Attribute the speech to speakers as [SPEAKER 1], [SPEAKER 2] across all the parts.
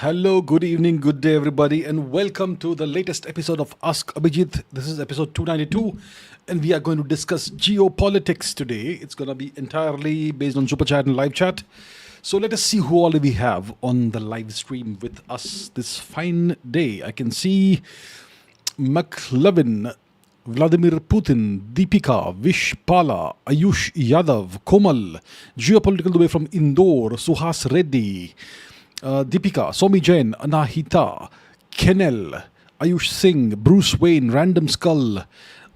[SPEAKER 1] Hello, good evening, good day, everybody, and welcome to the latest episode of Ask Abhijit. This is episode 292, and we are going to discuss geopolitics today. It's going to be entirely based on SuperChat and live chat. So let us see who all we have on the live stream with us this fine day. I can see McLovin, Vladimir Putin, Deepika, Vish Pala, Ayush Yadav, Komal, Geopolitical Dubey from Indore, Suhas Reddy, Deepika, Somi Jain, Anahita, Kenel, Ayush Singh, Bruce Wayne, Random Skull,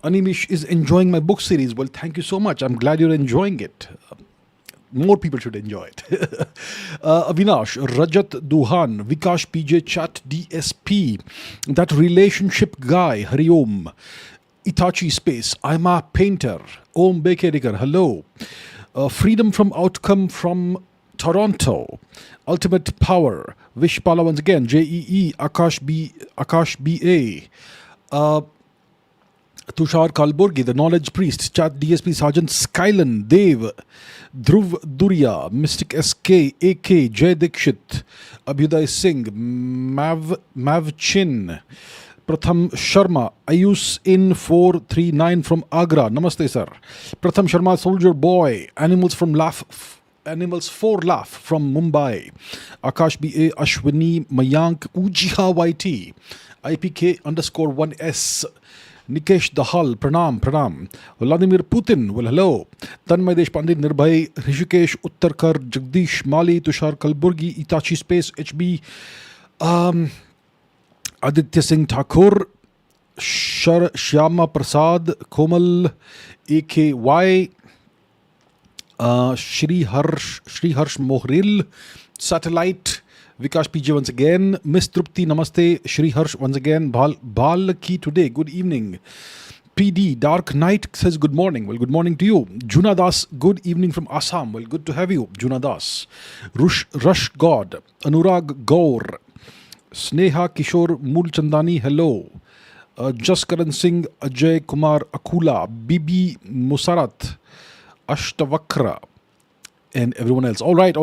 [SPEAKER 1] Animish is enjoying my book series. Well, thank you so much. I'm glad you're enjoying it. More people should enjoy it. Avinash, Rajat Duhan, Vikash PJ Chat DSP, that relationship guy, Hari Om, Itachi Space, I'm a painter, Om Bekedikar, hello. Freedom from Outcome from Toronto, Ultimate Power, Vishpala once again, JEE, Akash BA, Tushar Kalburgi, the Knowledge Priest, Chat DSP Sergeant Skylan, Dev, Dhruv Durya, Mystic SK, AK, Jay Dikshit, Abhyuday Singh, Mav Chin, Pratham Sharma, Ayus in 439 from Agra, Namaste sir. Pratham Sharma, Soldier Boy, Animals for Laugh from Mumbai, Akash BA, Ashwini, Mayank, Ujiha YT, IPK underscore 1S, Nikesh Dahal, Pranam, Vladimir Putin, well hello, Tanmay Deshpande, Nirbhay, Rishikesh, Uttarkar, Jagdish, Mali, Tushar Kalburgi, Itachi Space, HB, Aditya Singh Thakur, Shyama Prasad, Komal, AKY, Shri Harsh Mohril, Satellite, Vikash PJ once again, Miss Trupti, Namaste, Shri Harsh once again, Bal Ki today, good evening. PD, Dark Knight says good morning. Well, good morning to you. Junadas, good evening from Assam. Well, good to have you, Junadas. Rush God, Anurag Gaur, Sneha Kishore Mulchandani, hello. Jaskaran Singh, Ajay Kumar Akula, BB Musarat, Ashtavakra, and everyone else. All right.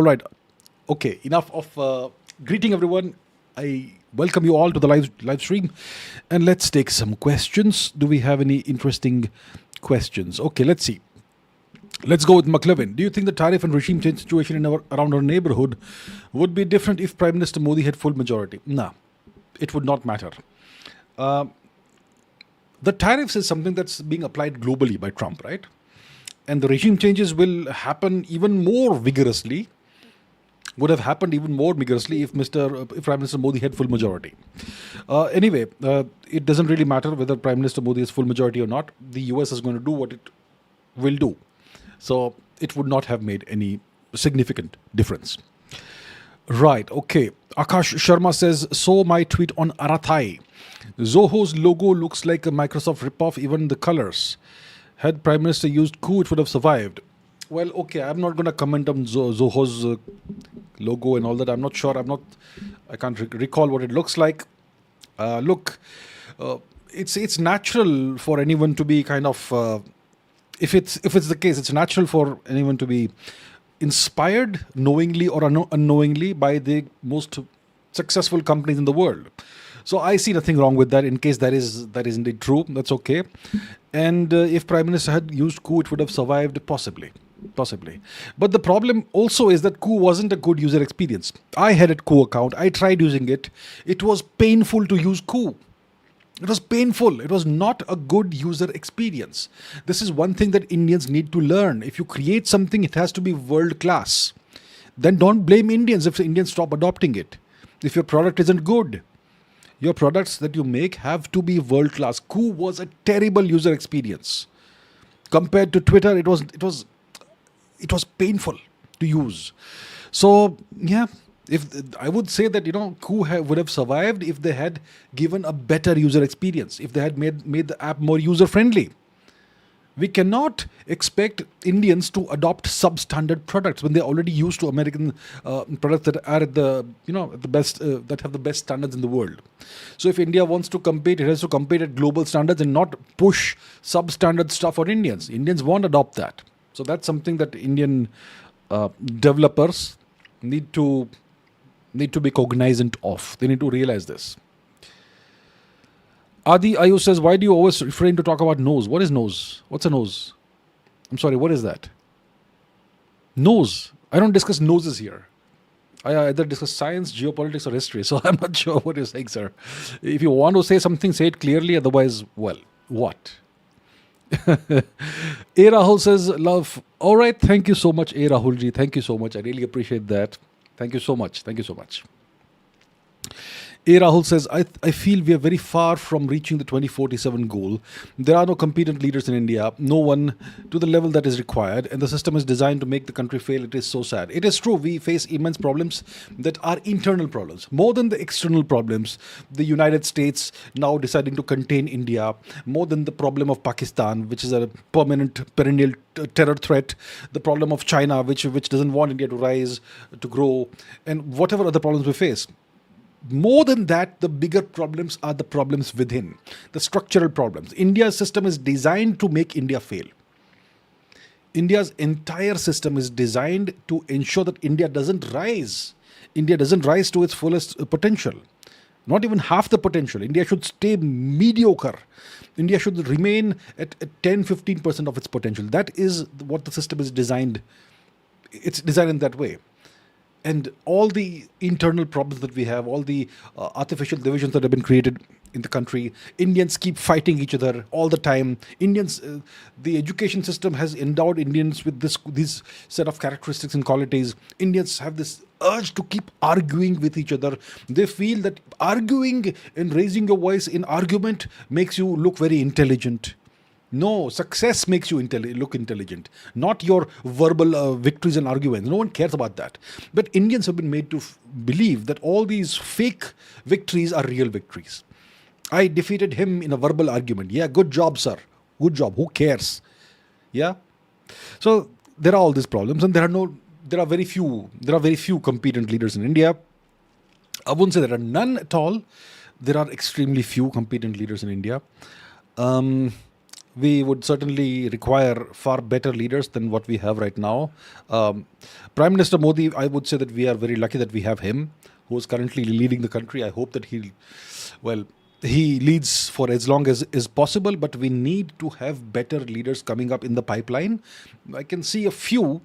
[SPEAKER 1] Okay, enough of greeting everyone. I welcome you all to the live stream, and let's take some questions. Do we have any interesting questions? Okay, let's see. Let's go with McLevin. Do you think the tariff and regime change situation around our neighborhood would be different if Prime Minister Modi had full majority? No, it would not matter. The tariffs is something that's being applied globally by Trump, right? And the regime changes will happen even more vigorously, would have happened even more vigorously if Prime Minister Modi had full majority. Anyway, it doesn't really matter whether Prime Minister Modi has full majority or not. The US is going to do what it will do. So it would not have made any significant difference. Right, okay. Akash Sharma says, so my tweet on Arattai. Zoho's logo looks like a Microsoft ripoff, even the colors. Had Prime Minister used coup, it would have survived. Well, okay, I'm not going to comment on Zoho's logo and all that. I'm not sure. I can't recall what it looks like. It's natural for anyone to be kind of, if it's the case, it's natural for anyone to be inspired knowingly or unknowingly by the most successful companies in the world. So I see nothing wrong with that. In case that is indeed true, that's okay. And if Prime Minister had used coup, it would have survived possibly. But the problem also is that coup wasn't a good user experience. I had a coup account. I tried using it. It was painful to use coup. It was painful. It was not a good user experience. This is one thing that Indians need to learn. If you create something, it has to be world class. Then don't blame Indians if the Indians stop adopting it. If your product isn't good, your products that you make have to be world class. Coup was a terrible user experience. Compared to Twitter, it was painful to use. So yeah, if I would say that coup would have survived if they had given a better user experience, if they had made the app more user friendly. We cannot expect Indians to adopt substandard products when they're already used to American products that are at the best that have the best standards in the world. So if India wants to compete, it has to compete at global standards and not push substandard stuff on Indians. Indians won't adopt that. So that's something that Indian developers need to need to be cognizant of. They need to realize this. Adi Ayu says, why do you always refrain to talk about nose? What is nose? What's a nose? I'm sorry, what is that? Nose. I don't discuss noses here. I either discuss science, geopolitics, or history. So I'm not sure what you're saying, sir. If you want to say something, say it clearly. Otherwise, well, what? A Rahul says, love. All right. Thank you so much, A Rahulji. Thank you so much. I really appreciate that. Thank you so much. Thank you so much. A Rahul says, I feel we are very far from reaching the 2047 goal. There are no competent leaders in India, no one to the level that is required, and the system is designed to make the country fail. It is so sad. It is true, we face immense problems that are internal problems, more than the external problems. The United States now deciding to contain India, more than the problem of Pakistan, which is a perennial terror threat, the problem of China, which doesn't want India to rise, to grow, and whatever other problems we face. More than that, the bigger problems are the problems within, the structural problems. India's system is designed to make India fail. India's entire system is designed to ensure that India doesn't rise. India doesn't rise to its fullest potential. Not even half the potential. India should stay mediocre. India should remain at 10-15% of its potential. That is what the system is designed. It's designed in that way. And all the internal problems that we have, all the artificial divisions that have been created in the country, Indians keep fighting each other all the time. The education system has endowed Indians with these set of characteristics and qualities. Indians have this urge to keep arguing with each other. They feel that arguing and raising your voice in argument makes you look very intelligent. No, success makes you look intelligent, not your verbal victories and arguments. No one cares about that. But Indians have been made to believe that all these fake victories are real victories. I defeated him in a verbal argument. Yeah, good job, sir. Good job. Who cares? Yeah. So there are all these problems, and there are very few competent leaders in India. I wouldn't say there are none at all. There are extremely few competent leaders in India. We would certainly require far better leaders than what we have right now. Prime Minister Modi, I would say that we are very lucky that we have him, who is currently leading the country. I hope that he leads for as long as is possible, but we need to have better leaders coming up in the pipeline. I can see a few,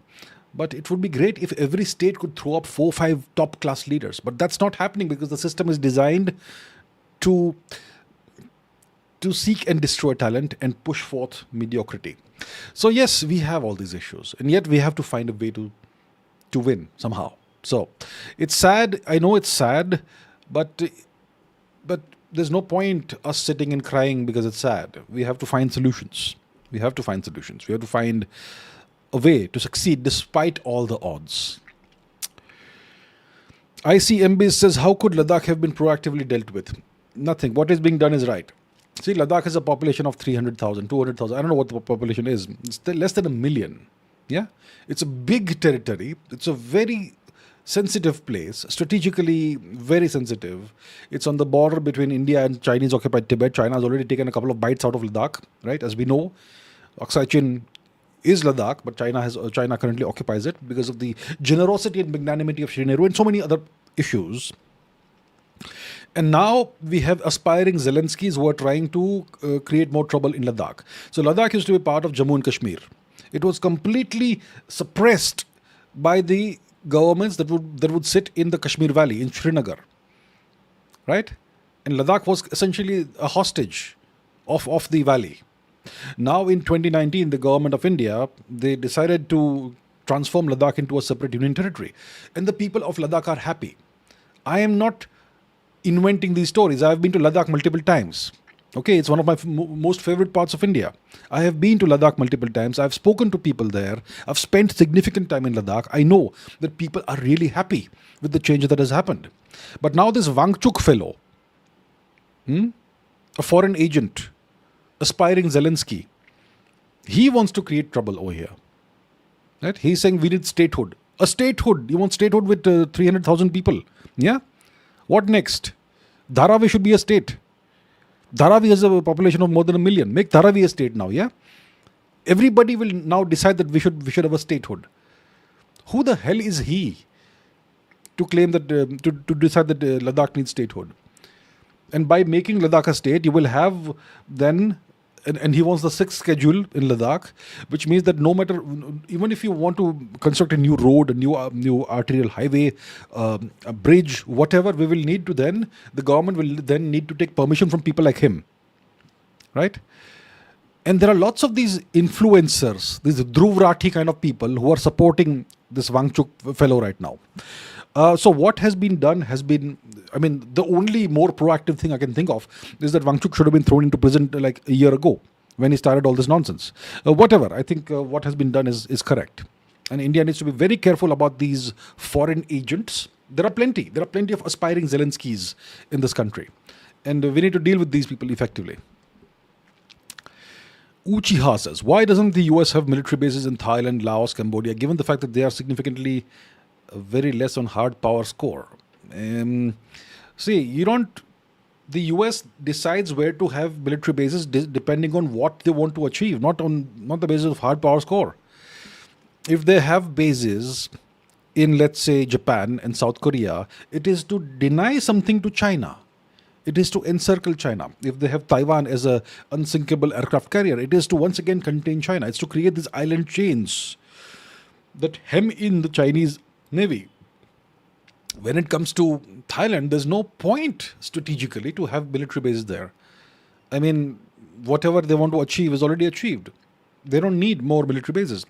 [SPEAKER 1] but it would be great if every state could throw up 4-5 top-class leaders. But that's not happening because the system is designed to seek and destroy talent and push forth mediocrity. So yes, we have all these issues, and yet we have to find a way to win somehow. So it's sad. I know it's sad, but there's no point us sitting and crying because it's sad. We have to find solutions. We have to find a way to succeed despite all the odds. ICMB says, how could Ladakh have been proactively dealt with? Nothing. What is being done is right. See, Ladakh has a population of 300,000, 200,000. I don't know what the population is. It's less than 1 million. Yeah? It's a big territory. It's a very sensitive place, strategically very sensitive. It's on the border between India and Chinese-occupied Tibet. China has already taken a couple of bites out of Ladakh, right? As we know, Aksai Chin is Ladakh, but China currently occupies it because of the generosity and magnanimity of Shri Nehru and so many other issues. And now we have aspiring Zelenskys who are trying to create more trouble in Ladakh. So Ladakh used to be part of Jammu and Kashmir. It was completely suppressed by the governments that would sit in the Kashmir Valley, in Srinagar. Right? And Ladakh was essentially a hostage of the valley. Now in 2019, the government of India, they decided to transform Ladakh into a separate union territory. And the people of Ladakh are happy. I am not inventing these stories. I have been to Ladakh multiple times. Okay, it's one of my most favorite parts of India. I have been to Ladakh multiple times. I've spoken to people there. I've spent significant time in Ladakh. I know that people are really happy with the change that has happened. But now this Wangchuk fellow, a foreign agent, aspiring Zelensky, he wants to create trouble over here. Right? He's saying we need statehood. A statehood. You want statehood with 300,000 people. Yeah? What next? Dharavi should be a state. Dharavi has a population of more than 1 million. Make Dharavi a state now, yeah? Everybody will now decide that we should have a statehood. Who the hell is he? to claim that, to decide that Ladakh needs statehood. And by making Ladakh a state, you will have then, and he wants the sixth schedule in Ladakh, which means that no matter, even if you want to construct a new road, a new arterial highway, a bridge, whatever, we will need to then, the government will then need to take permission from people like him, right? And there are lots of these influencers, these Dhruv Rathi kind of people who are supporting this Wangchuk fellow right now. So what has been done has been, I mean, the only more proactive thing I can think of is that Wangchuk should have been thrown into prison like a year ago when he started all this nonsense. Whatever, I think what has been done is correct. And India needs to be very careful about these foreign agents. There are plenty of aspiring Zelenskys in this country. And we need to deal with these people effectively. Uchiha says, why doesn't the US have military bases in Thailand, Laos, Cambodia, given the fact that they are significantly very less on hard power score? See, the US decides where to have military bases depending on what they want to achieve, not the basis of hard power score. If they have bases in, let's say, Japan and South Korea, it is to deny something to China. It is to encircle China. If they have Taiwan as a unsinkable aircraft carrier, it is to once again contain China. It's to create these island chains that hem in the Chinese Navy. When it comes to Thailand, there's no point strategically to have military bases there. I mean, whatever they want to achieve is already achieved. They don't need more military bases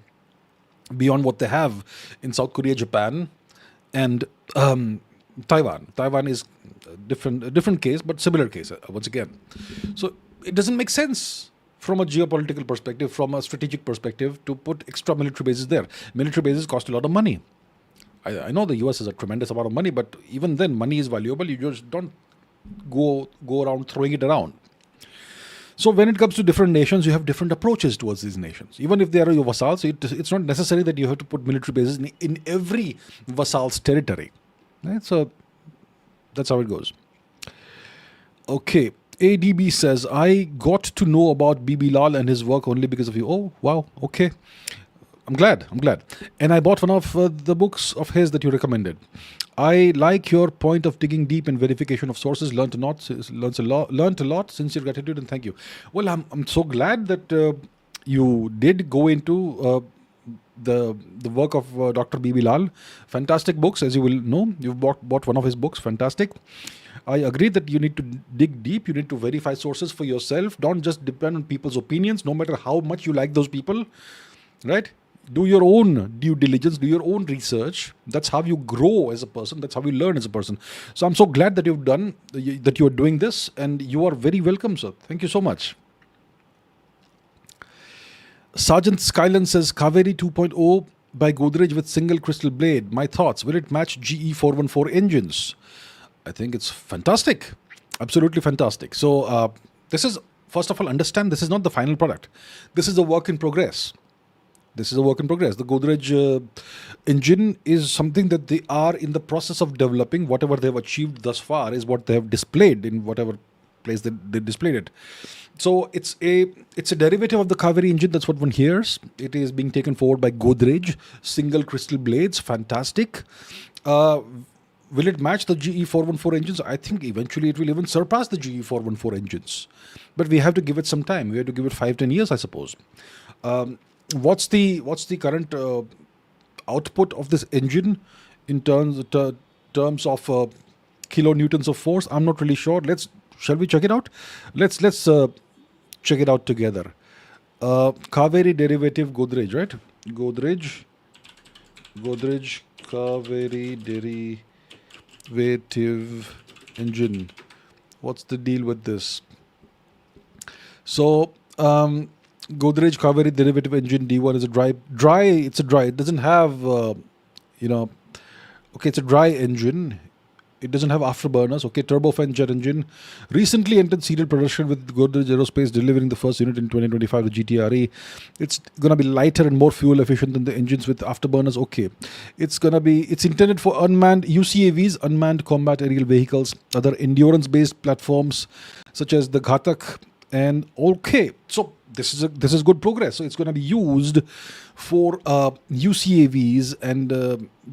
[SPEAKER 1] beyond what they have in South Korea, Japan, and Taiwan. Taiwan is a different case, but similar case once again. So it doesn't make sense from a geopolitical perspective, from a strategic perspective, to put extra military bases there. Military bases cost a lot of money. I know the US has a tremendous amount of money, but even then, money is valuable. You just don't go around throwing it around. So when it comes to different nations, you have different approaches towards these nations. Even if they are your vassals, it's not necessary that you have to put military bases in every vassal's territory. Right? So that's how it goes. Okay. ADB says, I got to know about BB Lal and his work only because of you. Oh, wow. Okay. I'm glad. And I bought one of the books of his that you recommended. I like your point of digging deep and verification of sources. Learned a lot. Sincere gratitude and thank you. Well, I'm so glad that you did go into the work of Dr. BB Lal. Fantastic books, as you will know. You've bought one of his books. Fantastic. I agree that you need to dig deep. You need to verify sources for yourself. Don't just depend on people's opinions, no matter how much you like those people. Right? Do your own due diligence, do your own research. That's how you grow as a person. That's how you learn as a person. So I'm so glad that that you are doing this, and you are very welcome, sir. Thank you so much. Sergeant Skyland says, Kaveri 2.0 by Godrej with single crystal blade. My thoughts, will it match GE 414 engines? I think it's fantastic. Absolutely fantastic. So this is, first of all, understand this is not the final product. This is a work in progress. The Godrej engine is something that they are in the process of developing. Whatever they have achieved thus far is what they have displayed in whatever place they displayed it. So it's a derivative of the Kaveri engine. That's what one hears. It is being taken forward by Godrej. Single crystal blades. Fantastic. Will it match the GE 414 engines? I think eventually it will even surpass the GE 414 engines. But we have to give it some time. We have to give it 5-10 years, I suppose. What's the current output of this engine in terms of kilonewtons of force? I'm not really sure. Shall we check it out? Let's check it out together. Kaveri derivative Godrej, right? Godrej Kaveri derivative engine. What's the deal with this? So Godrej Kaveri derivative engine D1 is a dry. It's a dry. It doesn't have, it's a dry engine. It doesn't have afterburners. Okay, turbofan jet engine. Recently entered serial production with Godrej Aerospace delivering the first unit in 2025 to GTRE. It's going to be lighter and more fuel efficient than the engines with afterburners. Okay. It's intended for unmanned UCAVs, unmanned combat aerial vehicles, other endurance-based platforms such as the Ghatak And okay, so this is good progress. So it's going to be used for UCAVs and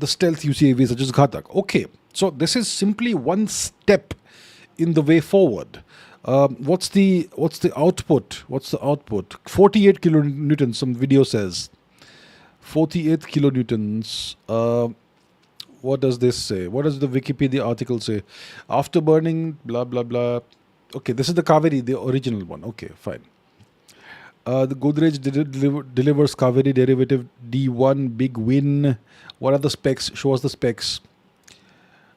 [SPEAKER 1] the stealth UCAVs such as Ghatak. Okay, so this is simply one step in the way forward. What's the output? 48 kilonewtons. Some video says 48 kilonewtons. What does this say? What does the Wikipedia article say? After burning, blah blah blah. Okay, this is the Kaveri, the original one. Okay, fine. The Godrej delivers Kaveri derivative D1, big win. What are the specs? Show us the specs.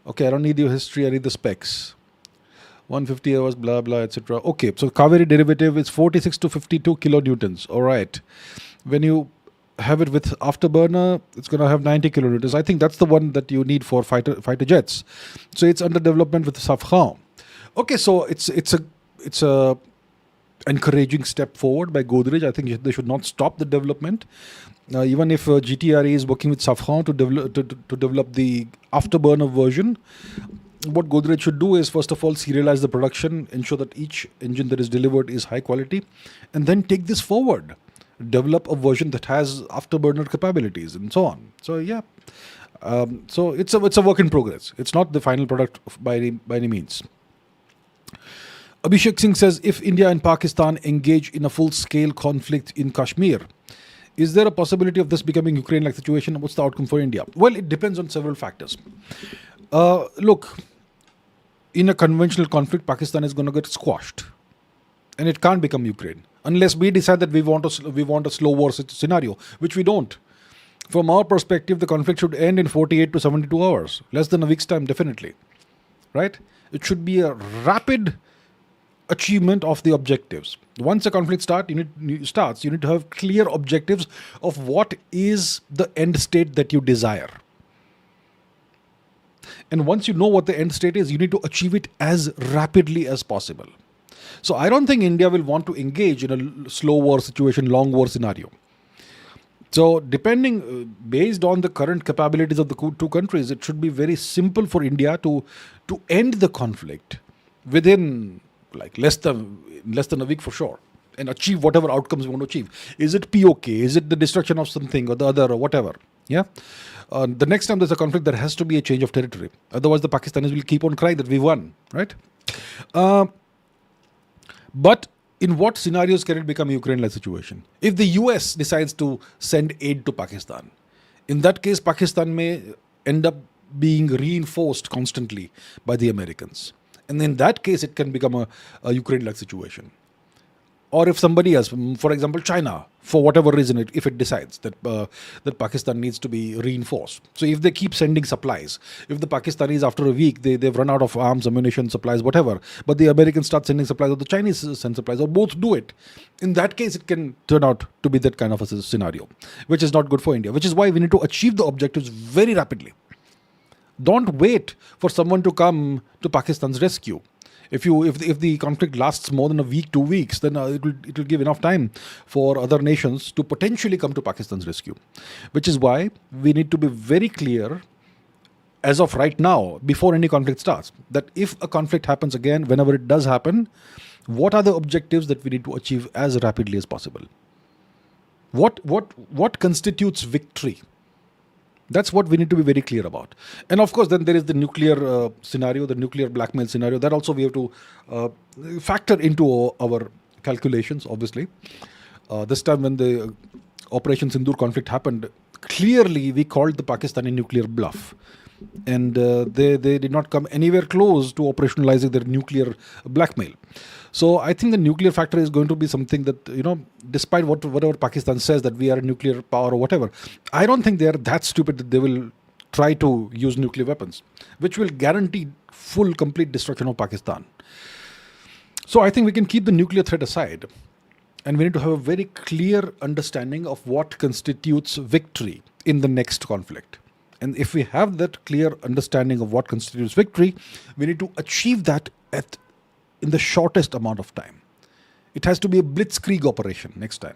[SPEAKER 1] Okay, I don't need your history, I need the specs. 150 hours, blah blah, etc. Okay, so Kaveri derivative is 46 to 52 kilonewtons. All right. When you have it with afterburner, it's going to have 90 kilonewtons. I think that's the one that you need for fighter jets. So it's under development with Safran. Okay, so it's a encouraging step forward by Godrej. I think they should not stop the development. Even if GTRE is working with Safran to develop the afterburner version, what Godrej should do is first of all serialize the production, ensure that each engine that is delivered is high quality, and then take this forward. Develop a version that has afterburner capabilities and so on. So yeah, so it's a work in progress. It's not the final product by any means. Abhishek Singh says, if India and Pakistan engage in a full-scale conflict in Kashmir, is there a possibility of this becoming Ukraine-like situation? What's the outcome for India? Well, it depends on several factors. Look, in a conventional conflict, Pakistan is going to get squashed, and it can't become Ukraine unless we decide that we want a slow war scenario, which we don't. From our perspective, the conflict should end in 48 to 72 hours, less than a week's time, definitely. Right? It should be a rapid achievement of the objectives. Once a conflict starts, you need to have clear objectives of what is the end state that you desire. And once you know what the end state is, you need to achieve it as rapidly as possible. So I don't think India will want to engage in a slow war situation, long war scenario. So based on the current capabilities of the two countries, it should be very simple for India to end the conflict within like less than a week for sure, and achieve whatever outcomes we want to achieve. Is it POK? Is it the destruction of something or the other or whatever? Yeah. The next time there's a conflict, there has to be a change of territory. Otherwise, the Pakistanis will keep on crying that we won, right? But in what scenarios can it become a Ukraine-like situation? If the US decides to send aid to Pakistan, in that case, Pakistan may end up being reinforced constantly by the Americans. And in that case, it can become a Ukraine-like situation. Or if somebody else, for example, China, for whatever reason, if it decides that Pakistan needs to be reinforced. So if they keep sending supplies, if the Pakistanis after a week, they've run out of arms, ammunition, supplies, whatever, but the Americans start sending supplies or the Chinese send supplies or both do it, in that case, it can turn out to be that kind of a scenario, which is not good for India, which is why we need to achieve the objectives very rapidly. Don't wait for someone to come to Pakistan's rescue. If the conflict lasts more than a week, 2 weeks, then it will give enough time for other nations to potentially come to Pakistan's rescue. Which is why we need to be very clear as of right now, before any conflict starts, that if a conflict happens again, whenever it does happen, what are the objectives that we need to achieve as rapidly as possible? What constitutes victory? That's what we need to be very clear about. And of course, then there is the nuclear scenario, the nuclear blackmail scenario. That also we have to factor into our calculations, obviously. This time when the Operation Sindoor conflict happened, clearly we called the Pakistani nuclear bluff. And they did not come anywhere close to operationalizing their nuclear blackmail. So I think the nuclear factor is going to be something that, despite whatever Pakistan says that we are a nuclear power or whatever, I don't think they are that stupid that they will try to use nuclear weapons, which will guarantee full, complete destruction of Pakistan. So I think we can keep the nuclear threat aside, and we need to have a very clear understanding of what constitutes victory in the next conflict. And if we have that clear understanding of what constitutes victory, we need to achieve that in the shortest amount of time. It has to be a blitzkrieg operation next time.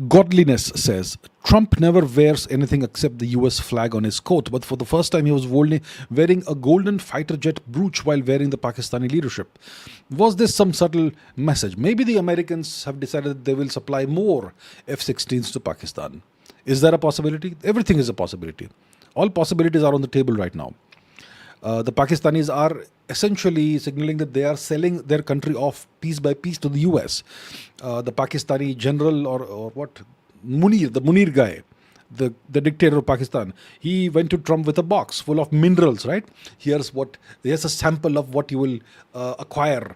[SPEAKER 1] Godliness says Trump never wears anything except the US flag on his coat, but for the first time he was wearing a golden fighter jet brooch while wearing the Pakistani leadership. Was this some subtle message? Maybe the Americans have decided that they will supply more F-16s to Pakistan. Is that a possibility? Everything is a possibility. All possibilities are on the table right now. The Pakistanis are essentially signaling that they are selling their country off piece by piece to the US. The Pakistani general or what? Munir, the Munir guy, the dictator of Pakistan, he went to Trump with a box full of minerals, right? Here's a sample of what you will acquire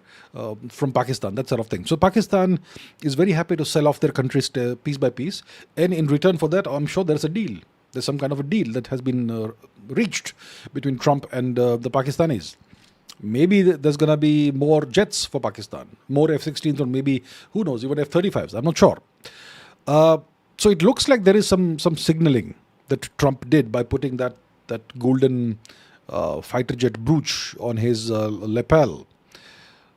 [SPEAKER 1] from Pakistan, that sort of thing. So Pakistan is very happy to sell off their countries piece by piece. And in return for that, I'm sure there's a deal. There's some kind of a deal that has been reached between Trump and the Pakistanis. Maybe there's going to be more jets for Pakistan, more F-16s, or maybe, who knows, even F-35s. I'm not sure. So it looks like there is some signaling that Trump did by putting that golden fighter jet brooch on his lapel.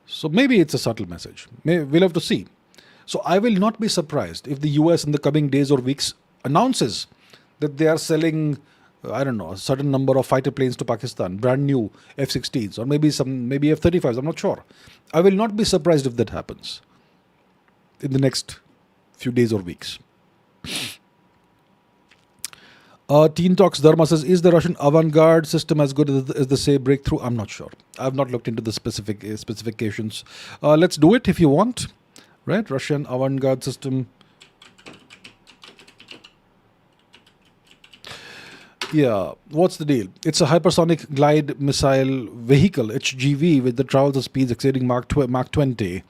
[SPEAKER 1] So maybe it's a subtle message. We'll have to see. So I will not be surprised if the US in the coming days or weeks announces that they are selling, I don't know, a certain number of fighter planes to Pakistan, brand new F-16s, or maybe F-35s, I'm not sure. I will not be surprised if that happens in the next few days or weeks. Teen Talks Dharma says, is the Russian avant-garde system as good as the say breakthrough? I'm not sure. I've not looked into the specifications. Let's do it if you want. Right? Russian avant-garde system. Yeah, what's the deal? It's a hypersonic glide missile vehicle, HGV, with the travel speeds exceeding Mach 20,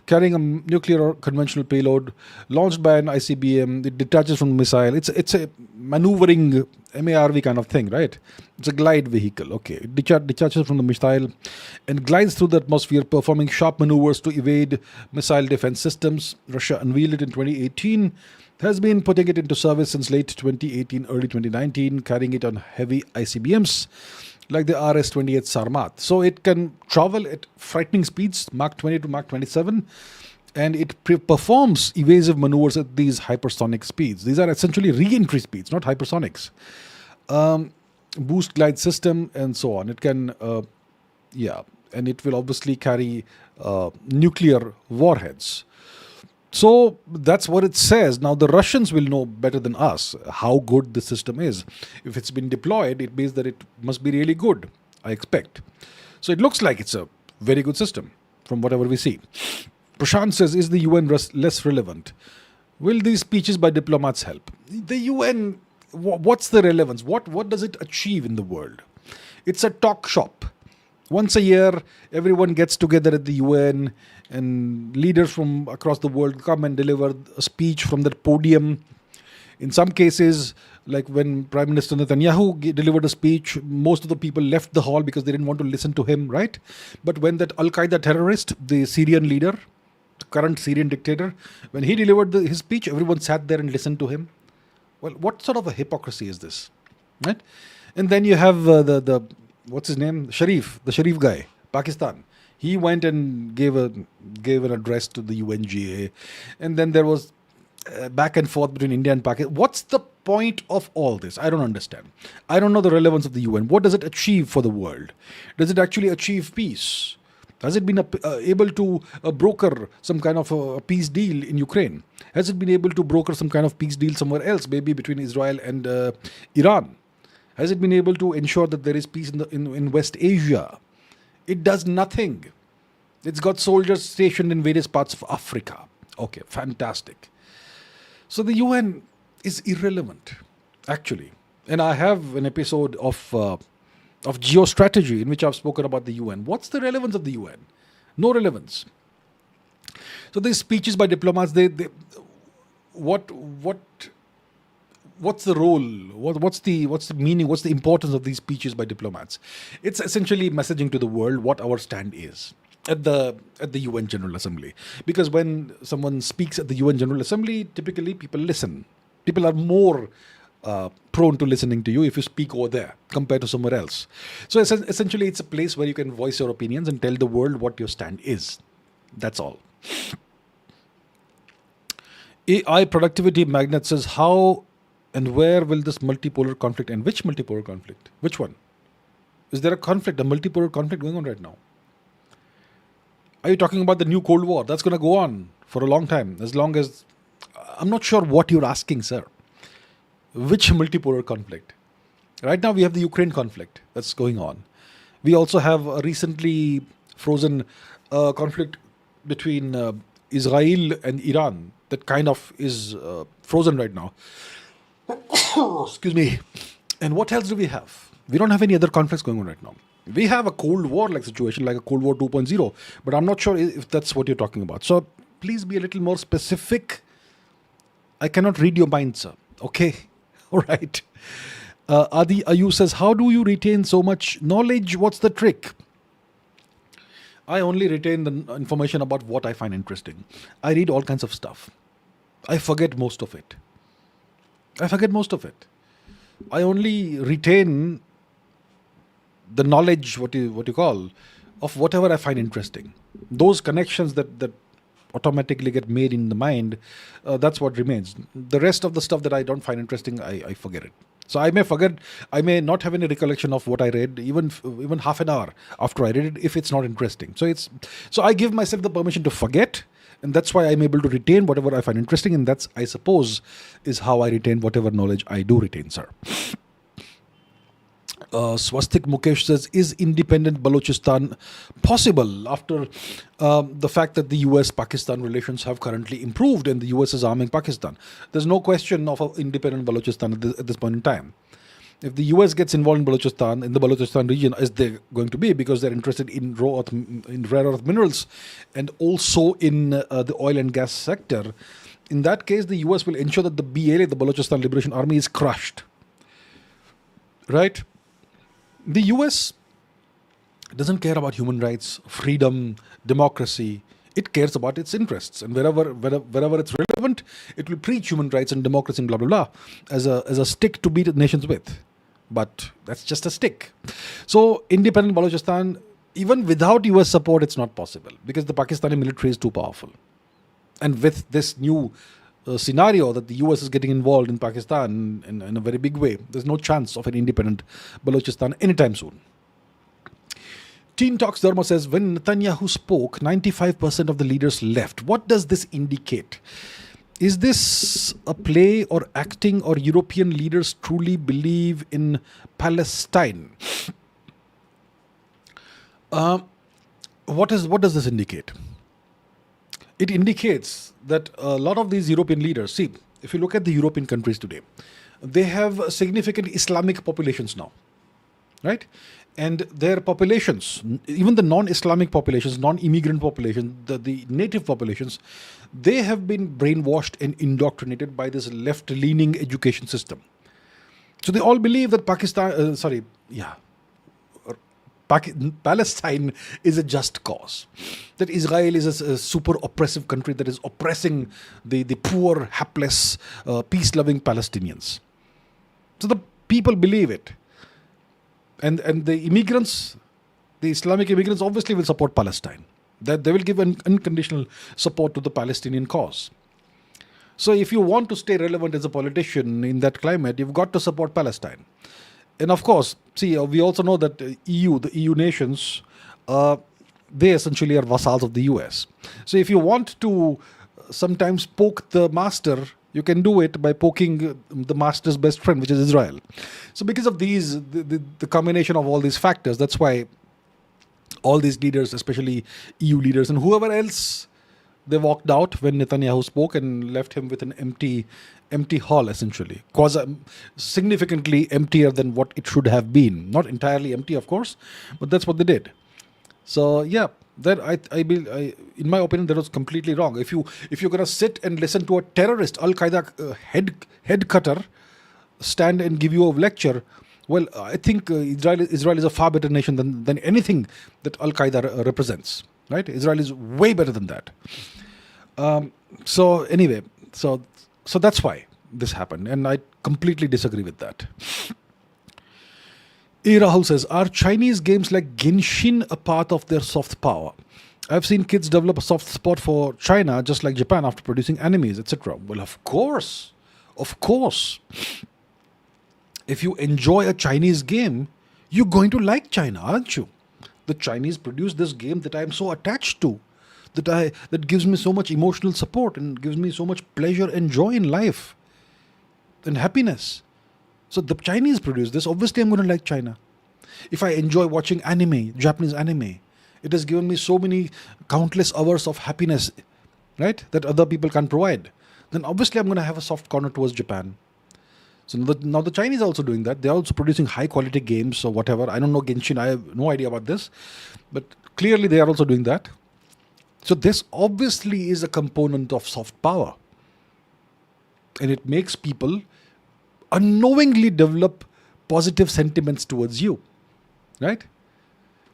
[SPEAKER 1] carrying a nuclear or conventional payload, launched by an ICBM. It detaches from the missile. It's a maneuvering MARV kind of thing, right? It's a glide vehicle. Okay, it detaches from the missile and glides through the atmosphere, performing sharp maneuvers to evade missile defense systems. Russia unveiled it in 2018. Has been putting it into service since late 2018, early 2019, carrying it on heavy ICBMs like the RS-28 Sarmat. So it can travel at frightening speeds, Mach 20 to Mach 27, and it performs evasive maneuvers at these hypersonic speeds. These are essentially re-entry speeds, not hypersonics. Boost glide system and so on. It can, and it will obviously carry nuclear warheads. So that's what it says. Now the Russians will know better than us how good the system is. If it's been deployed, it means that it must be really good, I expect. So it looks like it's a very good system from whatever we see. Prashant says, is the UN less relevant? Will these speeches by diplomats help? The UN, what's the relevance? What does it achieve in the world? It's a talk shop. Once a year, everyone gets together at the UN and leaders from across the world come and deliver a speech from the podium. In some cases, like when Prime Minister Netanyahu delivered a speech, most of the people left the hall because they didn't want to listen to him, right? But when that Al-Qaeda terrorist, the Syrian leader, the current Syrian dictator, when he delivered his speech, everyone sat there and listened to him. Well, what sort of a hypocrisy is this, right? And then you have the what's his name? The Sharif guy, Pakistan. He went and gave an address to the UNGA, and then there was back and forth between India and Pakistan. What's the point of all this? I don't understand. I don't know the relevance of the UN. What does it achieve for the world? Does it actually achieve peace? Has it been able to broker some kind of a peace deal in Ukraine? Has it been able to broker some kind of peace deal somewhere else, maybe between Israel and Iran? Has it been able to ensure that there is peace in West Asia? It does nothing. It's got soldiers stationed in various parts of Africa. Okay, fantastic. So the UN is irrelevant, actually. And I have an episode of geostrategy in which I've spoken about the UN. What's the relevance of the UN? No relevance. So these speeches by diplomats, what's the role? What's the meaning? What's the importance of these speeches by diplomats? It's essentially messaging to the world what our stand is at the UN General Assembly. Because when someone speaks at the UN General Assembly, typically people listen. People are more prone to listening to you if you speak over there compared to somewhere else. So essentially, it's a place where you can voice your opinions and tell the world what your stand is. That's all. AI productivity magnet says, how and where will this multipolar conflict end? Which multipolar conflict? Which one? Is there a conflict, a multipolar conflict going on right now? Are you talking about the new Cold War? That's going to go on for a long time. As long as... I'm not sure what you're asking, sir. Which multipolar conflict? Right now we have the Ukraine conflict that's going on. We also have a recently frozen conflict between Israel and Iran that kind of is frozen right now. Excuse me. And what else do we have? We don't have any other conflicts going on right now. We have a Cold War-like situation, like a Cold War 2.0, but I'm not sure if that's what you're talking about. So please be a little more specific. I cannot read your mind, sir. Okay? All right. Adi Ayu says, how do you retain so much knowledge? What's the trick? I only retain the information about what I find interesting. I read all kinds of stuff. I forget most of it. I only retain the knowledge, what you call, of whatever I find interesting. Those connections that automatically get made in the mind, that's what remains. The rest of the stuff that I don't find interesting, I forget it. So I may not have any recollection of what I read, even half an hour after I read it, if it's not interesting. So I give myself the permission to forget, and that's why I'm able to retain whatever I find interesting, and that's, I suppose, is how I retain whatever knowledge I do retain, sir. Swastik Mukesh says, is independent Balochistan possible after the fact that the US-Pakistan relations have currently improved and the US is arming Pakistan? There's no question of an independent Balochistan at this point in time. If the US gets involved in the Balochistan region, as they're going to be, because they're interested in rare earth minerals and also in the oil and gas sector, in that case, the US will ensure that the BLA, the Balochistan Liberation Army, is crushed. Right? The US doesn't care about human rights, freedom, democracy. It cares about its interests, and wherever it's relevant, it will preach human rights and democracy and blah blah blah as a stick to beat nations with. But that's just a stick. So independent Balochistan, even without US support, it's not possible because the Pakistani military is too powerful. And with this new scenario that the US is getting involved in Pakistan in a very big way, there's no chance of an independent Balochistan anytime soon. Teen Talks Dharma says, when Netanyahu spoke, 95% of the leaders left. What does this indicate? Is this a play or acting, or European leaders truly believe in Palestine? What does this indicate? It indicates that a lot of these European leaders, see, if you look at the European countries today, they have significant Islamic populations now, right? And their populations, even the non-Islamic populations, non-immigrant populations, the native populations, they have been brainwashed and indoctrinated by this left-leaning education system. So they all believe that Palestine is a just cause. That Israel is a super oppressive country that is oppressing the poor, hapless, peace-loving Palestinians. So the people believe it. And the immigrants, the Islamic immigrants, obviously will support Palestine. That they will give an unconditional support to the Palestinian cause. So if you want to stay relevant as a politician in that climate, you've got to support Palestine. And of course, see, we also know that the EU nations, they essentially are vassals of the US. So if you want to sometimes poke the master, you can do it by poking the master's best friend, which is Israel. So because of the combination of all these factors, that's why all these leaders, especially EU leaders and whoever else, they walked out when Netanyahu spoke and left him with an empty hall, essentially. Significantly emptier than what it should have been. Not entirely empty, of course, but that's what they did. So yeah, that in my opinion, that was completely wrong. If you're gonna sit and listen to a terrorist, Al Qaeda head cutter, stand and give you a lecture, well, I think Israel is a far better nation than anything that Al Qaeda represents. Right? Israel is way better than that. So anyway, so that's why this happened, and I completely disagree with that. A. Rahul says, are Chinese games like Genshin a part of their soft power? I've seen kids develop a soft spot for China, just like Japan, after producing animes, etc. Well, of course. Of course. If you enjoy a Chinese game, you're going to like China, aren't you? The Chinese produce this game that I'm so attached to, that gives me so much emotional support and gives me so much pleasure and joy in life and happiness. So the Chinese produce this. Obviously, I'm going to like China. If I enjoy watching anime, Japanese anime, it has given me so many countless hours of happiness, right, that other people can't provide. Then obviously I'm going to have a soft corner towards Japan. So now the Chinese are also doing that. They're also producing high quality games or whatever. I don't know Genshin. I have no idea about this. But clearly they are also doing that. So this obviously is a component of soft power. And it makes people unknowingly develop positive sentiments towards you. Right?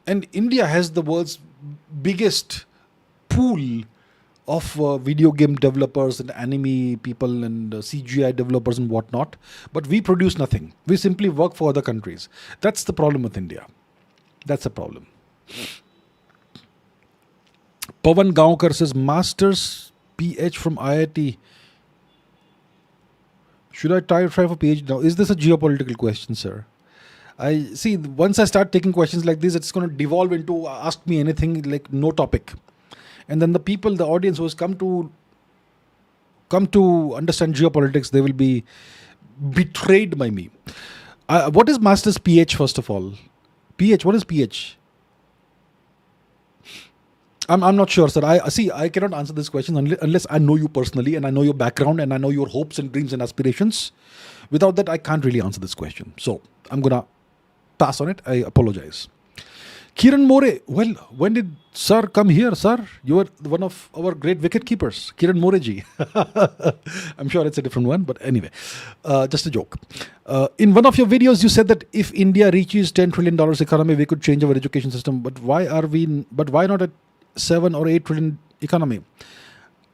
[SPEAKER 1] And India has the world's biggest pool of video game developers and anime people and CGI developers and whatnot. But we produce nothing. We simply work for other countries. That's the problem with India. That's the problem. Pavan Gaonkar says, Masters PH from IIT. Should I try for PhD now? Is this a geopolitical question, sir? I see, once I start taking questions like this, it's going to devolve into ask me anything, like no topic. And then the people, the audience who has come to understand geopolitics, they will be betrayed by me. What is Master's PH, first of all? PH, what is PH? I'm not sure, sir. I cannot answer this question unless I know you personally and I know your background and I know your hopes and dreams and aspirations. Without that, I can't really answer this question. So I'm going to pass on it. I apologize. Kiran More, well, when did sir come here, sir? You were one of our great wicket keepers, Kiran More ji. I'm sure it's a different one, but anyway, just a joke. In one of your videos, you said that if India reaches $10 trillion economy, we could change our education system. But why not at 7 or 8 trillion economy?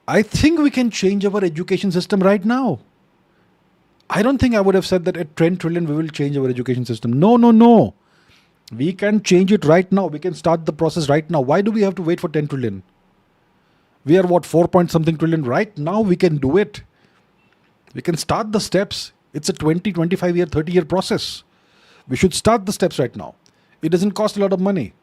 [SPEAKER 1] I think we can change our education system right now. I don't think I would have said that at 10 trillion we will change our education system. No. We can change it right now. We can start the process right now. Why do we have to wait for 10 trillion? We are 4 point something trillion. Right now we can do it. We can start the steps. It's a 20, 25 year, 30 year process. We should start the steps right now. It doesn't cost a lot of money.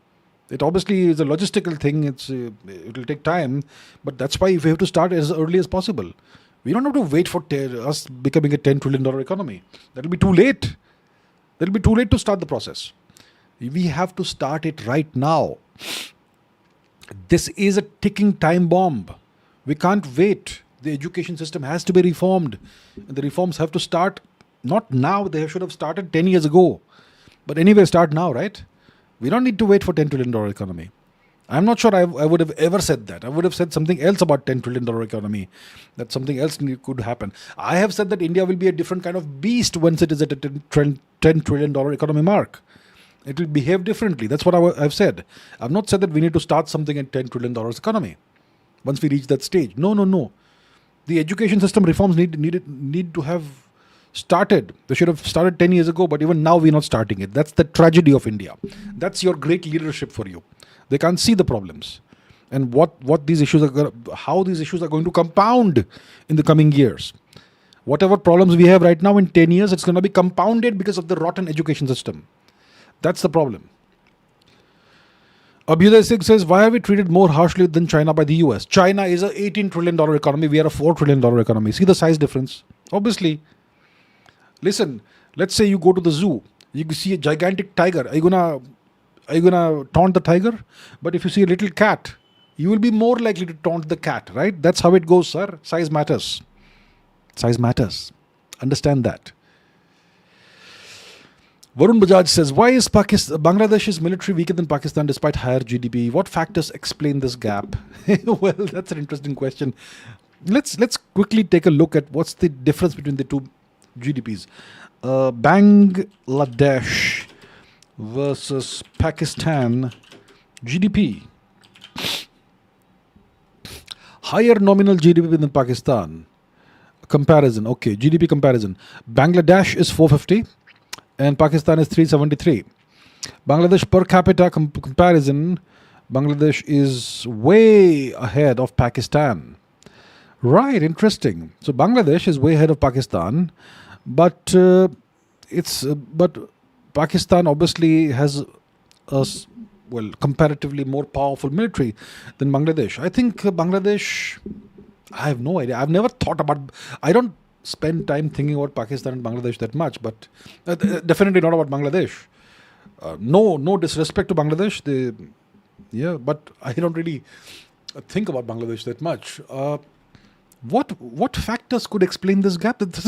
[SPEAKER 1] It obviously is a logistical thing. It will take time. But that's why we have to start as early as possible. We don't have to wait for us becoming a $10 trillion economy. That will be too late. That will be too late to start the process. We have to start it right now. This is a ticking time bomb. We can't wait. The education system has to be reformed. And the reforms have to start not now. They should have started 10 years ago. But anyway, start now, right? We don't need to wait for $10 trillion economy. I'm not sure I would have ever said that. I would have said something else about $10 trillion economy. That something else could happen. I have said that India will be a different kind of beast once it is at a $10 trillion economy mark. It will behave differently. That's what I've said. I've not said that we need to start something at $10 trillion economy once we reach that stage. No. The education system reforms need to have started. They should have started 10 years ago, but even now we're not starting it. That's the tragedy of India. That's your great leadership for you. They can't see the problems and how these issues are going to compound in the coming years. Whatever problems we have right now, in 10 years, it's going to be compounded because of the rotten education system. That's the problem. Abhijit Singh says, why are we treated more harshly than China by the US? China is an $18 trillion economy. We are a $4 trillion economy. See the size difference? Obviously. Listen, let's say you go to the zoo. You see a gigantic tiger. Are you gonna taunt the tiger? But if you see a little cat, you will be more likely to taunt the cat, right? That's how it goes, sir. Size matters. Size matters. Understand that. Varun Bajaj says, why is Bangladesh's military weaker than Pakistan despite higher GDP? What factors explain this gap? Well, that's an interesting question. Let's quickly take a look at what's the difference between the two GDPs. Bangladesh versus Pakistan GDP. Higher nominal GDP than Pakistan. Comparison. Okay, GDP comparison. Bangladesh is 450 and Pakistan is 373. Bangladesh per capita comparison. Bangladesh is way ahead of Pakistan. Right, interesting. So Bangladesh is way ahead of Pakistan, but but Pakistan obviously has comparatively more powerful military than Bangladesh. I think Bangladesh. I have no idea. I've never thought about. I don't spend time thinking about Pakistan and Bangladesh that much, but definitely not about Bangladesh. No disrespect to Bangladesh. But I don't really think about Bangladesh that much. What factors could explain this gap? That's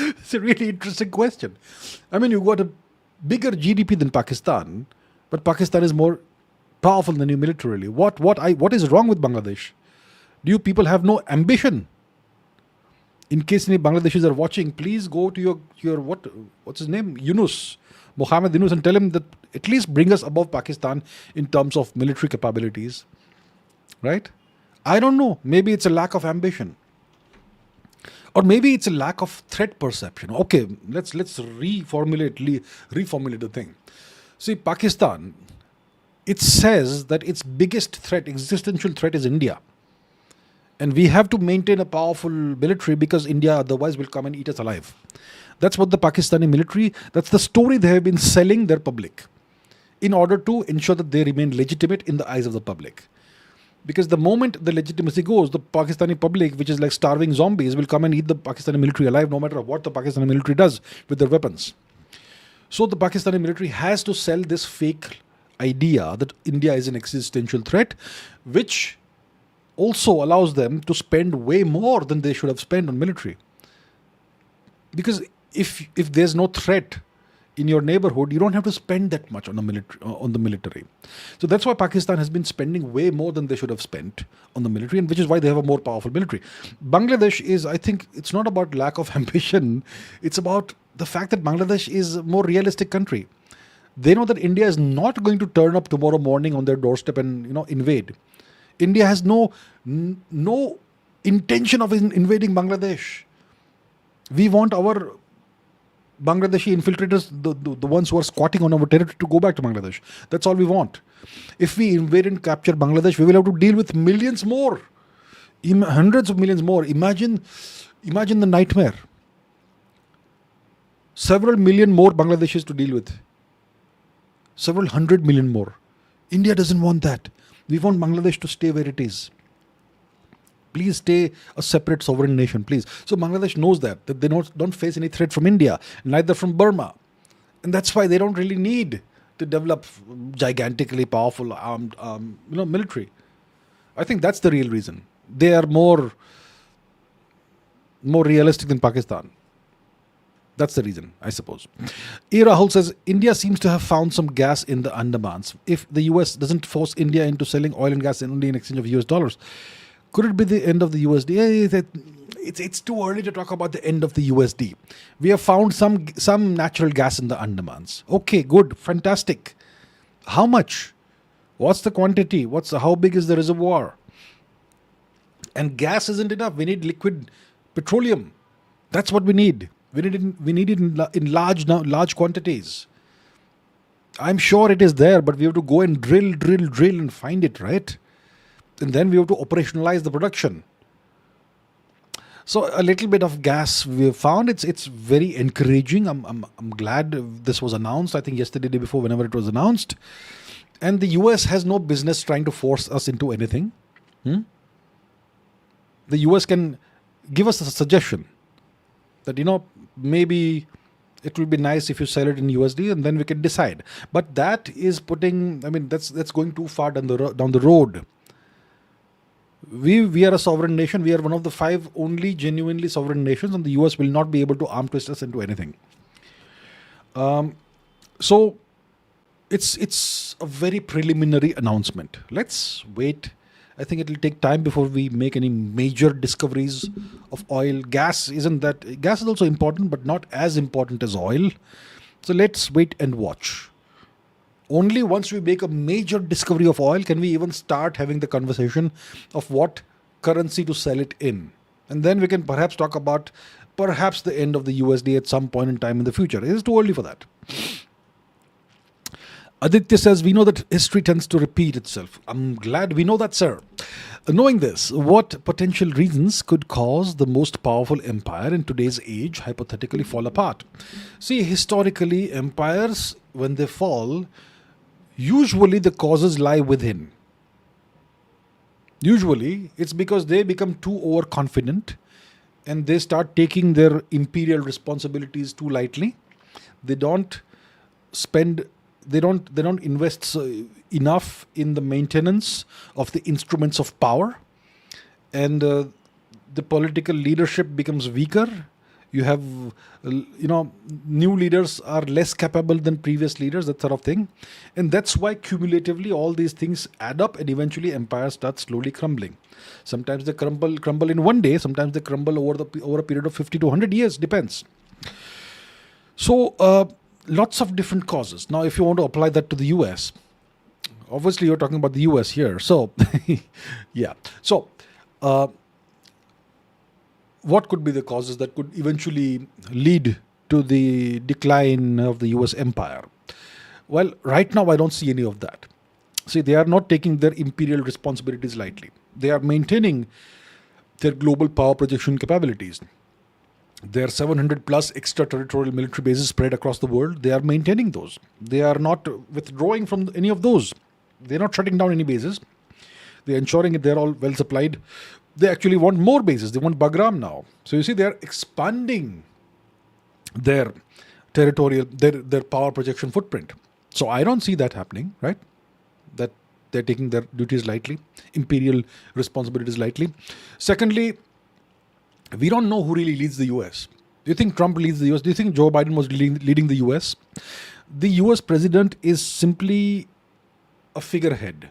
[SPEAKER 1] it's a really interesting question. I mean, you got a bigger GDP than Pakistan, but Pakistan is more powerful than you militarily. What is wrong with Bangladesh? Do you people have no ambition? In case any Bangladeshis are watching, please go to your what's his name? Mohammed Yunus, and tell him that at least bring us above Pakistan in terms of military capabilities. Right? I don't know. Maybe it's a lack of ambition. Or maybe it's a lack of threat perception. Okay, let's reformulate the thing. See, Pakistan, it says that its biggest threat, existential threat, is India. And we have to maintain a powerful military because India otherwise will come and eat us alive. That's what the Pakistani military, that's the story they have been selling their public in order to ensure that they remain legitimate in the eyes of the public. Because the moment the legitimacy goes, the Pakistani public, which is like starving zombies, will come and eat the Pakistani military alive no matter what the Pakistani military does with their weapons. So the Pakistani military has to sell this fake idea that India is an existential threat, which also allows them to spend way more than they should have spent on military. Because if there's no threat in your neighborhood, you don't have to spend that much on the military. So that's why Pakistan has been spending way more than they should have spent on the military, and which is why they have a more powerful military. Bangladesh is, I think, it's not about lack of ambition. It's about the fact that Bangladesh is a more realistic country. They know that India is not going to turn up tomorrow morning on their doorstep and invade. India has no intention of invading Bangladesh. We want our Bangladeshi infiltrators, the ones who are squatting on our territory, to go back to Bangladesh. That's all we want. If we invade and capture Bangladesh, we will have to deal with millions more, hundreds of millions more. Imagine the nightmare. Several million more Bangladeshis to deal with. Several 100 million more. India doesn't want that. We want Bangladesh to stay where it is. Please stay a separate sovereign nation, please. So Bangladesh knows that they don't face any threat from India, neither from Burma. And that's why they don't really need to develop gigantically powerful armed military. I think that's the real reason. They are more realistic than Pakistan. That's the reason, I suppose. E. Rahul says, India seems to have found some gas in the Andamans. If the US doesn't force India into selling oil and gas only in exchange of US dollars, could it be the end of the USD? It's too early to talk about the end of the USD. We have found some natural gas in the Andamans. Okay, good, fantastic. How much? What's the quantity? How big is the reservoir? And gas isn't enough. We need liquid petroleum. That's what we need. We need it in large quantities. I'm sure it is there, but we have to go and drill and find it, right? And then we have to operationalize the production. So a little bit of gas we have found. It's very encouraging. I'm glad this was announced. I think yesterday, day before, whenever it was announced. And the US has no business trying to force us into anything. The US can give us a suggestion that maybe it will be nice if you sell it in USD, and then we can decide. But that is that's going too far down the road. We are a sovereign nation. We are one of the 5 only genuinely sovereign nations, and the US will not be able to arm twist us into anything. So it's a very preliminary announcement. Let's wait. I think it will take time before we make any major discoveries of oil. Gas is also important, but not as important as oil. So let's wait and watch. Only once we make a major discovery of oil can we even start having the conversation of what currency to sell it in. And then we can perhaps talk about the end of the USD at some point in time in the future. It is too early for that. Aditya says, we know that history tends to repeat itself. I'm glad we know that, sir. Knowing this, what potential reasons could cause the most powerful empire in today's age hypothetically fall apart? See, historically, empires, when they fall, usually the causes lie within. Usually, it's because they become too overconfident and they start taking their imperial responsibilities too lightly. They don't spend they don't invest enough in the maintenance of the instruments of power, and the political leadership becomes weaker. You have new leaders are less capable than previous leaders, that sort of thing, and that's why cumulatively all these things add up, and eventually empires start slowly crumbling. Sometimes they crumble in one day, sometimes they crumble over a period of 50 to 100 years, depends. So lots of different causes. Now, if you want to apply that to the US, obviously you're talking about the US here. So, yeah. So, what could be the causes that could eventually lead to the decline of the US empire? Well, right now I don't see any of that. See, they are not taking their imperial responsibilities lightly. They are maintaining their global power projection capabilities. There are 700 plus extraterritorial military bases spread across the world. They are maintaining those. They are not withdrawing from any of those. They're not shutting down any bases. They're ensuring that they're all well supplied. They actually want more bases. They want Bagram now. So you see, they're expanding their their power projection footprint. So I don't see that happening, right? That they're taking their duties lightly, imperial responsibilities lightly. Secondly, we don't know who really leads the US. Do you think Trump leads the US? Do you think Joe Biden was leading the US? The US president is simply a figurehead.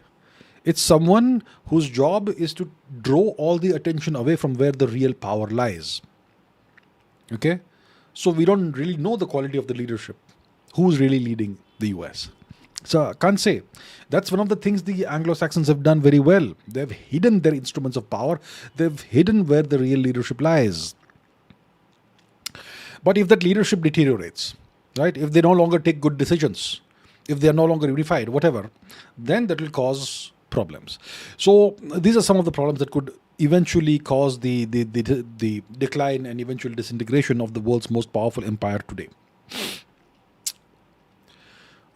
[SPEAKER 1] It's someone whose job is to draw all the attention away from where the real power lies. Okay? So we don't really know the quality of the leadership. Who's really leading the US? So I can't say. That's one of the things the Anglo-Saxons have done very well. They've hidden their instruments of power. They've hidden where the real leadership lies. But if that leadership deteriorates, right, if they no longer take good decisions, if they are no longer unified, whatever, then that will cause problems. So these are some of the problems that could eventually cause the decline and eventual disintegration of the world's most powerful empire today.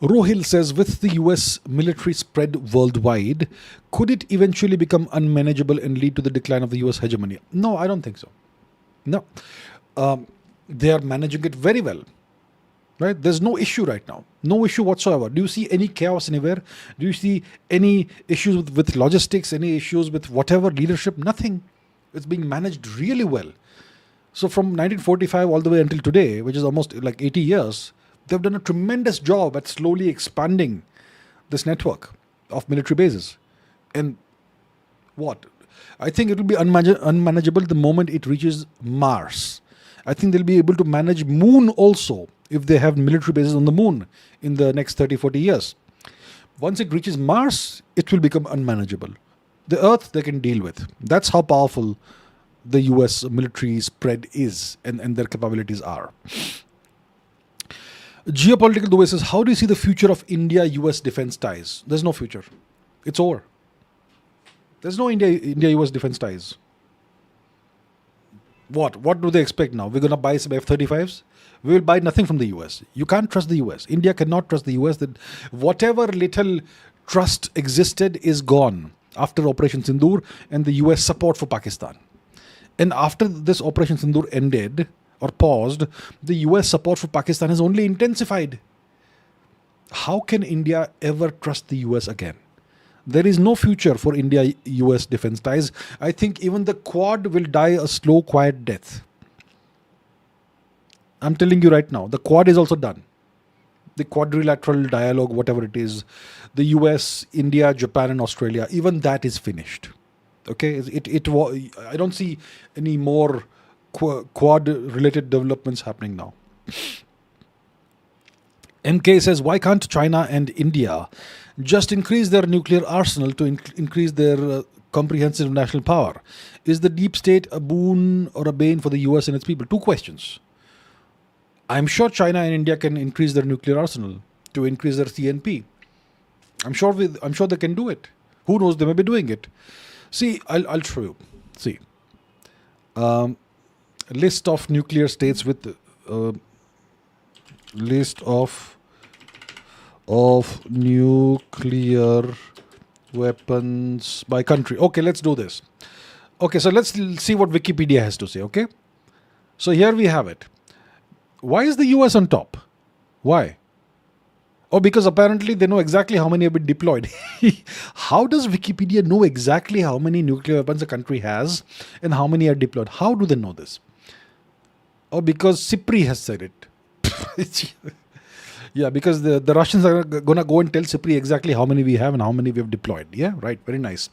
[SPEAKER 1] Rohil says, with the US military spread worldwide, could it eventually become unmanageable and lead to the decline of the US hegemony? No, I don't think so. No. They are managing it very well. Right? There's no issue right now. No issue whatsoever. Do you see any chaos anywhere? Do you see any issues with logistics, any issues with whatever leadership? Nothing. It's being managed really well. So from 1945 all the way until today, which is almost like 80 years, they've done a tremendous job at slowly expanding this network of military bases. And what? I think it will be unmanageable the moment it reaches Mars. I think they'll be able to manage Moon also if they have military bases on the Moon in the next 30, 40 years. Once it reaches Mars, it will become unmanageable. The Earth they can deal with. That's how powerful the US military spread is and their capabilities are. Geopolitical the way says, how do you see the future of India-US defense ties? There's no future. It's over. There's no India-US defense ties. What do they expect now? We're going to buy some F-35s? We will buy nothing from the US. You can't trust the US. India cannot trust the US. That whatever little trust existed is gone after Operation Sindoor and the US support for Pakistan. And after this Operation Sindoor ended or paused, the US support for Pakistan has only intensified. How can India ever trust the US again? There is no future for India-US defense ties. I think even the Quad will die a slow, quiet death. I'm telling you right now, the Quad is also done. The quadrilateral dialogue, whatever it is, the US, India, Japan and Australia, even that is finished. Okay, I don't see any more Quad-related developments happening now. MK says, why can't China and India just increase their nuclear arsenal to increase their comprehensive national power? Is the deep state a boon or a bane for the US and its people? Two questions. I'm sure China and India can increase their nuclear arsenal to increase their CNP. I'm sure they can do it. Who knows? They may be doing it. See, I'll show you. See, list of nuclear states with list of nuclear weapons by country. Okay, let's do this. Okay, so let's see what Wikipedia has to say. Okay, so here we have it. Why is the US on top? Why? Oh, because apparently they know exactly how many have been deployed. How does Wikipedia know exactly how many nuclear weapons a country has and how many are deployed? How do they know this? Oh, because Cyprus has said it. Yeah, because the Russians are going to go and tell Cyprus exactly how many we have and how many we have deployed. Yeah, right. Very nice.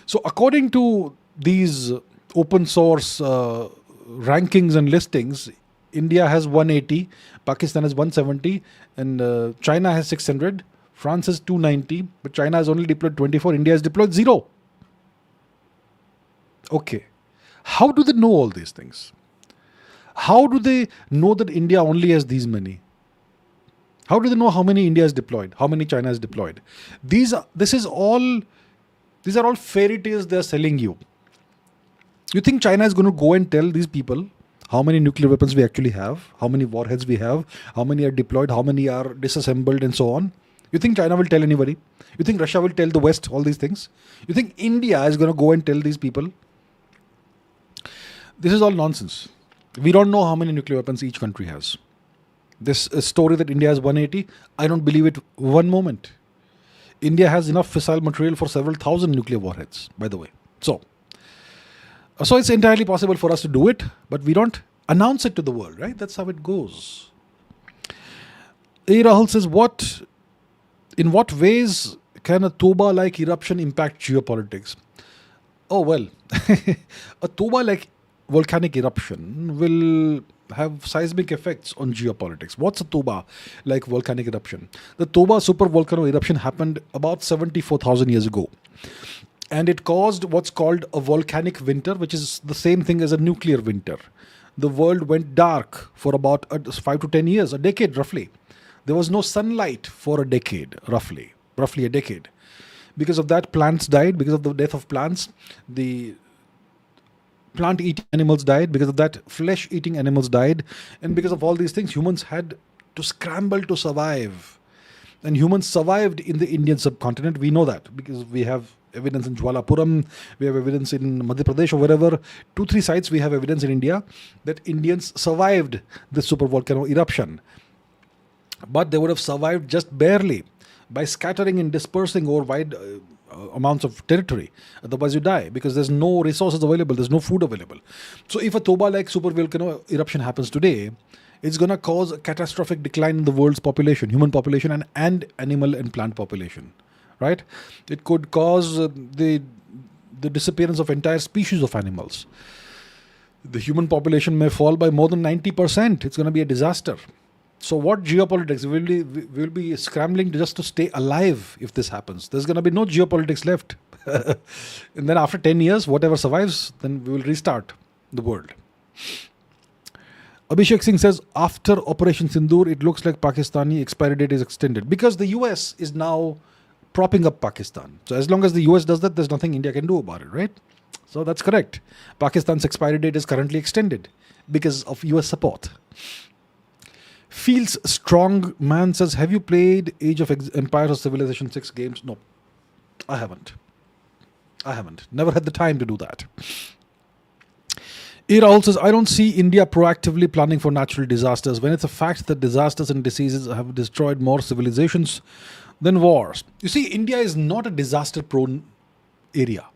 [SPEAKER 1] So according to these open source rankings and listings, India has 180, Pakistan has 170, and China has 600, France has 290, but China has only deployed 24, India has deployed 0. Okay. How do they know all these things? How do they know that India only has these many? How do they know how many India has deployed? How many China has deployed? These are all fairy tales they are selling you. You think China is going to go and tell these people how many nuclear weapons we actually have, how many warheads we have, how many are deployed, how many are disassembled, and so on? You think China will tell anybody? You think Russia will tell the West all these things? You think India is going to go and tell these people? This is all nonsense. We don't know how many nuclear weapons each country has. This story that India has 180, I don't believe it one moment. India has enough fissile material for several thousand nuclear warheads, by the way. So it's entirely possible for us to do it, but we don't announce it to the world, right? That's how it goes. A. Rahul says, in what ways can a Toba-like eruption impact geopolitics? Oh, well, a Toba-like volcanic eruption will have seismic effects on geopolitics. What's a Toba-like volcanic eruption? The Toba supervolcano eruption happened about 74,000 years ago. And it caused what's called a volcanic winter, which is the same thing as a nuclear winter. The world went dark for about 5 to 10 years, a decade roughly. There was no sunlight for a decade, roughly a decade. Because of that, plants died. Because of the death of plants, the plant-eating animals died. Because of that, flesh-eating animals died. And because of all these things, humans had to scramble to survive. And humans survived in the Indian subcontinent. We know that because we have evidence in Jwalapuram, we have evidence in Madhya Pradesh or wherever. 2-3 sites we have evidence in India that Indians survived the supervolcano eruption. But they would have survived just barely by scattering and dispersing over wide amounts of territory. Otherwise you die because there's no resources available, there's no food available. So if a Toba-like supervolcano eruption happens today, it's going to cause a catastrophic decline in the world's population, human population and animal and plant population. Right? It could cause the disappearance of entire species of animals. The human population may fall by more than 90%. It's going to be a disaster. So what geopolitics? We'll be scrambling just to stay alive if this happens. There's going to be no geopolitics left. And then after 10 years, whatever survives, then we will restart the world. Abhishek Singh says, after Operation Sindoor, it looks like Pakistani expiry date is extended. Because the US is now propping up Pakistan. So as long as the US does that, there's nothing India can do about it, right? So that's correct. Pakistan's expiry date is currently extended because of US support. Feels Strong Man says, have you played Age of Empires or Civilization 6 games? No, I haven't. Never had the time to do that. Ira says, I don't see India proactively planning for natural disasters when it's a fact that disasters and diseases have destroyed more civilizations than wars. You see, India is not a disaster-prone area.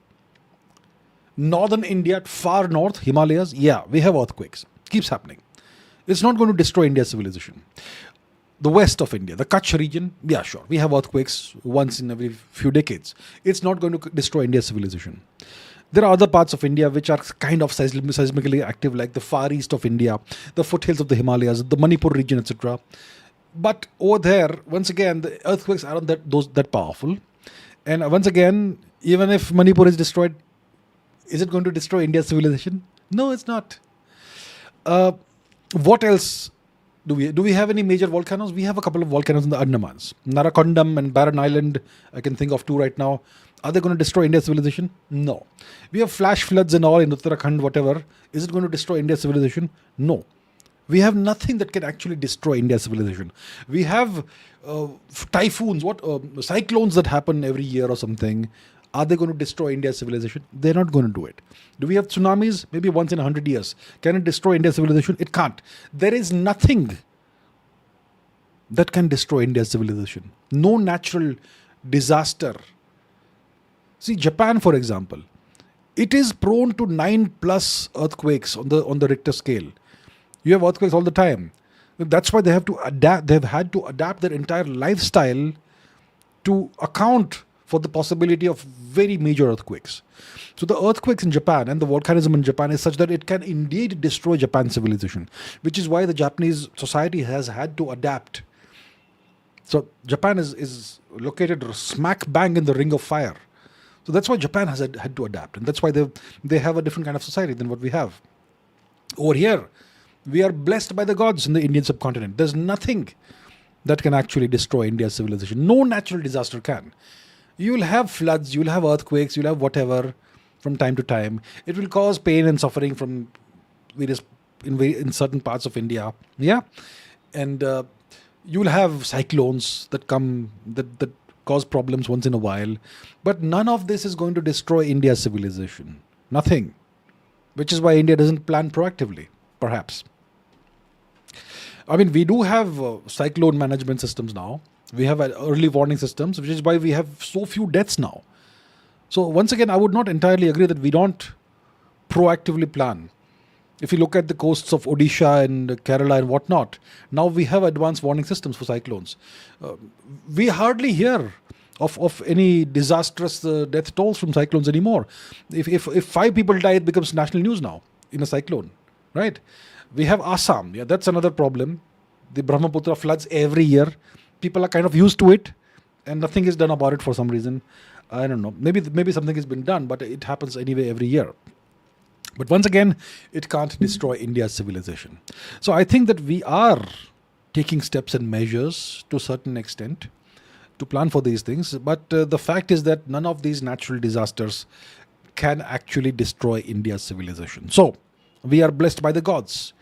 [SPEAKER 1] Northern India, far north, Himalayas, yeah, we have earthquakes. Keeps happening. It's not going to destroy India's civilization. The west of India, the Kutch region, yeah, sure. We have earthquakes once in every few decades. It's not going to destroy India's civilization. There are other parts of India which are kind of seismically active, like the far east of India, the foothills of the Himalayas, the Manipur region, etc. But over there, once again, the earthquakes aren't that powerful. And once again, even if Manipur is destroyed, is it going to destroy India's civilization? No, it's not. What else Do we have any major volcanoes? We have a couple of volcanoes in the Andamans. Narakondam and Barren Island, I can think of two right now. Are they going to destroy India's civilization? No. We have flash floods and all in Uttarakhand, whatever. Is it going to destroy India's civilization? No. We have nothing that can actually destroy India's civilization. We have typhoons, cyclones that happen every year or something. Are they going to destroy India's civilization? They're not going to do it. Do we have tsunamis? Maybe once in 100 years. Can it destroy India's civilization? It can't. There is nothing that can destroy India's civilization. No natural disaster. See, Japan, for example, it is prone to 9+ earthquakes on the Richter scale. You have earthquakes all the time. That's why they have to adapt. They've had to adapt their entire lifestyle to account for the possibility of very major earthquakes. So the earthquakes in Japan and the volcanism in Japan is such that it can indeed destroy Japan's civilization, which is why the Japanese society has had to adapt. So Japan is located smack bang in the ring of fire. So that's why Japan has had to adapt, and that's why they have a different kind of society than what we have. Over here, we are blessed by the gods in the Indian subcontinent. There's nothing that can actually destroy India's civilization. No natural disaster can. You will have floods, you will have earthquakes, you will have whatever from time to time. It will cause pain and suffering from in certain parts of India. Yeah, and you will have cyclones that come that cause problems once in a while. But none of this is going to destroy India's civilization. Nothing. Which is why India doesn't plan proactively, perhaps. I mean, we do have cyclone management systems now. We have early warning systems, which is why we have so few deaths now. So once again, I would not entirely agree that we don't proactively plan. If you look at the coasts of Odisha and Kerala and whatnot, now we have advanced warning systems for cyclones. We hardly hear of any disastrous death tolls from cyclones anymore. If 5 people die, it becomes national news now in a cyclone, right? We have Assam. Yeah, that's another problem. The Brahmaputra floods every year. People are kind of used to it, and nothing is done about it for some reason. I don't know. Maybe something has been done, but it happens anyway every year. But once again, it can't destroy India's civilization. So I think that we are taking steps and measures to a certain extent to plan for these things. But the fact is that none of these natural disasters can actually destroy India's civilization. So we are blessed by the gods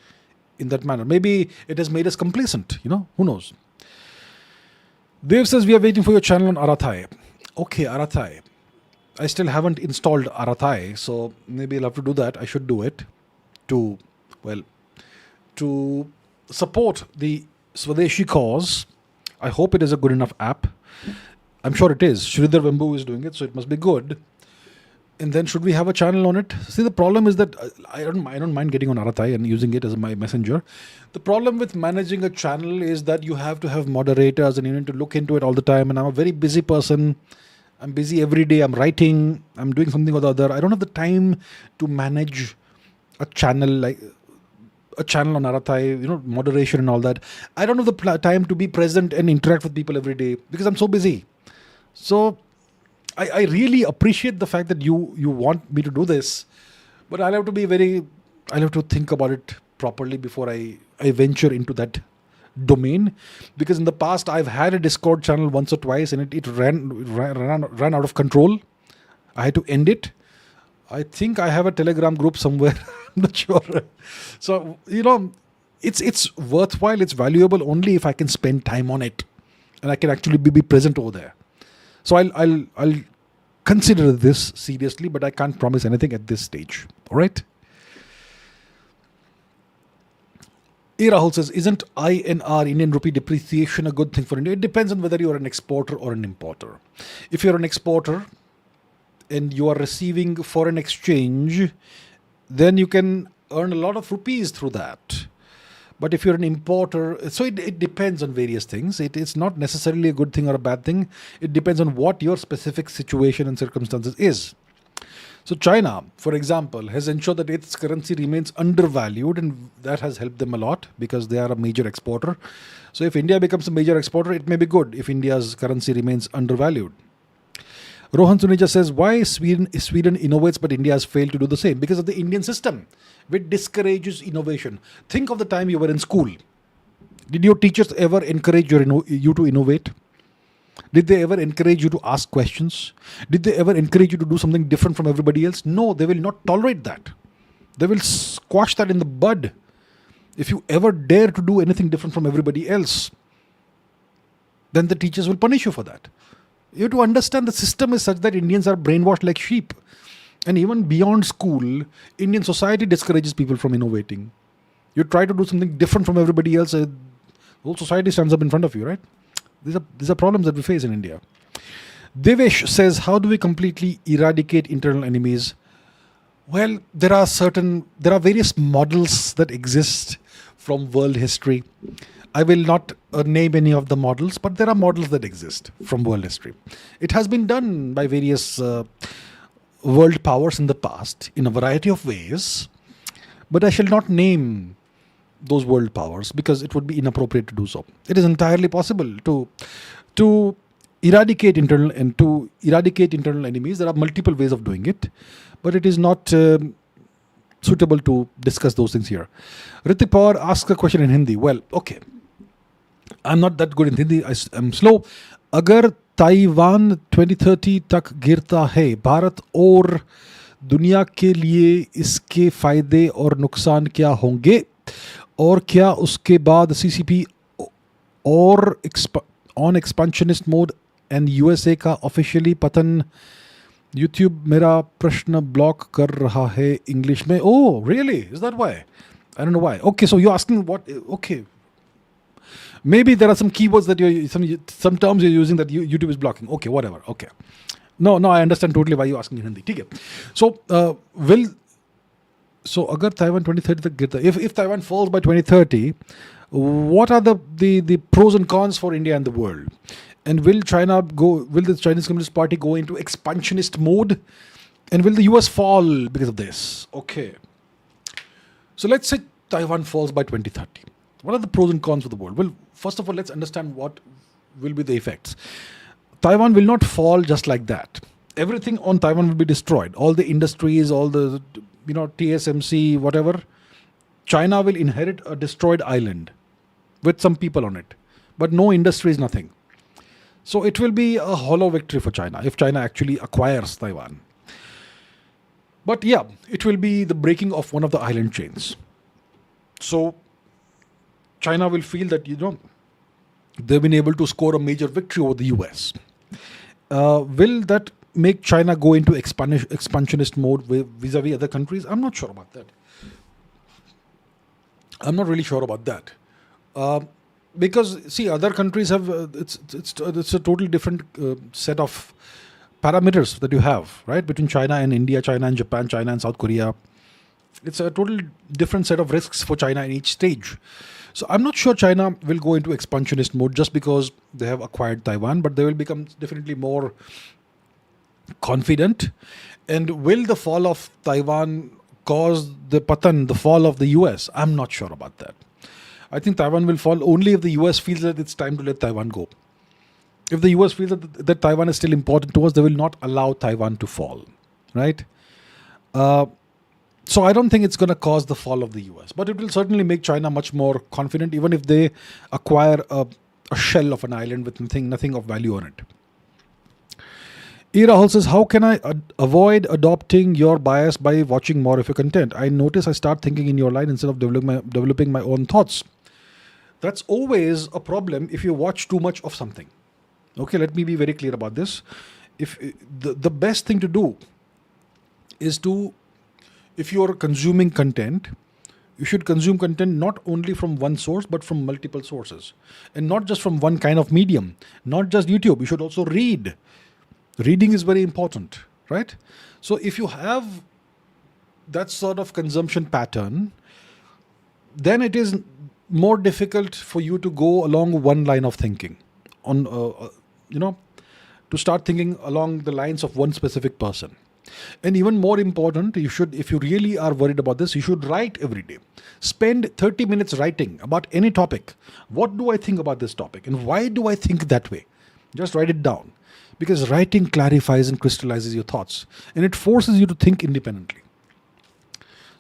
[SPEAKER 1] in that manner. Maybe it has made us complacent, who knows. Dev says, we are waiting for your channel on Arattai. Okay, Arattai. I still haven't installed Arattai, so maybe I'll have to do that. I should do it to support the Swadeshi cause. I hope it is a good enough app. I'm sure it is. Sridhar Vembu is doing it, so it must be good. And then should we have a channel on it? See, the problem is that I don't mind getting on Arattai and using it as my messenger. The problem with managing a channel is that you have to have moderators and you need to look into it all the time. And I'm a very busy person. I'm busy every day. I'm writing. I'm doing something or the other. I don't have the time to manage a channel on Arattai, moderation and all that. I don't have the time to be present and interact with people every day because I'm so busy. So I really appreciate the fact that you want me to do this, but I'll have to think about it properly before I venture into that domain, because in the past I've had a Discord channel once or twice and it ran out of control. I had to end it. I think I have a Telegram group somewhere. I'm not sure. So, it's worthwhile, it's valuable only if I can spend time on it and I can actually be present over there. So I'll consider this seriously, but I can't promise anything at this stage. All right. A. Rahul says, isn't INR, Indian rupee depreciation, a good thing for India? It depends on whether you are an exporter or an importer. If you're an exporter and you are receiving foreign exchange, then you can earn a lot of rupees through that. But if you're an importer, so it depends on various things. It's not necessarily a good thing or a bad thing. It depends on what your specific situation and circumstances is. So China, for example, has ensured that its currency remains undervalued, and that has helped them a lot because they are a major exporter. So if India becomes a major exporter, it may be good if India's currency remains undervalued. Rohan Suneja says, why Sweden innovates but India has failed to do the same? Because of the Indian system, which discourages innovation. Think of the time you were in school. Did your teachers ever encourage you to innovate? Did they ever encourage you to ask questions? Did they ever encourage you to do something different from everybody else? No, they will not tolerate that. They will squash that in the bud. If you ever dare to do anything different from everybody else, then the teachers will punish you for that. You have to understand the system is such that Indians are brainwashed like sheep. And even beyond school, Indian society discourages people from innovating. You try to do something different from everybody else, the whole society stands up in front of you, right? These are problems that we face in India. Devesh says, how do we completely eradicate internal enemies? Well, there are various models that exist from world history. I will not name any of the models, but there are models that exist from world history. It has been done by various world powers in the past in a variety of ways, but I shall not name those world powers because it would be inappropriate to do so. It is entirely possible to eradicate internal enemies. There are multiple ways of doing it, but it is not suitable to discuss those things here. Ritik Pawar asks a question in Hindi. Well, okay, I'm not that good in Hindi. I'm slow. अगर Taiwan 2030 तक गिरता है, भारत और दुनिया के लिए इसके फायदे और नुकसान क्या होंगे, और क्या उसके बाद सीसीपी और on expansionist mode and USA का ऑफिशियली पतन? यूट्यूब मेरा प्रश्न ब्लॉक कर रहा है इंग्लिश में. Oh, really? Is that why? I don't know why. Okay, so you're asking what? Okay. Maybe there are some keywords that some terms you're using that YouTube is blocking. Okay, whatever. Okay. No, I understand totally why you're asking in Hindi. ठीक है. So अगर Taiwan 2030 तक गिरता, if Taiwan falls by 2030, what are the pros and cons for India and the world? And will the Chinese Communist Party go into expansionist mode? And will the US fall because of this? Okay. So let's say Taiwan falls by 2030. What are the pros and cons for the world? Well, first of all, let's understand what will be the effects. Taiwan will not fall just like that. Everything on Taiwan will be destroyed. All the industries, all the TSMC, whatever. China will inherit a destroyed island with some people on it. But no industries, nothing. So it will be a hollow victory for China if China actually acquires Taiwan. But yeah, it will be the breaking of one of the island chains. So China will feel that, they've been able to score a major victory over the US. Will that make China go into expansionist mode vis-a-vis other countries? I'm not sure about that. I'm not really sure about that. Because, see, other countries have, it's a totally different set of parameters that you have, right? Between China and India, China and Japan, China and South Korea. It's a totally different set of risks for China in each stage. So I'm not sure China will go into expansionist mode just because they have acquired Taiwan, but they will become definitely more confident. And will the fall of Taiwan cause the fall of the US? I'm not sure about that. I think Taiwan will fall only if the US feels that it's time to let Taiwan go. If the US feels that Taiwan is still important to us, they will not allow Taiwan to fall, right? So I don't think it's going to cause the fall of the US, but it will certainly make China much more confident, even if they acquire a shell of an island with nothing of value on it. E. Rahul says, how can I avoid adopting your bias by watching more of your content? I notice I start thinking in your line instead of developing my own thoughts. That's always a problem if you watch too much of something. Okay, let me be very clear about this. If the best thing to do is if you are consuming content, you should consume content not only from one source, but from multiple sources. And not just from one kind of medium, not just YouTube. You should also read. Reading is very important, right? So if you have that sort of consumption pattern, then it is more difficult for you to go along one line of thinking, to start thinking along the lines of one specific person. And even more important, if you really are worried about this, you should write every day. Spend 30 minutes writing about any topic. What do I think about this topic? And why do I think that way? Just write it down. Because writing clarifies and crystallizes your thoughts. And it forces you to think independently.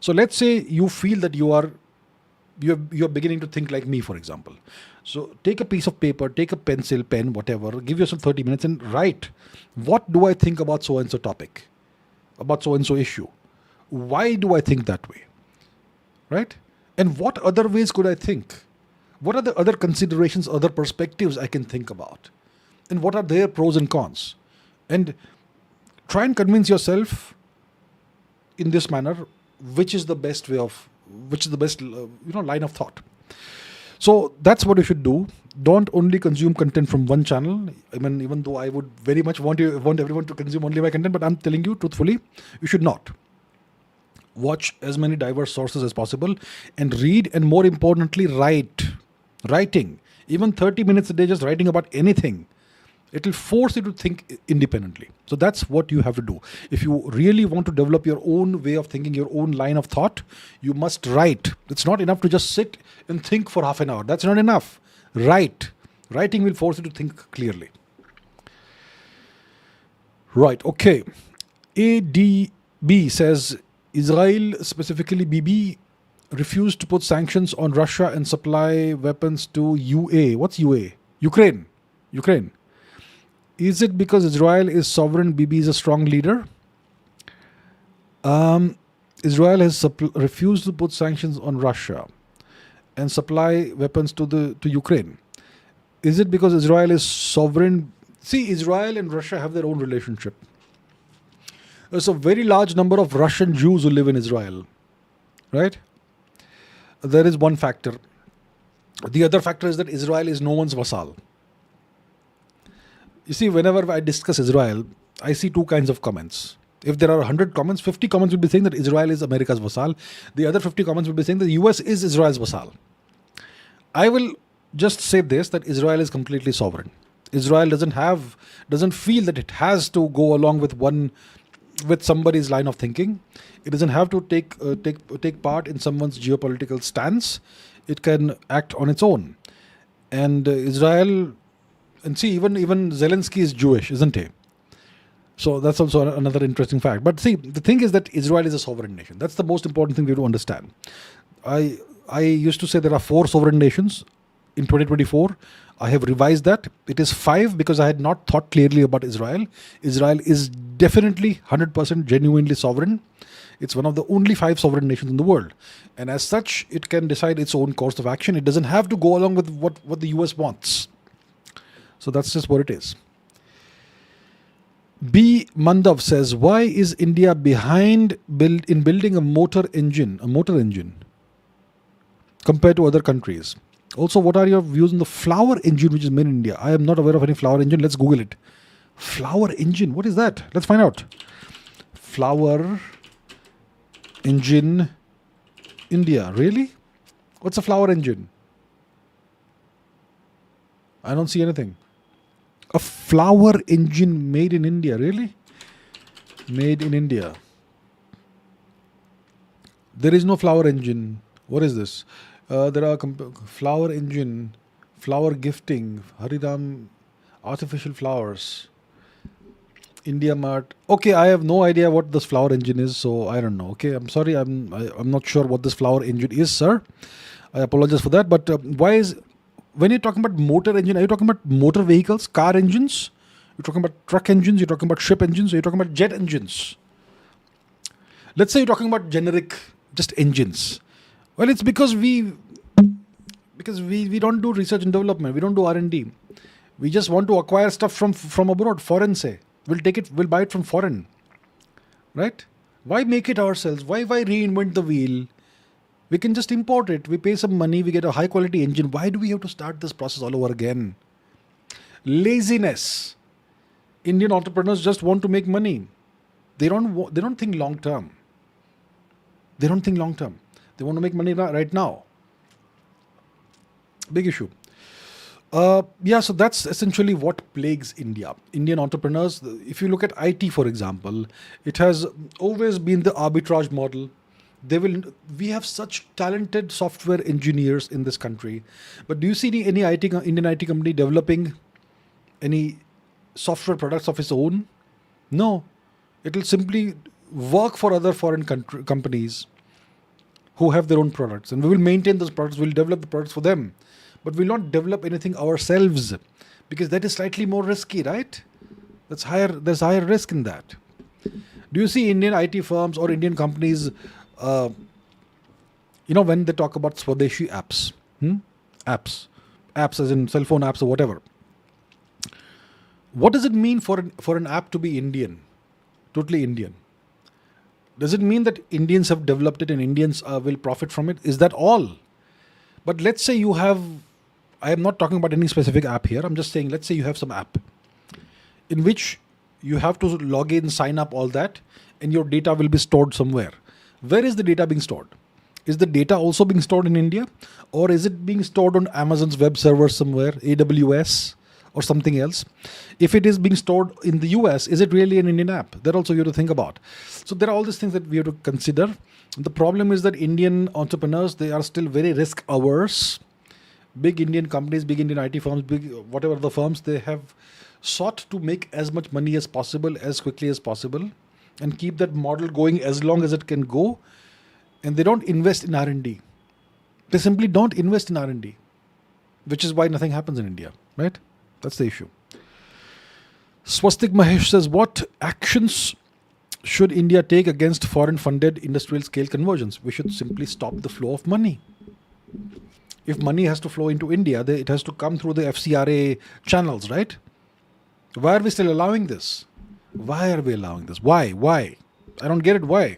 [SPEAKER 1] So let's say you feel that you are you're beginning to think like me, for example. So take a piece of paper, take a pencil, pen, whatever, give yourself 30 minutes and write, what do I think about so and so topic, about so and so issue? Why do I think that way? Right? And what other ways could I think? What are the other considerations, other perspectives I can think about? And what are their pros and cons? And try and convince yourself in this manner which is the best line of thought. So that's what you should do. Don't only consume content from one channel. I mean, even though I would very much want everyone to consume only my content, but I'm telling you truthfully, you should not. Watch as many diverse sources as possible and read, and more importantly, writing. Even 30 minutes a day just writing about anything, it will force you to think independently. So that's what you have to do. If you really want to develop your own way of thinking, your own line of thought, you must write. It's not enough to just sit and think for half an hour. That's not enough. Writing will force you to think clearly. Right, okay. ADB says, Israel, specifically BB, refused to put sanctions on Russia and supply weapons to UA. What's UA? Ukraine. Is it because Israel is sovereign, BB is a strong leader? Israel has refused to put sanctions on Russia and supply weapons to Ukraine. Is it because Israel is sovereign? See, Israel and Russia have their own relationship. There's a very large number of Russian Jews who live in Israel, right? There is one factor. The other factor is that Israel is no one's vassal. You see, whenever I discuss Israel, I see two kinds of comments. If there are 100 comments, 50 comments will be saying that Israel is America's vassal. The other 50 comments will be saying that the US is Israel's vassal. I will just say this, that Israel is completely sovereign. Israel doesn't feel that it has to go along with somebody's line of thinking. It doesn't have to take part in someone's geopolitical stance. It can act on its own. And Israel, and see, even Zelensky is Jewish, isn't he? So that's also another interesting fact. But see, the thing is that Israel is a sovereign nation. That's the most important thing we have to understand. I used to say there are 4 sovereign nations. In 2024, I have revised that. It is 5 because I had not thought clearly about Israel. Israel is definitely 100% genuinely sovereign. It's one of the only 5 sovereign nations in the world. And as such, it can decide its own course of action. It doesn't have to go along with what the US wants. So that's just what it is. B. Mandav says, why is India behind in building a motor engine compared to other countries? Also, what are your views on the flower engine which is made in India? I am not aware of any flower engine. Let's Google it. Flower engine, what is that? Let's find out. Flower engine India, really? What's a flower engine? I don't see anything. A flower engine made in India, really? Made in India. There is no flower engine. What is this? There are flower engine, flower gifting, Haridam, artificial flowers, India Mart. Okay, I have no idea what this flower engine is, so I don't know. Okay, I'm sorry, I'm not sure what this flower engine is, sir. I apologize for that. But when you're talking about motor engine, are you talking about motor vehicles, car engines? You're talking about truck engines? You're talking about ship engines? Or you're talking about jet engines? Let's say you're talking about generic, just engines. Well, it's because we don't do research and development. We don't do R&D. We just want to acquire stuff from abroad, foreign say. We'll buy it from foreign. Right? Why make it ourselves? Why reinvent the wheel? We can just import it. We pay some money, we get a high quality engine. Why do we have to start this process all over again? Laziness. Indian entrepreneurs just want to make money. They don't think long term. They don't think long term. They want to make money right now. Big issue. So that's essentially what plagues India. Indian entrepreneurs, if you look at IT, for example, it has always been the arbitrage model. We have such talented software engineers in this country. But do you see any Indian IT company developing any software products of its own? No. It will simply work for other foreign companies who have their own products, and we will maintain those products. We'll develop the products for them, but we'll not develop anything ourselves, because that is slightly more risky, right? That's higher. There's higher risk in that. Do you see Indian IT firms or Indian companies, when they talk about Swadeshi apps, apps as in cell phone apps or whatever? What does it mean for an app to be Indian, totally Indian? Does it mean that Indians have developed it and Indians will profit from it? Is that all? But let's say you have, I am not talking about any specific app here. I'm just saying, let's say you have some app in which you have to log in, sign up, all that, and your data will be stored somewhere. Where is the data being stored? Is the data also being stored in India? Or is it being stored on Amazon's web server somewhere, AWS or something else? If it is being stored in the US, is it really an Indian app? That also you have to think about. So there are all these things that we have to consider. The problem is that Indian entrepreneurs, they are still very risk averse. Big Indian companies, big Indian IT firms, big whatever the firms, they have sought to make as much money as possible, as quickly as possible, and keep that model going as long as it can go. And they don't invest in R&D. They simply don't invest in R&D, which is why nothing happens in India, right? That's the issue. Swastik Mahesh says, what actions should India take against foreign-funded industrial-scale conversions? We should simply stop the flow of money. If money has to flow into India, it has to come through the FCRA channels, right? Why are we still allowing this? Why are we allowing this? Why? I don't get it. Why?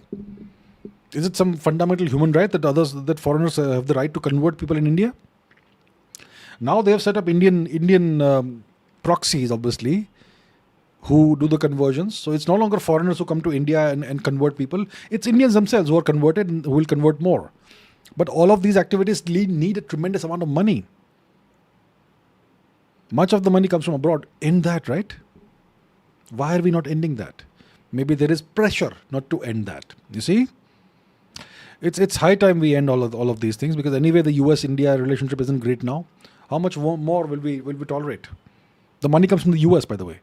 [SPEAKER 1] Is it some fundamental human right that foreigners have the right to convert people in India? Now they have set up Indian proxies, obviously, who do the conversions. So it's no longer foreigners who come to India and convert people. It's Indians themselves who are converted and who will convert more. But all of these activities need a tremendous amount of money. Much of the money comes from abroad. End that, right? Why are we not ending that? Maybe there is pressure not to end that. You see? It's high time we end all of these things, because anyway the US-India relationship isn't great now. How much more will we tolerate? The money comes from the US, by the way.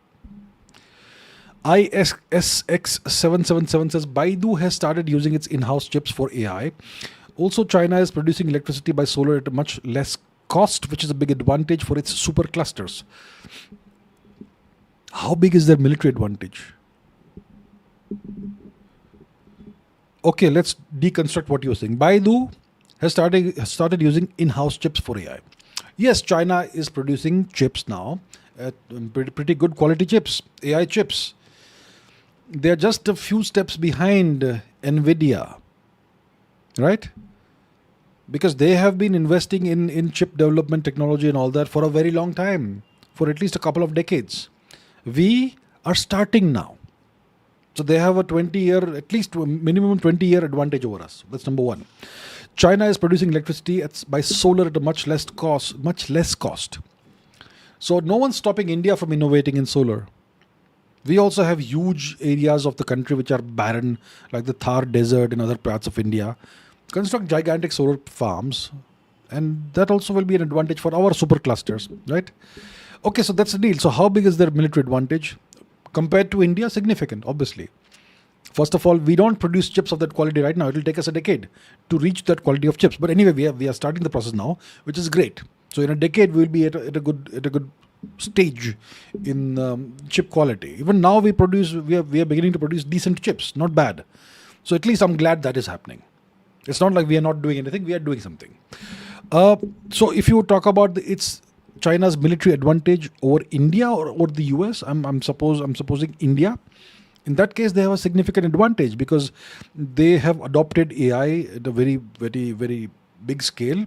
[SPEAKER 1] ISSX777 says, Baidu has started using its in-house chips for AI. Also, China is producing electricity by solar at a much less cost, which is a big advantage for its superclusters. How big is their military advantage? Okay, let's deconstruct what you're saying. Baidu has started using in-house chips for AI. Yes, China is producing chips now, pretty good quality chips, AI chips. They're just a few steps behind NVIDIA, right? Because they have been investing in chip development technology and all that for a very long time, for at least a couple of decades. We are starting now. So they have a 20-year, at least minimum 20-year advantage over us. That's number one. China is producing electricity by solar at a much less cost. So no one's stopping India from innovating in solar. We also have huge areas of the country which are barren, like the Thar Desert and other parts of India. Construct gigantic solar farms, and that also will be an advantage for our superclusters, right? Okay, so that's the deal. So how big is their military advantage? Compared to India, significant, obviously. First of all, we don't produce chips of that quality right now. It will take us a decade to reach that quality of chips. But anyway, we are starting the process now, which is great. So in a decade, we will be at a good stage in chip quality. Even now, we are beginning to produce decent chips, not bad. So at least I'm glad that is happening. It's not like we are not doing anything; we are doing something. So if you talk about it's China's military advantage over India or the US, I'm supposing India. In that case, they have a significant advantage because they have adopted AI at a very, very, very big scale.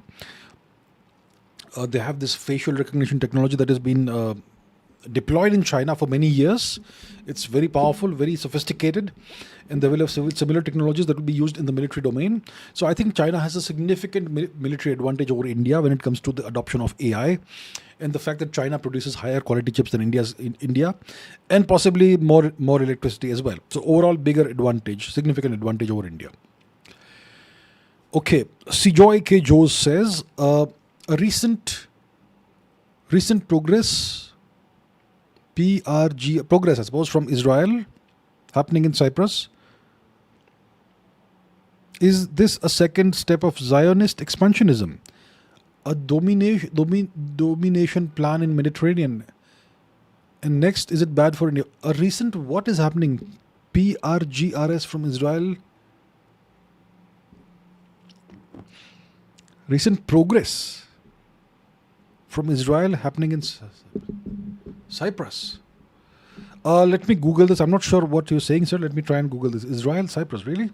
[SPEAKER 1] They have this facial recognition technology that has been deployed in China for many years. It's very powerful, very sophisticated, and they will have similar technologies that will be used in the military domain. So I think China has a significant military advantage over India when it comes to the adoption of AI, and the fact that China produces higher quality chips than India, and possibly more electricity as well. So overall, bigger advantage, significant advantage over India. Okay, Sijoy K. Jose says a recent progress. Progress, I suppose, from Israel happening in Cyprus. Is this a second step of Zionist expansionism? A domination plan in Mediterranean? And next, is it bad for India? A recent, what is happening? PRGRS from Israel. Recent progress from Israel happening in Cyprus. Let me Google this. I'm not sure what you're saying, sir. Let me try and Google this. Israel, Cyprus, really?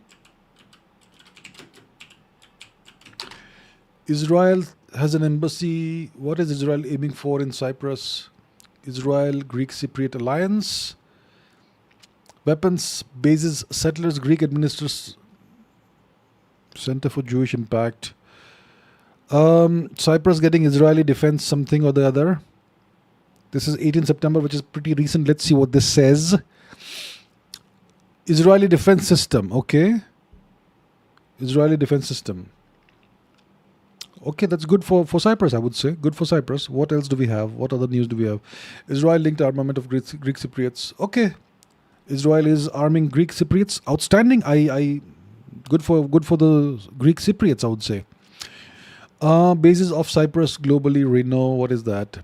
[SPEAKER 1] Israel has an embassy. What is Israel aiming for in Cyprus? Israel Greek Cypriot alliance. Weapons, bases, settlers, Greek administrators. Center for Jewish Impact. Cyprus getting Israeli defense something or the other. This is 18 September, which is pretty recent. Let's see what this says. Israeli defense system. Okay. Israeli defense system. Okay, that's good for Cyprus, I would say. Good for Cyprus. What else do we have? What other news do we have? Israel linked armament of Greek Cypriots. Okay. Israel is arming Greek Cypriots. Outstanding. Good for the Greek Cypriots, I would say. Bases of Cyprus globally. Reno. What is that?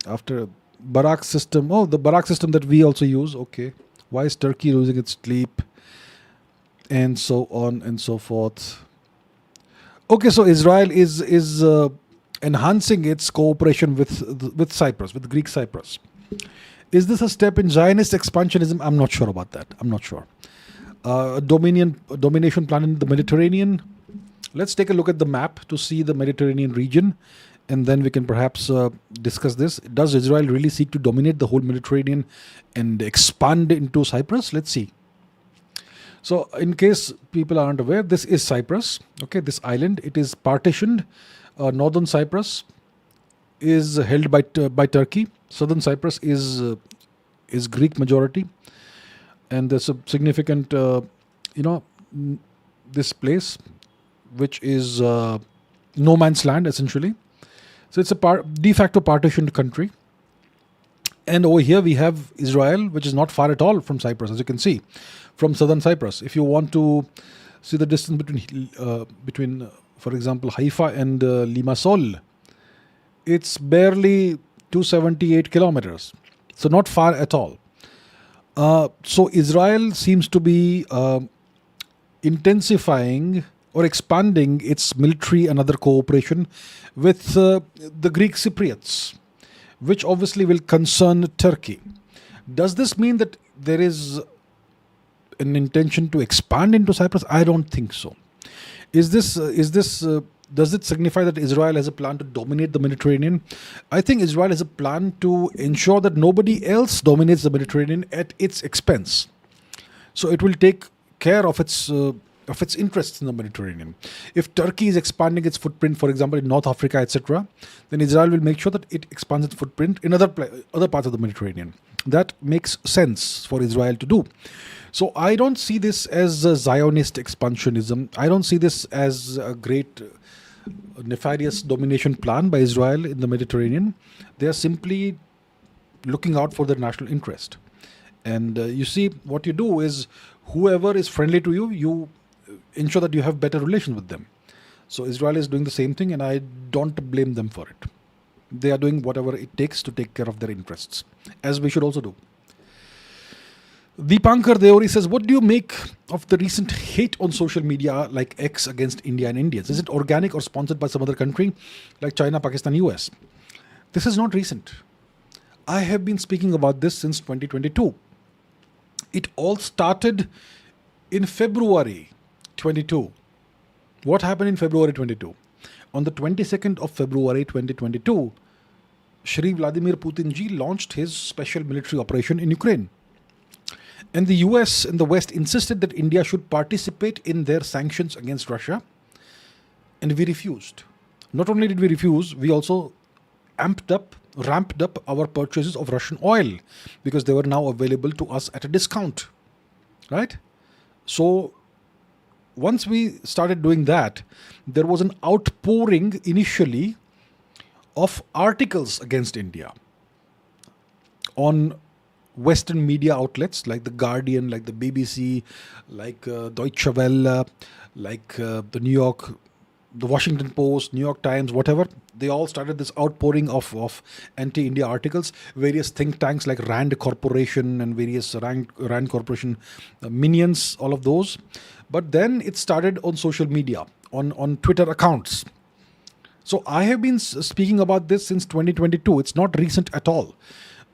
[SPEAKER 1] After Barak system. Oh, the Barak system that we also use. Okay. Why is Turkey losing its sleep? And so on and so forth. Okay, so Israel is enhancing its cooperation with Cyprus, with Greek Cyprus. Is this a step in Zionist expansionism? I'm not sure about that. I'm not sure. Domination plan in the Mediterranean. Let's take a look at the map to see the Mediterranean region, and then we can perhaps discuss this. Does Israel really seek to dominate the whole Mediterranean and expand into Cyprus? Let's see. So, in case people aren't aware, this is Cyprus. Okay, this island. It is partitioned. Northern Cyprus is held by Turkey. Southern Cyprus is Greek majority, and there's a significant, this place, which is no man's land essentially. So it's a de facto partitioned country. And over here we have Israel, which is not far at all from Cyprus, as you can see, from southern Cyprus. If you want to see the distance between for example, Haifa and Limassol, it's barely 278 kilometers. So not far at all. So Israel seems to be intensifying or expanding its military and other cooperation with the Greek Cypriots, which obviously will concern Turkey. Does this mean that there is an intention to expand into Cyprus? I don't think so. Does it signify that Israel has a plan to dominate the Mediterranean? I think Israel has a plan to ensure that nobody else dominates the Mediterranean at its expense. So it will take care of its interests in the Mediterranean. If Turkey is expanding its footprint, for example, in North Africa, etc., then Israel will make sure that it expands its footprint in other parts of the Mediterranean. That makes sense for Israel to do. So I don't see this as a Zionist expansionism. I don't see this as a great nefarious domination plan by Israel in the Mediterranean. They are simply looking out for their national interest. And you see, what you do is whoever is friendly to you, you ensure that you have better relations with them. So Israel is doing the same thing, and I don't blame them for it. They are doing whatever it takes to take care of their interests, as we should also do. Deepankar Deori says, what do you make of the recent hate on social media like X against India and Indians? Is it organic or sponsored by some other country like China, Pakistan, US? This is not recent. I have been speaking about this since 2022. It all started in February 22. What happened in February 22? On the 22nd of February 2022, Shri Vladimir Putin ji launched his special military operation in Ukraine. And the US and the West insisted that India should participate in their sanctions against Russia. And we refused. Not only did we refuse, we also ramped up our purchases of Russian oil because they were now available to us at a discount. Right? So once we started doing that, there was an outpouring initially of articles against India on Western media outlets like the Guardian, like the BBC, like Deutsche Welle, like the Washington Post, New York Times, whatever, they all started this outpouring of anti-India articles. Various think tanks like Rand Corporation and various Rand Corporation minions, all of those. But then it started on social media, on Twitter accounts. So I have been speaking about this since 2022. It's not recent at all.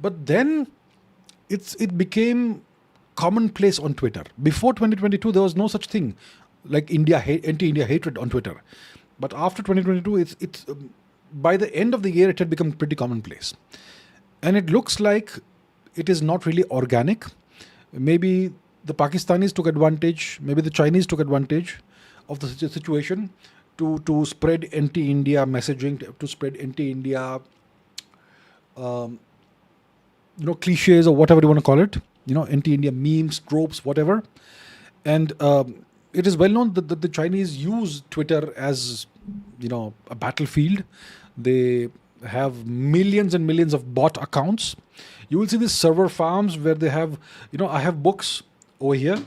[SPEAKER 1] But then it became commonplace on Twitter. Before 2022, there was no such thing like anti-India hatred on Twitter. But after 2022, it's by the end of the year, it had become pretty commonplace. And it looks like it is not really organic. Maybe the Pakistanis took advantage, maybe the Chinese took advantage of the situation to spread anti-India messaging, to spread anti-India cliches or whatever you want to call it, anti-India memes, tropes, whatever. And it is well known that the Chinese use Twitter as, a battlefield. They have millions and millions of bot accounts. You will see these server farms where they have, I have books over here.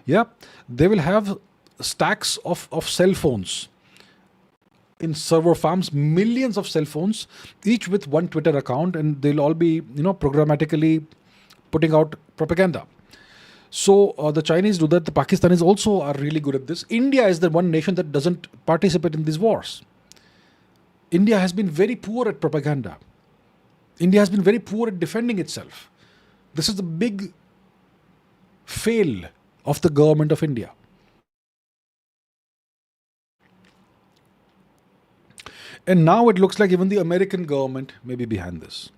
[SPEAKER 1] Yeah, they will have stacks of cell phones in server farms, millions of cell phones, each with one Twitter account, and they'll all be, programmatically putting out propaganda. So the Chinese do that. The Pakistanis also are really good at this. India is the one nation that doesn't participate in these wars. India has been very poor at propaganda. India has been very poor at defending itself. This is the big fail of the government of India. And now it looks like even the American government may be behind this.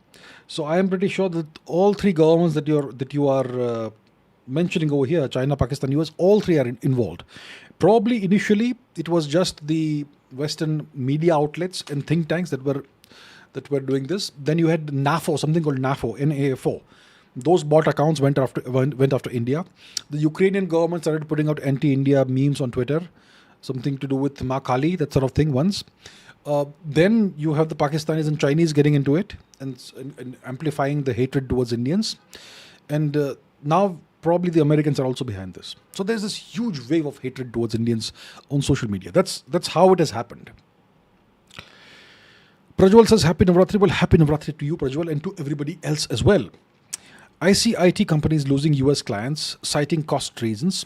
[SPEAKER 1] So I am pretty sure that all three governments that you are mentioning over here, China, Pakistan, US, all three are involved. Probably initially it was just the Western media outlets and think tanks that were doing this. Then you had NAFO, something called NAFO, NAFO. Those bot accounts went after India. The Ukrainian government started putting out anti-India memes on Twitter, something to do with Ma Kali, that sort of thing once. Then you have the Pakistanis and Chinese getting into it and amplifying the hatred towards Indians. And now probably the Americans are also behind this. So there's this huge wave of hatred towards Indians on social media. That's how it has happened. Prajwal says, Happy Navratri. Well, Happy Navratri to you, Prajwal, and to everybody else as well. I see IT companies losing US clients, citing cost reasons.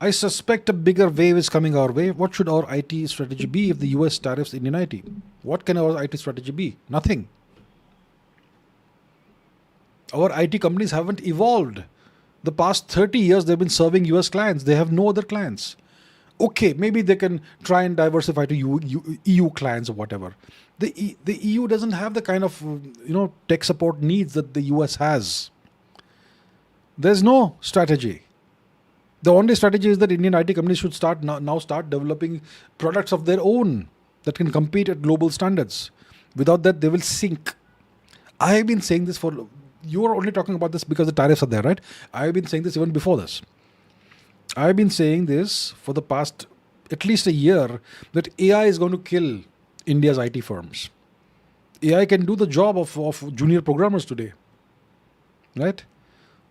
[SPEAKER 1] I suspect a bigger wave is coming our way. What should our IT strategy be if the US tariffs Indian IT? What can our IT strategy be? Nothing. Our IT companies haven't evolved. The past 30 years, they've been serving US clients. They have no other clients. Okay, maybe they can try and diversify to EU clients or whatever. The EU doesn't have the kind of tech support needs that the US has. There's no strategy. The only strategy is that Indian IT companies should now start developing products of their own that can compete at global standards. Without that, they will sink. I have been saying this you are only talking about this because the tariffs are there, right? I have been saying this even before this. I have been saying this for the past at least a year that AI is going to kill India's IT firms. AI can do the job of junior programmers today, right?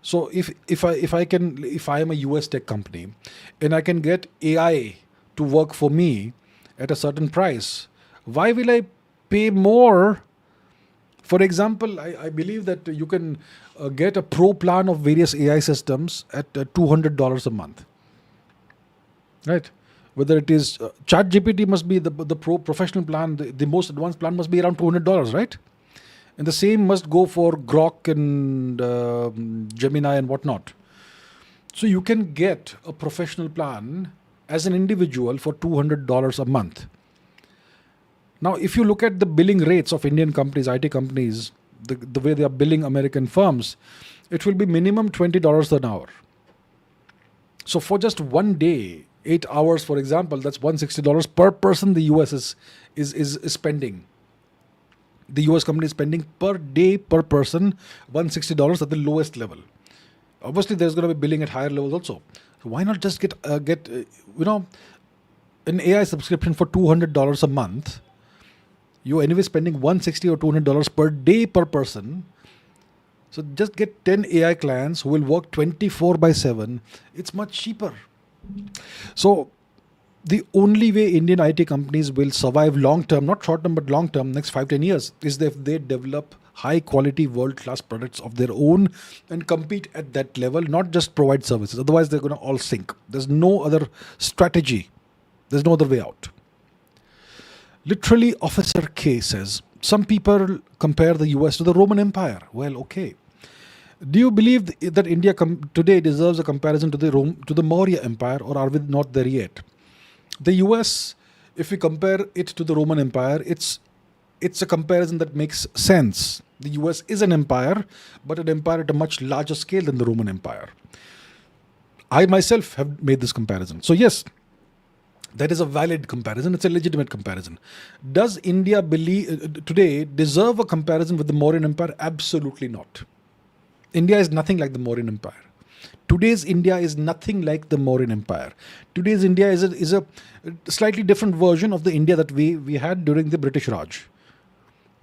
[SPEAKER 1] So if I am a US tech company and I can get AI to work for me at a certain price, why will I pay more? For example, I believe that you can get a pro plan of various AI systems at $200 a month, right? Whether it is ChatGPT must be the pro professional plan, the most advanced plan must be around $200, right? And the same must go for Grok and Gemini and whatnot. So you can get a professional plan as an individual for $200 a month. Now, if you look at the billing rates of Indian companies, IT companies, the way they are billing American firms, it will be minimum $20 an hour. So for just one day, 8 hours, for example, that's $160 per person the US is spending. The US company is spending per day, per person, $160 at the lowest level. Obviously, there's going to be billing at higher levels also. So why not just get an AI subscription for $200 a month? You're anyway spending $160 or $200 per day per person. So just get 10 AI clients who will work 24 by 7. It's much cheaper. So the only way Indian IT companies will survive long term, not short term, but long term, next 5-10 years, is if they develop high quality world class products of their own and compete at that level, not just provide services. Otherwise, they're going to all sink. There's no other strategy, there's no other way out. Literally, Officer K says, some people compare the US to the Roman Empire. Well, okay. Do you believe that India today deserves a comparison to the Maurya Empire, or are we not there yet? The US, if we compare it to the Roman Empire, it's a comparison that makes sense. The US is an empire, but an empire at a much larger scale than the Roman Empire. I myself have made this comparison. So yes, that is a valid comparison. It's a legitimate comparison. Does India today deserve a comparison with the Mauryan Empire? Absolutely not. India is nothing like the Mauryan Empire. Today's India is nothing like the Mauryan Empire. Today's India is a slightly different version of the India that we had during the British Raj.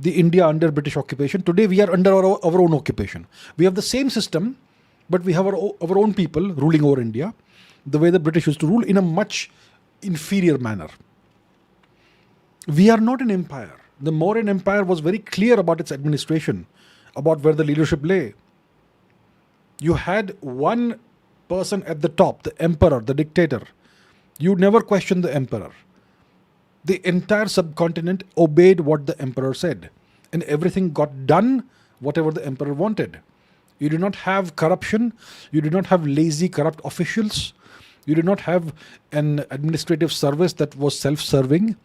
[SPEAKER 1] The India under British occupation. Today we are under our own occupation. We have the same system, but we have our own people ruling over India, the way the British used to rule, in a much inferior manner. We are not an empire. The Mauryan Empire was very clear about its administration, about where the leadership lay. You had one person at the top, the emperor, the dictator. You never questioned the emperor. The entire subcontinent obeyed what the emperor said, and everything got done whatever the emperor wanted. You did not have corruption. You did not have lazy, corrupt officials. You did not have an administrative service that was self-serving.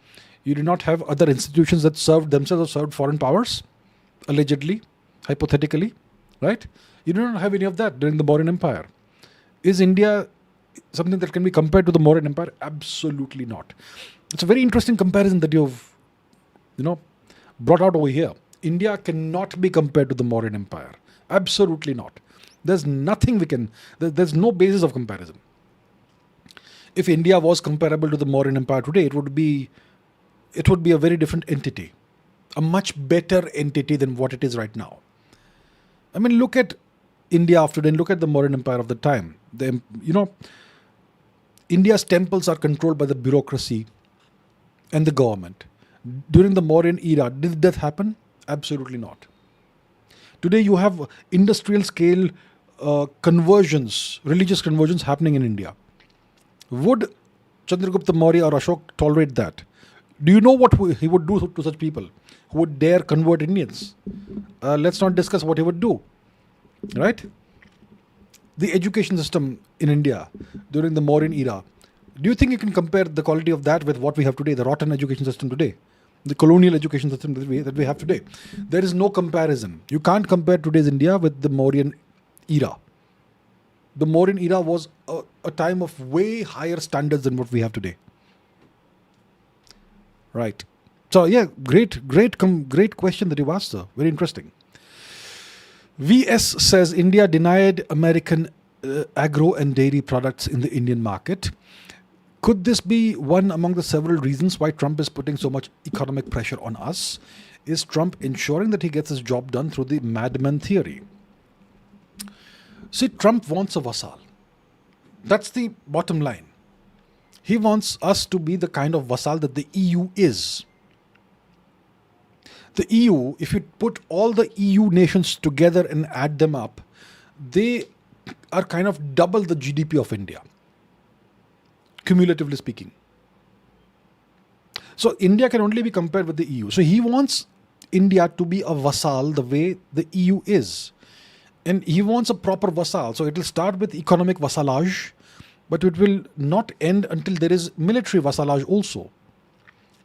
[SPEAKER 1] You did not have other institutions that served themselves or served foreign powers, allegedly, hypothetically, right? You do not have any of that during the Mauryan Empire. Is India something that can be compared to the Mauryan Empire? Absolutely not. It's a very interesting comparison that you've, brought out over here. India cannot be compared to the Mauryan Empire. Absolutely not. There's nothing there's no basis of comparison. If India was comparable to the Mauryan Empire today, it would be a very different entity, a much better entity than what it is right now. I mean, look at India after then, look at the Mauryan Empire of the time. India's temples are controlled by the bureaucracy and the government. During the Mauryan era, did that happen? Absolutely not. Today you have industrial scale conversions, religious conversions happening in India. Would Chandragupta Maurya or Ashok tolerate that? Do you know what he would do to such people who would dare convert Indians? Let's not discuss what he would do. Right? The education system in India during the Mauryan era, do you think you can compare the quality of that with what we have today, the rotten education system today, the colonial education system that we have today? There is no comparison. You can't compare today's India with the Mauryan era. The Mauryan era was a time of way higher standards than what we have today. Right. So yeah, great question that you asked, sir. Very interesting. VS says India denied American agro and dairy products in the Indian market. Could this be one among the several reasons why Trump is putting so much economic pressure on us? Is Trump ensuring that he gets his job done through the madman theory? See, Trump wants a vassal. That's the bottom line. He wants us to be the kind of vassal that the EU is. The EU, if you put all the EU nations together and add them up, they are kind of double the GDP of India, cumulatively speaking. So India can only be compared with the EU. So he wants India to be a vassal the way the EU is. And he wants a proper vassal. So it will start with economic vassalage, but it will not end until there is military vassalage also.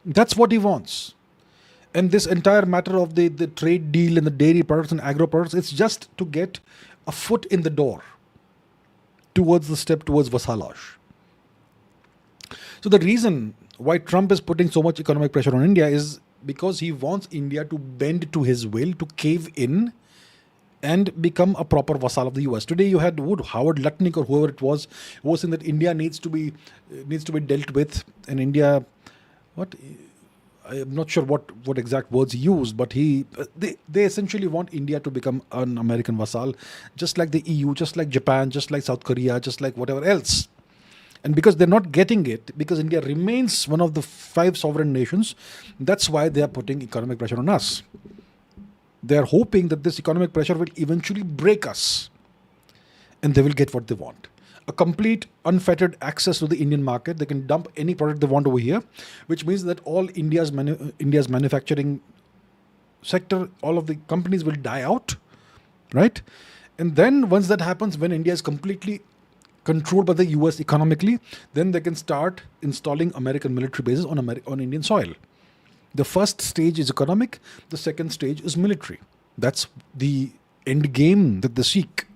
[SPEAKER 1] That's what he wants. And this entire matter of the trade deal and the dairy products and agro products, it's just to get a foot in the door towards the step towards vassalage. So the reason why Trump is putting so much economic pressure on India is because he wants India to bend to his will, to cave in and become a proper vassal of the US. Today you had Howard Lutnick or whoever it was saying that India needs to be dealt with, and India, I'm not sure what exact words he used, but they essentially want India to become an American vassal, just like the EU, just like Japan, just like South Korea, just like whatever else. And because they're not getting it, because India remains one of the 5 sovereign nations, that's why they are putting economic pressure on us. They are hoping that this economic pressure will eventually break us, and they will get what they want. A complete unfettered access to the Indian market. They can dump any product they want over here, which means that all India's manufacturing sector, all of the companies will die out, right? And then once that happens, when India is completely controlled by the US economically, then they can start installing American military bases on Indian soil. The first stage is economic, the second stage is military. That's the end game that they seek.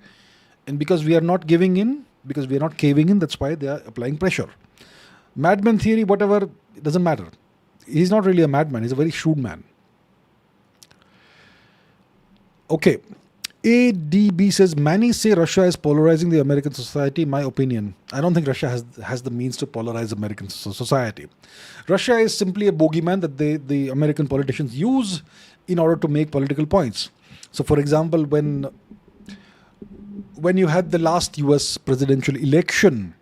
[SPEAKER 1] And because we are not giving in, because we are not caving in, that's why they are applying pressure. Madman theory, whatever, it doesn't matter. He's not really a madman, he's a very shrewd man. Okay. ADB says, many say Russia is polarizing the American society. My opinion, I don't think Russia has the means to polarize American society. Russia is simply a bogeyman that the American politicians use in order to make political points. So for example, when you had the last US presidential election,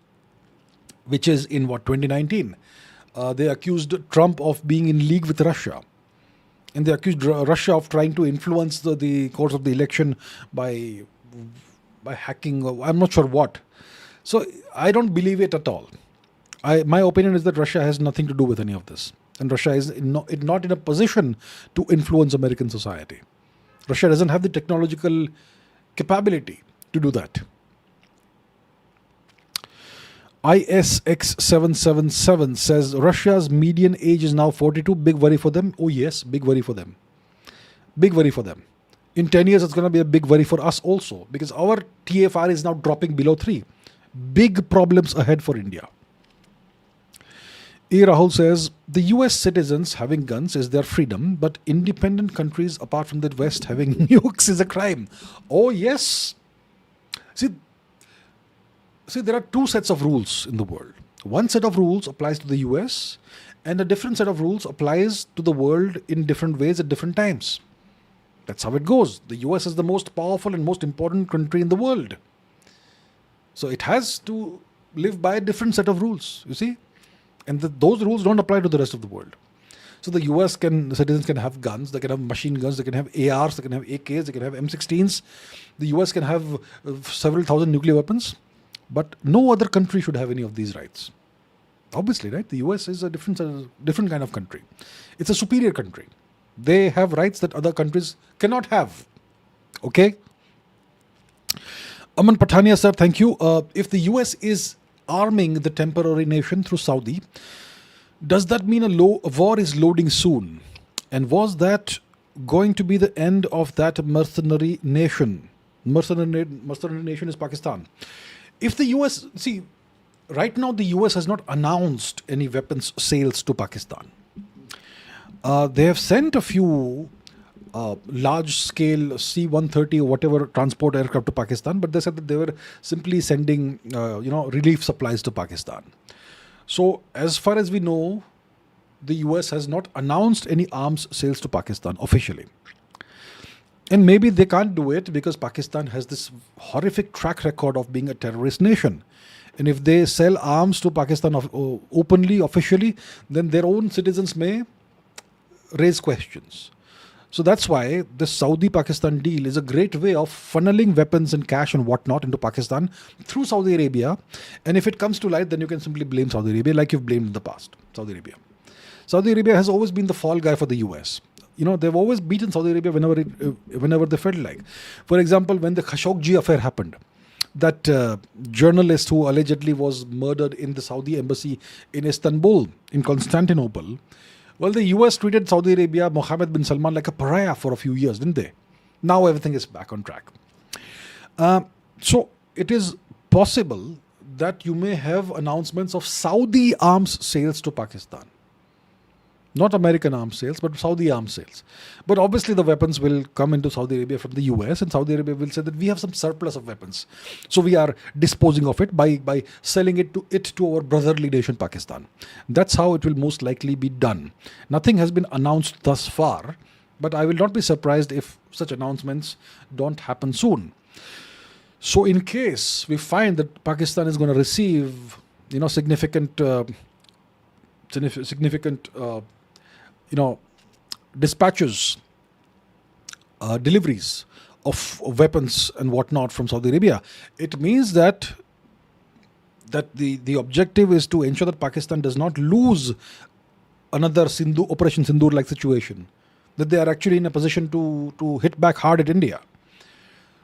[SPEAKER 1] which is in 2019, they accused Trump of being in league with Russia. And they accused Russia of trying to influence the course of the election by hacking, I'm not sure what. So I don't believe it at all. My opinion is that Russia has nothing to do with any of this. And Russia is not in a position to influence American society. Russia doesn't have the technological capability to do that. ISX777 says Russia's median age is now 42. Big worry for them. Oh yes, big worry for them. Big worry for them. In 10 years, it's going to be a big worry for us also, because our TFR is now dropping below 3. Big problems ahead for India. A. Rahul says the US citizens having guns is their freedom, but independent countries apart from the West having nukes is a crime. Oh yes. See, there are 2 sets of rules in the world. One set of rules applies to the US, and a different set of rules applies to the world in different ways at different times. That's how it goes. The US is the most powerful and most important country in the world. So it has to live by a different set of rules, you see? And those rules don't apply to the rest of the world. So the US citizens can have guns, they can have machine guns, they can have ARs, they can have AKs, they can have M16s. The US can have several thousand nuclear weapons. But no other country should have any of these rights. Obviously, right? The US is a different kind of country. It's a superior country. They have rights that other countries cannot have. Okay? Aman Pathania sir, thank you. If the US is arming the temporary nation through Saudi, does that mean a war is loading soon? And was that going to be the end of that mercenary nation? Mercenary nation is Pakistan. If the US, see, right now the US has not announced any weapons sales to Pakistan. They have sent a few large-scale C-130 or whatever transport aircraft to Pakistan, but they said that they were simply sending, relief supplies to Pakistan. So, as far as we know, the US has not announced any arms sales to Pakistan officially. And maybe they can't do it because Pakistan has this horrific track record of being a terrorist nation. And if they sell arms to Pakistan openly, officially, then their own citizens may raise questions. So that's why the Saudi-Pakistan deal is a great way of funneling weapons and cash and whatnot into Pakistan through Saudi Arabia. And if it comes to light, then you can simply blame Saudi Arabia like you've blamed in the past. Saudi Arabia. Saudi Arabia has always been the fall guy for the US. They've always beaten Saudi Arabia whenever they felt like. For example, when the Khashoggi affair happened, that journalist who allegedly was murdered in the Saudi embassy in Istanbul, in Constantinople, well, the US treated Saudi Arabia, Mohammed bin Salman, like a pariah for a few years, didn't they? Now everything is back on track. So it is possible that you may have announcements of Saudi arms sales to Pakistan. Not American arms sales, but Saudi arms sales. But obviously the weapons will come into Saudi Arabia from the US, and Saudi Arabia will say that we have some surplus of weapons. So we are disposing of it by selling it to our brotherly nation, Pakistan. That's how it will most likely be done. Nothing has been announced thus far, but I will not be surprised if such announcements don't happen soon. So in case we find that Pakistan is going to receive, significant dispatches, deliveries of weapons and whatnot from Saudi Arabia, it means that the objective is to ensure that Pakistan does not lose another Operation Sindoor-like situation, that they are actually in a position to hit back hard at India.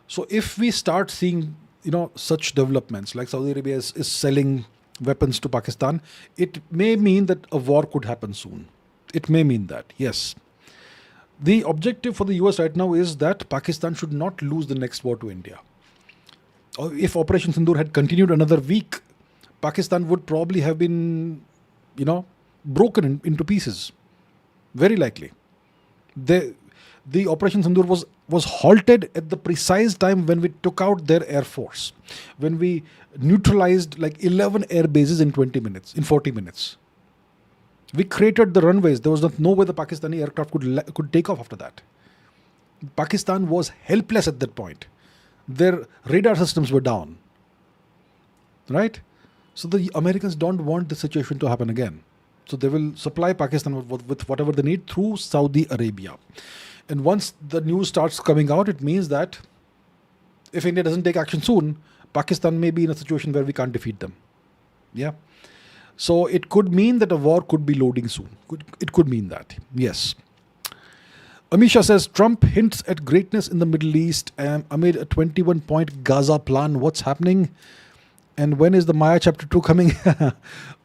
[SPEAKER 1] So if we start seeing, such developments, like Saudi Arabia is selling weapons to Pakistan, it may mean that a war could happen soon. It may mean that, yes. The objective for the US right now is that Pakistan should not lose the next war to India. If Operation Sindoor had continued another week, Pakistan would probably have been, broken into pieces. Very likely. The Operation Sindoor was halted at the precise time when we took out their air force, when we neutralized like 11 air bases in 40 minutes. We created the runways. There was no way the Pakistani aircraft could take off after that. Pakistan was helpless at that point. Their radar systems were down. Right? So the Americans don't want the situation to happen again. So they will supply Pakistan with whatever they need through Saudi Arabia. And once the news starts coming out, it means that if India doesn't take action soon, Pakistan may be in a situation where we can't defeat them. Yeah. So it could mean that a war could be loading soon. It could mean that. Yes. Amisha says, Trump hints at greatness in the Middle East amid a 21-point Gaza plan. What's happening? And when is the Maya chapter 2 coming?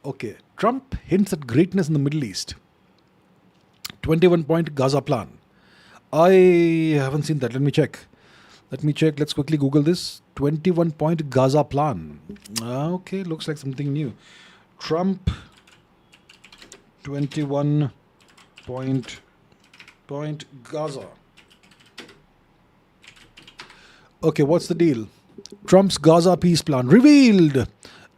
[SPEAKER 1] Okay. Trump hints at greatness in the Middle East. 21-point Gaza plan. I haven't seen that. Let me check. Let's quickly Google this. 21-point Gaza plan. Okay, looks like something new. Trump 21-point Gaza. Okay, what's the deal? Trump's Gaza peace plan revealed.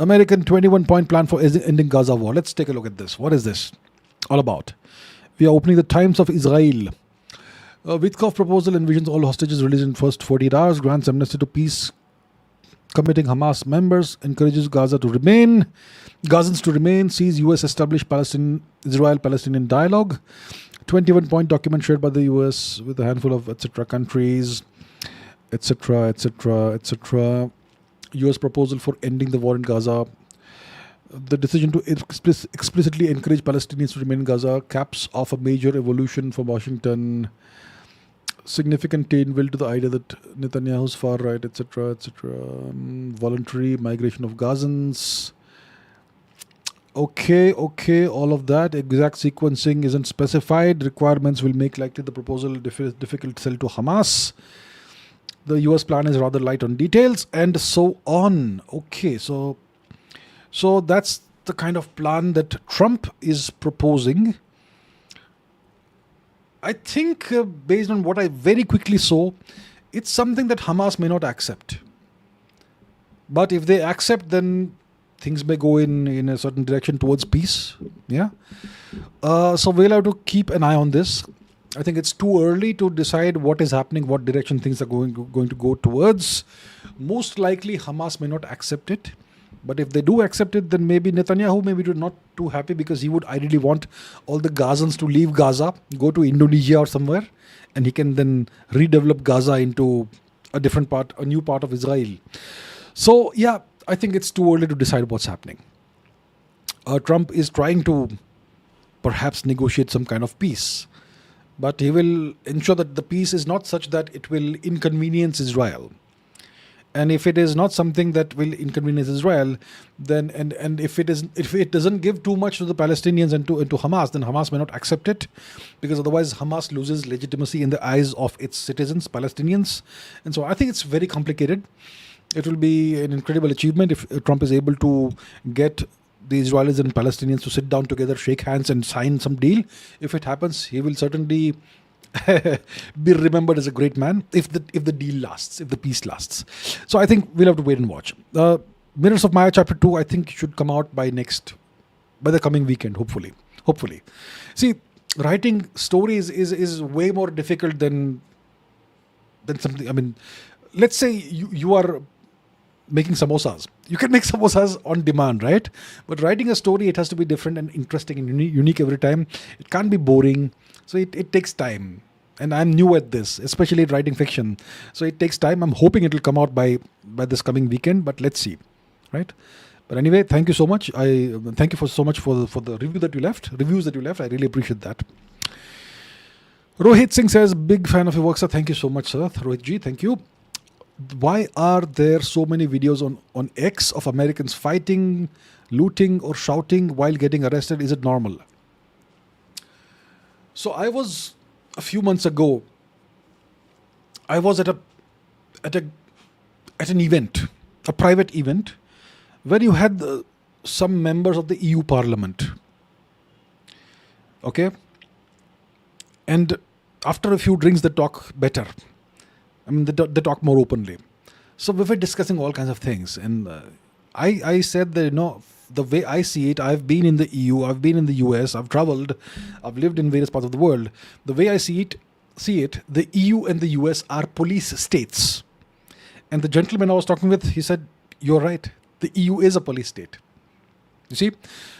[SPEAKER 1] American 21-point plan for ending Gaza war. Let's take a look at this. What is this all about? We are opening the Times of Israel. Witkoff proposal envisions all hostages released in first 48 hours, grants amnesty to peace committing Hamas members, encourages Gazans to remain, sees US establish Israel-Palestinian dialogue. 21-point document shared by the US with a handful of etc. countries, etc. US proposal for ending the war in Gaza. The decision to explicitly encourage Palestinians to remain in Gaza caps off a major evolution for Washington. Significant tailwind to the idea that Netanyahu's far right, etc. Voluntary migration of Gazans. Okay, all of that. Exact sequencing isn't specified. Requirements will make likely the proposal difficult to sell to Hamas. The US plan is rather light on details, and so on. Okay, so that's the kind of plan that Trump is proposing. I think based on what I very quickly saw, it's something that Hamas may not accept. But if they accept, then things may go in a certain direction towards peace. Yeah. So we'll have to keep an eye on this. I think it's too early to decide what is happening, what direction things are going to go towards. Most likely Hamas may not accept it. But if they do accept it, then maybe Netanyahu may be not too happy, because he would ideally want all the Gazans to leave Gaza, go to Indonesia or somewhere, and he can then redevelop Gaza into a new part of Israel. So yeah, I think it's too early to decide what's happening. Trump is trying to perhaps negotiate some kind of peace, but he will ensure that the peace is not such that it will inconvenience Israel. And if it is not something that will inconvenience Israel, then and if it doesn't give too much to the Palestinians and to Hamas, then Hamas may not accept it, because otherwise Hamas loses legitimacy in the eyes of its citizens, Palestinians. And so I think it's very complicated. It will be an incredible achievement if Trump is able to get the Israelis and Palestinians to sit down together, shake hands, and sign some deal. If it happens, he will certainly be remembered as a great man if the deal lasts, if the peace lasts. So I think we'll have to wait and watch. Mirrors of Maya chapter 2, I think, should come out by the coming weekend, hopefully. See, writing stories is way more difficult than something. I mean, let's say you are making samosas. You can make samosas on demand, right? But writing a story, it has to be different and interesting and unique every time. It can't be boring. So it takes time. And I'm new at this, especially at writing fiction. So it takes time. I'm hoping it will come out by this coming weekend, but let's see, right? But anyway, thank you so much. I thank you so much for the reviews that you left. I really appreciate that. Rohit Singh says, big fan of your work, sir. Thank you so much, sir. Rohit ji, thank you. Why are there so many videos on X of Americans fighting, looting or shouting while getting arrested? Is it normal? So a few months ago, I was at an event, a private event, where you had some members of the EU Parliament. Okay? And after a few drinks, they talk better. I mean, they talk more openly. So we were discussing all kinds of things. And I said that, the way I see it, I've been in the EU, I've been in the US, I've traveled, I've lived in various parts of the world. The way I see it, the EU and the US are police states. And the gentleman I was talking with, he said, you're right. The EU is a police state. You see,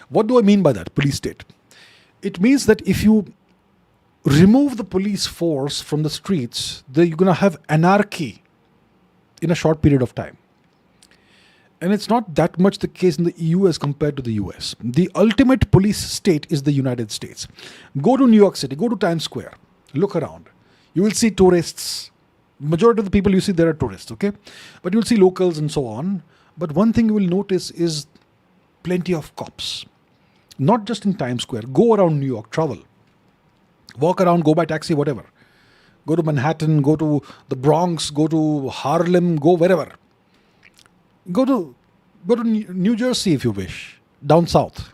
[SPEAKER 1] what do I mean by that, police state? It means that if you remove the police force from the streets, then you're going to have anarchy in a short period of time. And it's not that much the case in the EU as compared to the US. The ultimate police state is the United States. Go to New York City, go to Times Square, look around. You will see tourists. Majority of the people you see there are tourists, okay? But you'll see locals and so on. But one thing you will notice is plenty of cops. Not just in Times Square. Go around New York, travel. Walk around, go by taxi, whatever. Go to Manhattan, go to the Bronx, go to Harlem, go wherever. Go to New Jersey if you wish, down south.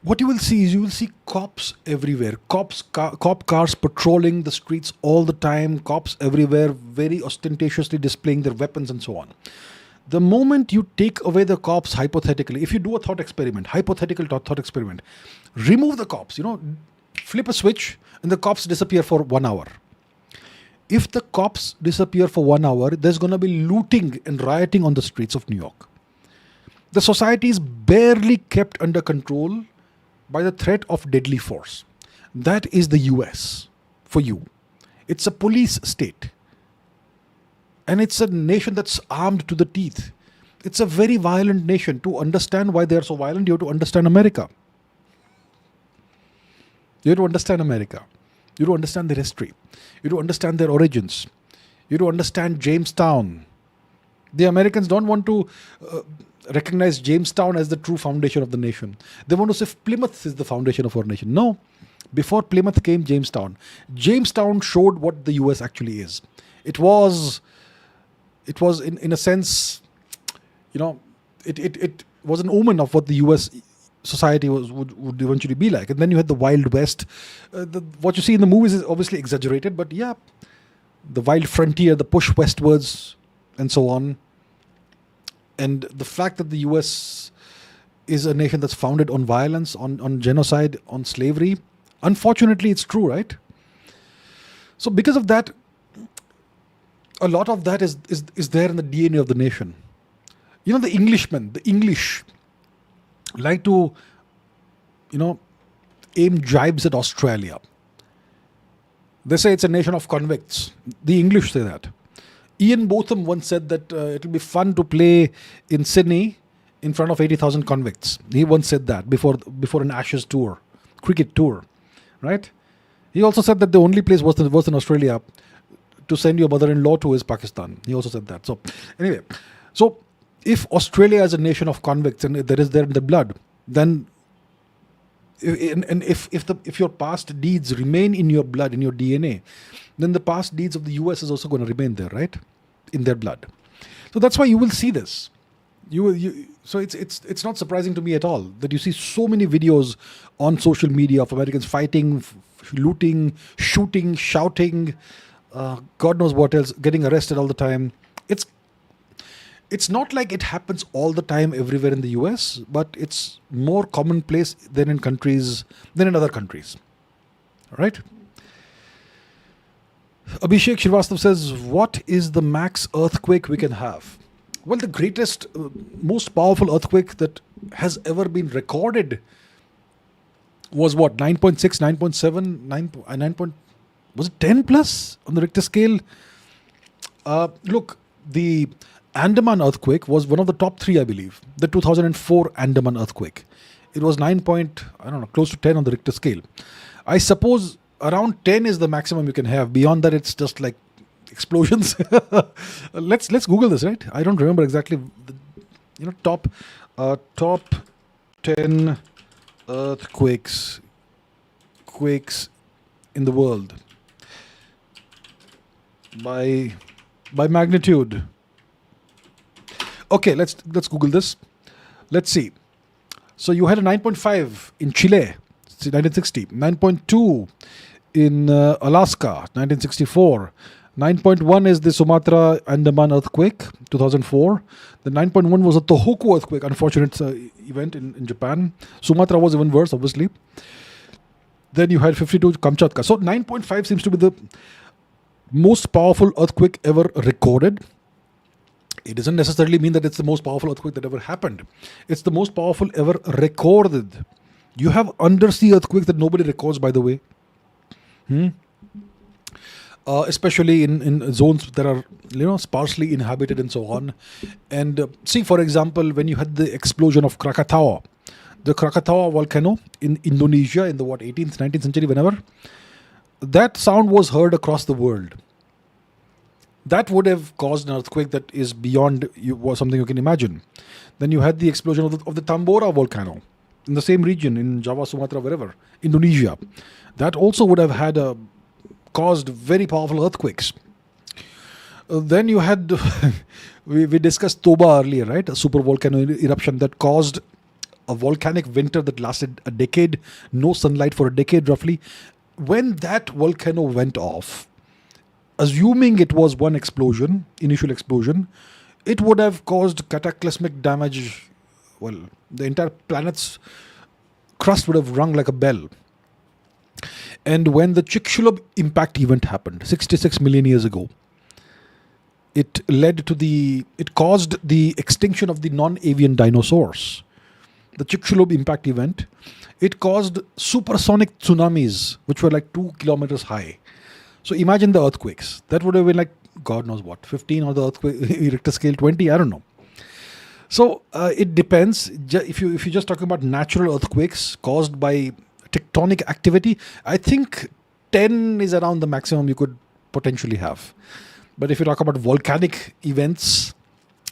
[SPEAKER 1] What you will see is cops everywhere. Cop cars patrolling the streets all the time. Cops everywhere, very ostentatiously displaying their weapons and so on. The moment you take away the cops, hypothetically, if you do a hypothetical thought experiment, remove the cops, flip a switch and the cops disappear for 1 hour. If the cops disappear for 1 hour, there's going to be looting and rioting on the streets of New York. The society is barely kept under control by the threat of deadly force. That is the US for you. It's a police state. And it's a nation that's armed to the teeth. It's a very violent nation. To understand why they are so violent, you have to understand America. You have to understand America. You have to understand their history. You have to understand their origins. You have to understand Jamestown. The Americans don't want to recognize Jamestown as the true foundation of the nation. They want to say Plymouth is the foundation of our nation. No. Before Plymouth came Jamestown. Jamestown showed what the US actually is. It was in a sense, it was an omen of what the US society would eventually be like. And then you had the Wild West. What you see in the movies is obviously exaggerated, but yeah, the wild frontier, the push westwards, and so on. And the fact that the US is a nation that's founded on violence, on genocide, on slavery, unfortunately, it's true, right? So because of that, a lot of that is there in the DNA of the nation. The English like to, aim jibes at Australia. They say it's a nation of convicts. The English say that. Ian Botham once said that it'll be fun to play in Sydney in front of 80,000 convicts. He once said that before an Ashes tour, cricket tour, right? He also said that the only place worse than Australia to send your mother-in-law to is Pakistan. He also said that. So anyway, if Australia is a nation of convicts and there is there in the blood, then if your past deeds remain in your blood, in your DNA, then the past deeds of the US is also going to remain there, right? In their blood. So that's why you will see this. So it's not surprising to me at all that you see so many videos on social media of Americans fighting, looting, shooting, shouting, God knows what else, getting arrested all the time. It's it's not like it happens all the time everywhere in the US, but it's more commonplace than in other countries. All right. Abhishek Srivastav says, "What is the max earthquake we can have?" Well, the greatest, most powerful earthquake that has ever been recorded was what, 9.6, 9.7, 9 point, was it 10 plus on the Richter scale? Look, the Andaman earthquake was one of the top three, I believe. The 2004 Andaman earthquake. It was 9 point, I don't know, close to 10 on the Richter scale. I suppose around 10 is the maximum you can have. Beyond that, it's just like explosions. Let's Google this, right? I don't remember exactly. Top 10 earthquakes in the world by magnitude. Okay, let's Google this. Let's see. So you had a 9.5 in Chile, 1960. 9.2 in Alaska, 1964. 9.1 is the Sumatra Andaman earthquake, 2004. The 9.1 was a Tohoku earthquake, unfortunate event in Japan. Sumatra was even worse, obviously. Then you had 52 Kamchatka. So 9.5 seems to be the most powerful earthquake ever recorded. It doesn't necessarily mean that it's the most powerful earthquake that ever happened. It's the most powerful ever recorded. You have undersea earthquakes that nobody records, by the way. Especially in zones that are sparsely inhabited and so on. And see, for example, when you had the explosion of Krakatoa, the Krakatoa volcano in Indonesia in the 18th, 19th century, whenever, that sound was heard across the world. That would have caused an earthquake that is beyond something you can imagine. Then you had the explosion of the Tambora volcano in the same region, in Java, Sumatra, wherever, Indonesia. That also would have caused very powerful earthquakes. Then you had, we discussed Toba earlier, right? A super volcano eruption that caused a volcanic winter that lasted a decade, no sunlight for a decade roughly. When that volcano went off, assuming it was one explosion, initial explosion, it would have caused cataclysmic damage. Well, the entire planet's crust would have rung like a bell. And when the Chicxulub impact event happened 66 million years ago, it caused the extinction of the non-avian dinosaurs. The Chicxulub impact event, it caused supersonic tsunamis, which were like 2 kilometers high. So imagine the earthquakes. That would have been like, God knows what, 15 on the earthquake Richter scale, 20, I don't know. So it depends. If you're just talking about natural earthquakes caused by tectonic activity, I think 10 is around the maximum you could potentially have. But if you talk about volcanic events,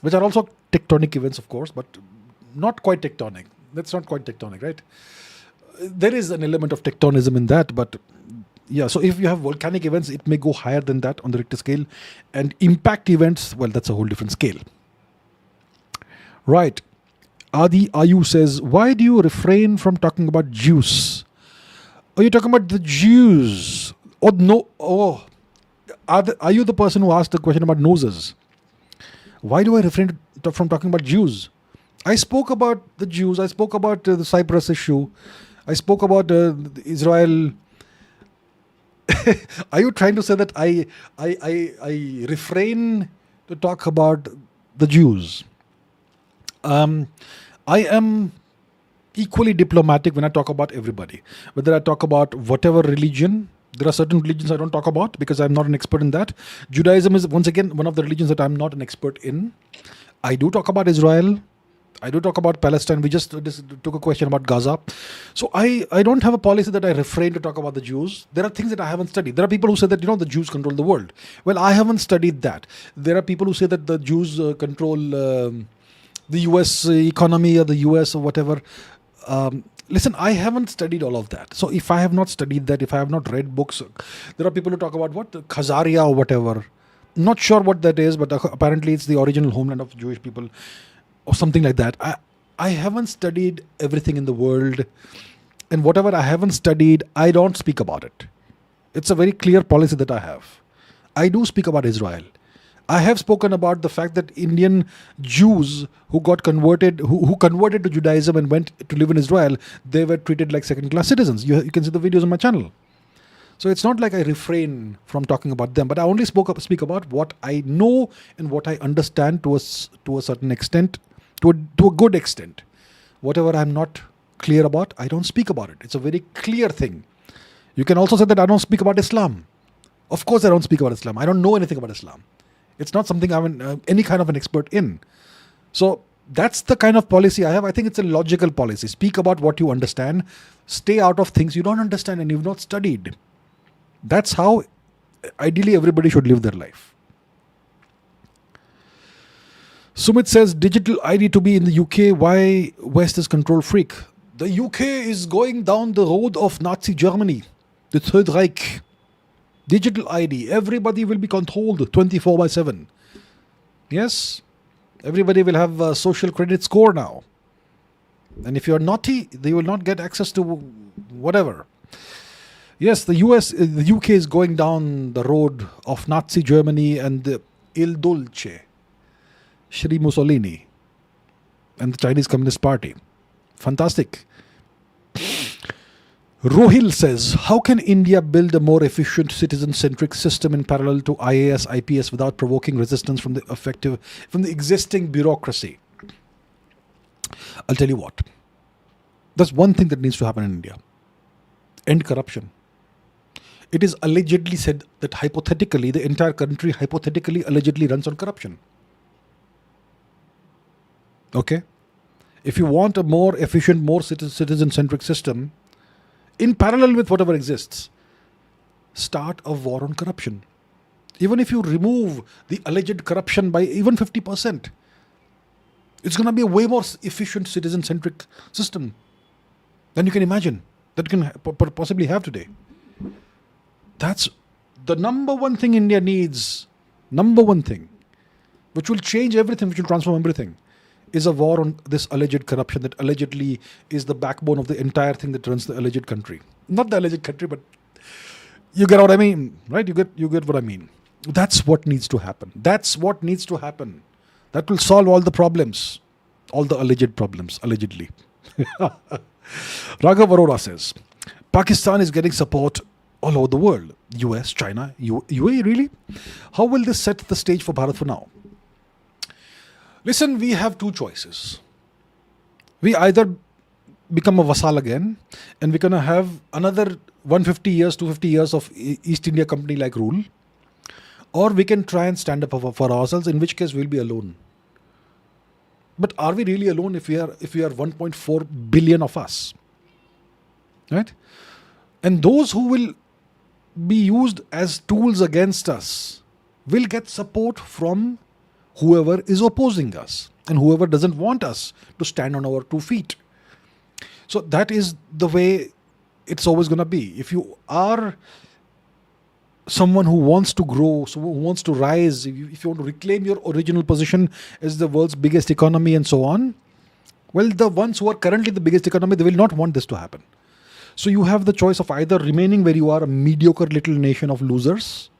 [SPEAKER 1] which are also tectonic events, of course, but not quite tectonic. That's not quite tectonic, right? There is an element of tectonism in that, but yeah, so if you have volcanic events, it may go higher than that on the Richter scale. And impact events, well, that's a whole different scale. Right. Adi Ayu says, why do you refrain from talking about Jews? Are you talking about the Jews? Oh, no. Oh, are you the person who asked the question about noses? Why do I refrain from talking about Jews? I spoke about the Jews. I spoke about the Cyprus issue. I spoke about Israel. Are you trying to say that I refrain to talk about the Jews? I am equally diplomatic when I talk about everybody. Whether I talk about whatever religion, there are certain religions I don't talk about because I'm not an expert in that. Judaism is, once again, one of the religions that I'm not an expert in. I do talk about Israel. I do talk about Palestine. We just took a question about Gaza. So I don't have a policy that I refrain to talk about the Jews. There are things that I haven't studied. There are people who say that, the Jews control the world. Well, I haven't studied that. There are people who say that the Jews control the US economy or the US or whatever. Listen, I haven't studied all of that. So if I have not studied that, if I have not read books, there are people who talk about Khazaria or whatever. Not sure what that is, but apparently it's the original homeland of Jewish people. or something like that. I haven't studied everything in the world, and whatever I haven't studied, I don't speak about it. It's a very clear policy that I have. I do speak about Israel. I have spoken about the fact that Indian Jews who got converted, who converted to Judaism and went to live in Israel, they were treated like second-class citizens. You can see the videos on my channel. So it's not like I refrain from talking about them, but I only speak about what I know and what I understand to a certain extent, to a good extent. Whatever I'm not clear about, I don't speak about it. It's a very clear thing. You can also say that I don't speak about Islam. Of course I don't speak about Islam. I don't know anything about Islam. It's not something I'm any kind of an expert in. So that's the kind of policy I have. I think it's a logical policy. Speak about what you understand. Stay out of things you don't understand and you've not studied. That's how ideally everybody should live their life. Sumit says, digital ID to be in the UK. Why West is control freak? The UK is going down the road of Nazi Germany. The Third Reich. Digital ID. Everybody will be controlled 24/7. Yes. Everybody will have a social credit score now. And if you're naughty, they will not get access to whatever. Yes, the UK is going down the road of Nazi Germany and the Il Dolce, Shri Mussolini, and the Chinese Communist Party. Fantastic. Rohil says, how can India build a more efficient citizen-centric system in parallel to IAS, IPS without provoking resistance from the existing bureaucracy? I'll tell you what. There's one thing that needs to happen in India. End corruption. It is allegedly said that hypothetically, the entire country hypothetically allegedly runs on corruption. Okay? If you want a more efficient, more citizen-centric system, in parallel with whatever exists, start a war on corruption. Even if you remove the alleged corruption by even 50%, it's going to be a way more efficient citizen-centric system than you can imagine, that you can possibly have today. That's the number one thing India needs, number one thing, which will change everything, which will transform everything, is a war on this alleged corruption that allegedly is the backbone of the entire thing that runs the alleged country. Not the alleged country, but you get what I mean, right? You get what I mean. That's what needs to happen. That's what needs to happen. That will solve all the problems, all the alleged problems, allegedly. Raghav Arora says, Pakistan is getting support all over the world. US, China, UAE, really? How will this set the stage for Bharat for now? Listen, we have two choices. We either become a vassal again and we're going to have another 150 years, 250 years of East India Company like rule, or we can try and stand up for ourselves, in which case we'll be alone. But are we really alone if we are 1.4 billion of us? Right? And those who will be used as tools against us will get support from whoever is opposing us and whoever doesn't want us to stand on our 2 feet. So that is the way it's always going to be. If you are someone who wants to grow, who wants to rise, if you want to reclaim your original position as the world's biggest economy and so on, well, the ones who are currently the biggest economy, they will not want this to happen. So you have the choice of either remaining where you are, a mediocre little nation of losers,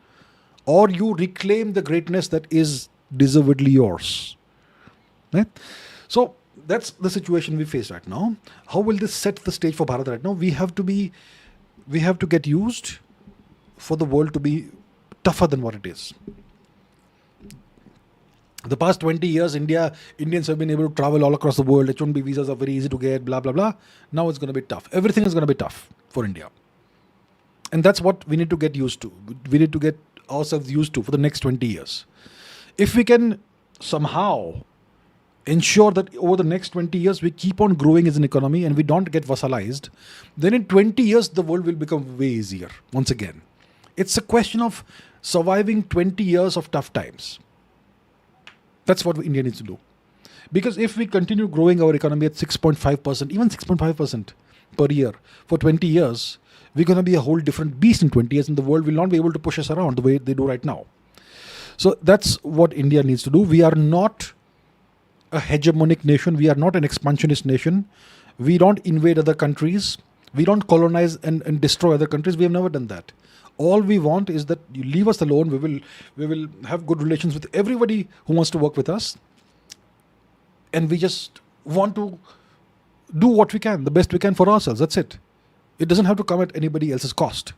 [SPEAKER 1] or you reclaim the greatness that is deservedly yours. Right? So that's the situation we face right now. How will this set the stage for Bharat right now? We have to get used for the world to be tougher than what it is. The past 20 years, Indians have been able to travel all across the world. H-1B visas are very easy to get, blah, blah, blah. Now it's going to be tough. Everything is going to be tough for India. And that's what we need to get used to. We need to get ourselves used to for the next 20 years. If we can somehow ensure that over the next 20 years we keep on growing as an economy and we don't get vassalized, then in 20 years the world will become way easier once again. It's a question of surviving 20 years of tough times. That's what India needs to do. Because if we continue growing our economy at 6.5%, even 6.5% per year for 20 years, we're going to be a whole different beast in 20 years and the world will not be able to push us around the way they do right now. So that's what India needs to do. We are not a hegemonic nation. We are not an expansionist nation. We don't invade other countries. We don't colonize and destroy other countries. We have never done that. All we want is that you leave us alone. We will have good relations with everybody who wants to work with us. And we just want to do what we can, the best we can for ourselves. That's it. It doesn't have to come at anybody else's cost.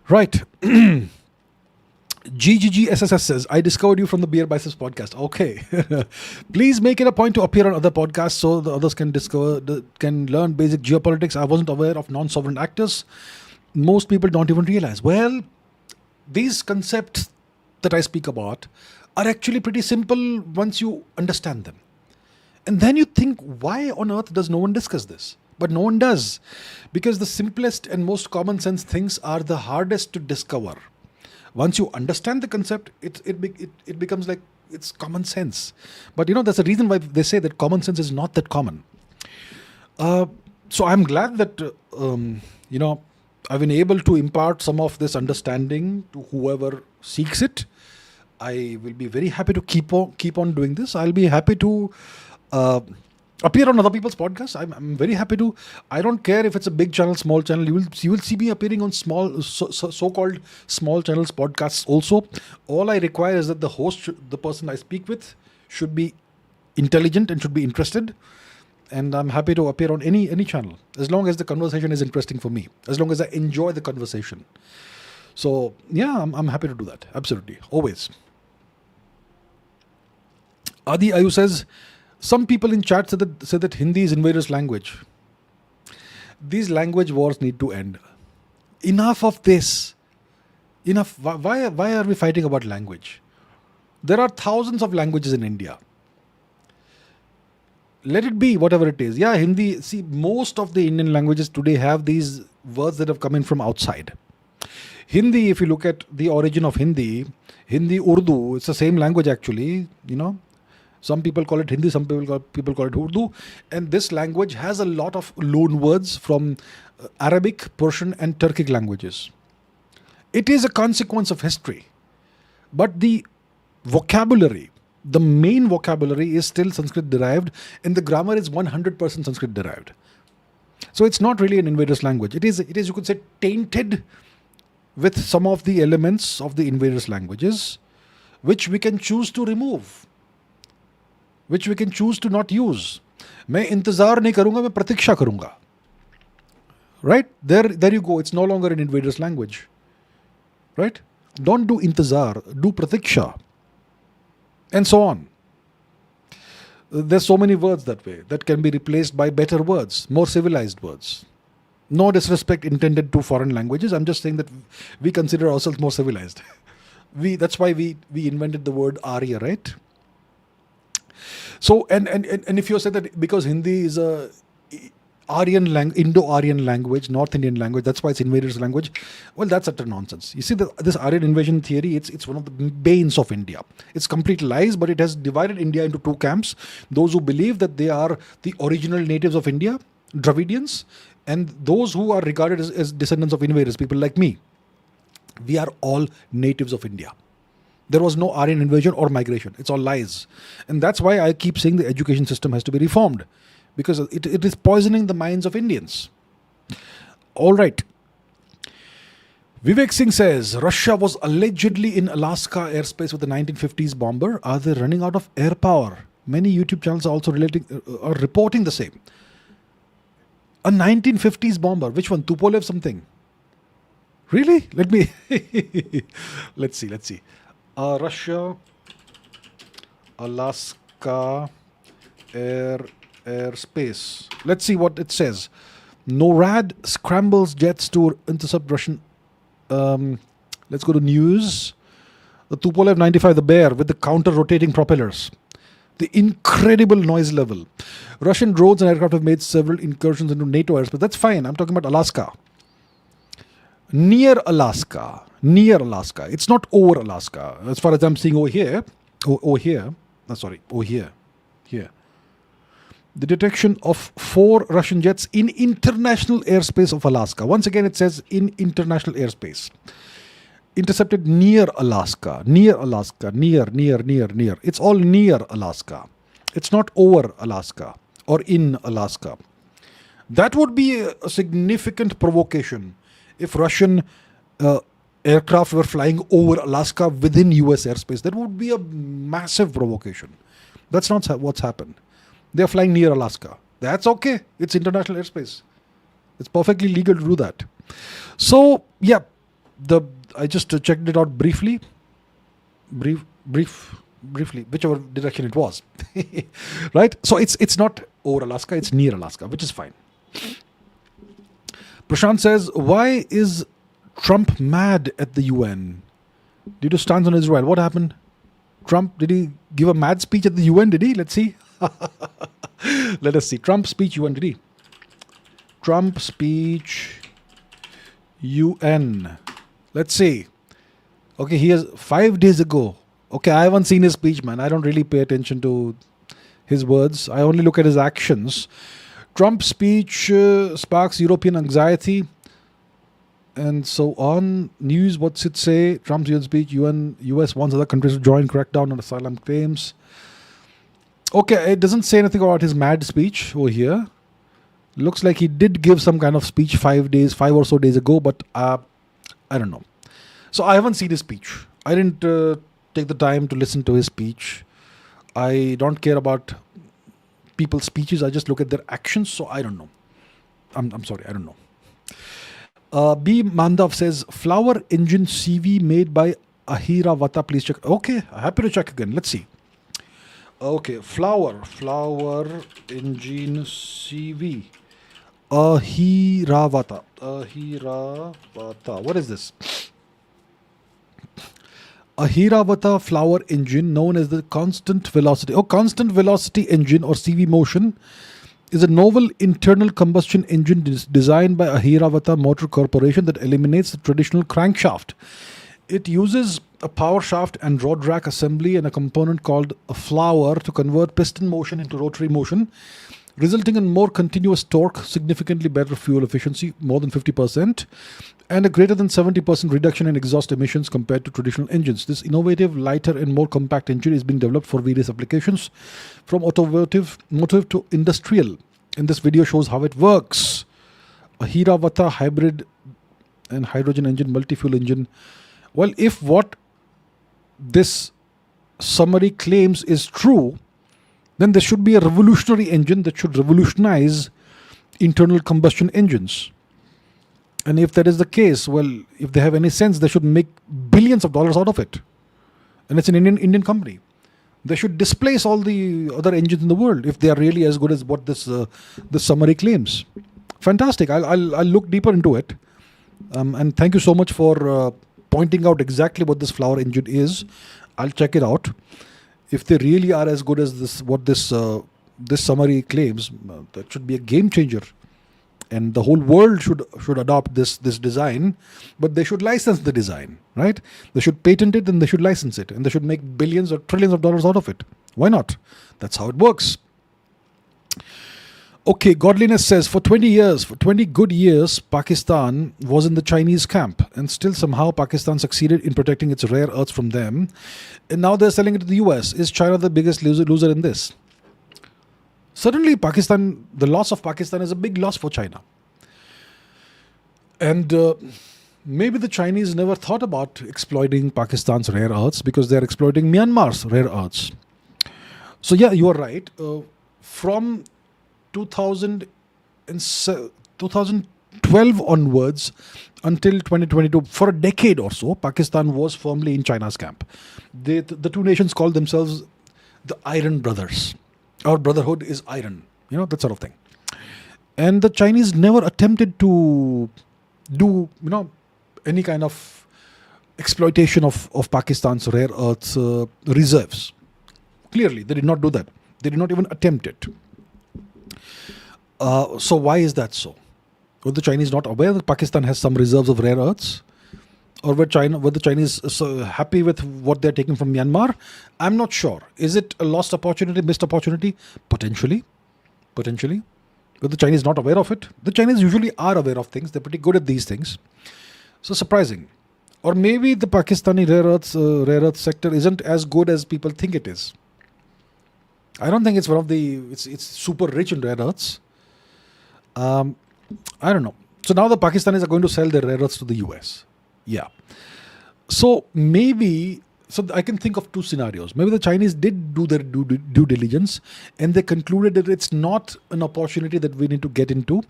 [SPEAKER 1] Right. GGGSSS says, I discovered you from the Beer Biceps podcast. Okay. Please make it a point to appear on other podcasts so the others can can learn basic geopolitics. I wasn't aware of non-sovereign actors. Most people don't even realize. Well, these concepts that I speak about are actually pretty simple once you understand them. And then you think, why on earth does no one discuss this? But no one does. Because the simplest and most common sense things are the hardest to discover. Once you understand the concept, it becomes like it's common sense. But that's the reason why they say that common sense is not that common. So I'm glad that, I've been able to impart some of this understanding to whoever seeks it. I will be very happy to keep on doing this. I'll be happy to appear on other people's podcasts. I'm very happy to. I don't care if it's a big channel, small channel. You will see me appearing on small, so-called small channels podcasts also. All I require is that the host, the person I speak with, should be intelligent and should be interested. And I'm happy to appear on any channel, as long as the conversation is interesting for me, as long as I enjoy the conversation. So yeah, I'm happy to do that. Absolutely, always. Adi Ayu says, some people in chat say that Hindi is invaders' language. These language wars need to end. Enough of this. Enough. Why are we fighting about language? There are thousands of languages in India. Let it be whatever it is. Yeah, Hindi. See, most of the Indian languages today have these words that have come in from outside. Hindi, if you look at the origin of Hindi, Urdu, it's the same language actually, Some people call it Hindi, some people call it Urdu. And this language has a lot of loan words from Arabic, Persian and Turkic languages. It is a consequence of history. But the vocabulary, the main vocabulary is still Sanskrit derived, and the grammar is 100% Sanskrit derived. So it's not really an invader's language. It is, you could say, tainted with some of the elements of the invaders' languages, which we can choose to remove, which we can choose to not use. मैं इंतजार नहीं करूंगा, मैं प्रतीक्षा करूंगा. Right? There you go. It's no longer an invader's language. Right? Don't do intizar, do pratiksha. And so on. There's so many words that way that can be replaced by better words, more civilized words. No disrespect intended to foreign languages. I'm just saying that we consider ourselves more civilized. That's why we invented the word Arya, right? So, and if you say that because Hindi is a Indo-Aryan language, North Indian language, that's why it's invaders' language. Well, that's utter nonsense. You see, this Aryan invasion theory, it's one of the banes of India. It's complete lies, but it has divided India into two camps. Those who believe that they are the original natives of India, Dravidians, and those who are regarded as descendants of invaders, people like me. We are all natives of India. There was no Aryan invasion or migration. It's all lies. And that's why I keep saying the education system has to be reformed. Because it is poisoning the minds of Indians. All right. Vivek Singh says, Russia was allegedly in Alaska airspace with the 1950s bomber. Are they running out of air power? Many YouTube channels are also are reporting the same. A 1950s bomber. Which one? Tupolev something. Really? Let me... Let's see. Russia, Alaska, airspace. Let's see what it says. NORAD scrambles jets to intercept Russian... let's go to news. The Tupolev 95, the Bear, with the counter-rotating propellers. The incredible noise level. Russian drones and aircraft have made several incursions into NATO airspace. That's fine. I'm talking about Alaska. Near Alaska. It's not over Alaska. As far as I'm seeing over here. Here. The detection of 4 Russian jets in international airspace of Alaska. Once again, it says in international airspace. intercepted near Alaska. Near. It's all near Alaska. It's not over Alaska or in Alaska. That would be a significant provocation if Russian aircraft were flying over Alaska within US airspace. That would be a massive provocation. That's not what's happened. They're flying near Alaska. That's okay. It's international airspace. It's perfectly legal to do that. So, yeah, I just checked it out briefly. Briefly, whichever direction it was. Right? So it's not over Alaska, it's near Alaska, which is fine. Prashant says, why is Trump mad at the UN due to stance on Israel? What happened? Trump, did he give a mad speech at the UN? Did he? Let's see. Let us see. Trump speech UN, did he? Trump speech UN. Let's see. Okay, he has 5 days ago. Okay, I haven't seen his speech, man. I don't really pay attention to his words. I only look at his actions. Trump's speech sparks European anxiety and so on. News, what's it say? Trump's UN speech, US wants other countries to join crackdown on asylum claims. Okay, it doesn't say anything about his mad speech over here. Looks like he did give some kind of speech 5 or so days ago, but I don't know. So I haven't seen his speech. I didn't take the time to listen to his speech. I don't care about people's speeches. I just look at their actions. So I don't know. I'm sorry. I don't know. B. Mandav says, flower engine CV made by Ahiravata. Please check. Okay. Happy to check again. Let's see. Okay. Flower engine CV. Ahiravata. What is this? Ahiravata flower engine, known as the constant velocity. Constant velocity engine or CV motion is a novel internal combustion engine designed by Ahiravata Motor Corporation that eliminates the traditional crankshaft. It uses a power shaft and rod rack assembly and a component called a flower to convert piston motion into rotary motion, resulting in more continuous torque, significantly better fuel efficiency, more than 50%, and a greater than 70% reduction in exhaust emissions compared to traditional engines. This innovative, lighter and more compact engine is being developed for various applications, from automotive to industrial. And this video shows how it works. A Hiravata hybrid and hydrogen engine, multi-fuel engine. Well, if what this summary claims is true, then there should be a revolutionary engine that should revolutionize internal combustion engines. And if that is the case, well, if they have any sense, they should make billions of dollars out of it. And it's an Indian company. They should displace all the other engines in the world if they are really as good as what this summary claims. Fantastic. I'll look deeper into it. And thank you so much for pointing out exactly what this flower engine is. I'll check it out. If they really are as good as this summary claims, that should be a game changer. And the whole world should adopt this design, but they should license the design, right? They should patent it and they should license it, and they should make billions or trillions of dollars out of it. Why not? That's how it works. Okay, Godliness says, for 20 good years, Pakistan was in the Chinese camp, and still somehow Pakistan succeeded in protecting its rare earths from them. And now they're selling it to the US. Is China the biggest loser in this? Certainly, the loss of Pakistan is a big loss for China. And maybe the Chinese never thought about exploiting Pakistan's rare earths because they're exploiting Myanmar's rare earths. So yeah, you are right. From 2012 onwards until 2022, for a decade or so, Pakistan was firmly in China's camp. The two nations called themselves the Iron Brothers. Our brotherhood is iron, that sort of thing. And the Chinese never attempted to do, any kind of exploitation of Pakistan's rare earths reserves. Clearly, they did not do that. They did not even attempt it. So why is that so? Were the Chinese not aware that Pakistan has some reserves of rare earths? Or were the Chinese so happy with what they're taking from Myanmar? I'm not sure. Is it a lost opportunity, missed opportunity? Potentially. Were the Chinese not aware of it? The Chinese usually are aware of things. They're pretty good at these things. So surprising. Or maybe the Pakistani rare earth sector isn't as good as people think it is. I don't think it's it's super rich in rare earths. I don't know. So now the Pakistanis are going to sell their rare earths to the US. Yeah. So maybe, I can think of two scenarios. Maybe the Chinese did do their due diligence and they concluded that it's not an opportunity that we need to get into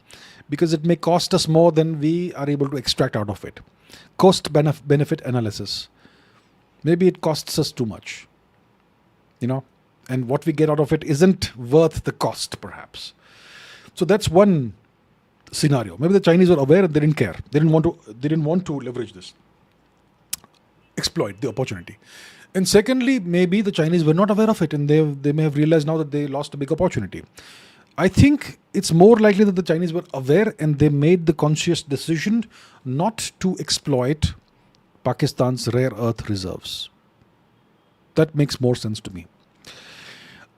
[SPEAKER 1] because it may cost us more than we are able to extract out of it. Cost benefit analysis. Maybe it costs us too much, and what we get out of it isn't worth the cost, perhaps. So that's one scenario. Maybe the Chinese were aware and they didn't care. They didn't want to leverage this, exploit the opportunity. And secondly, maybe the Chinese were not aware of it and they may have realized now that they lost a big opportunity. I think it's more likely that the Chinese were aware and they made the conscious decision not to exploit Pakistan's rare earth reserves. That makes more sense to me.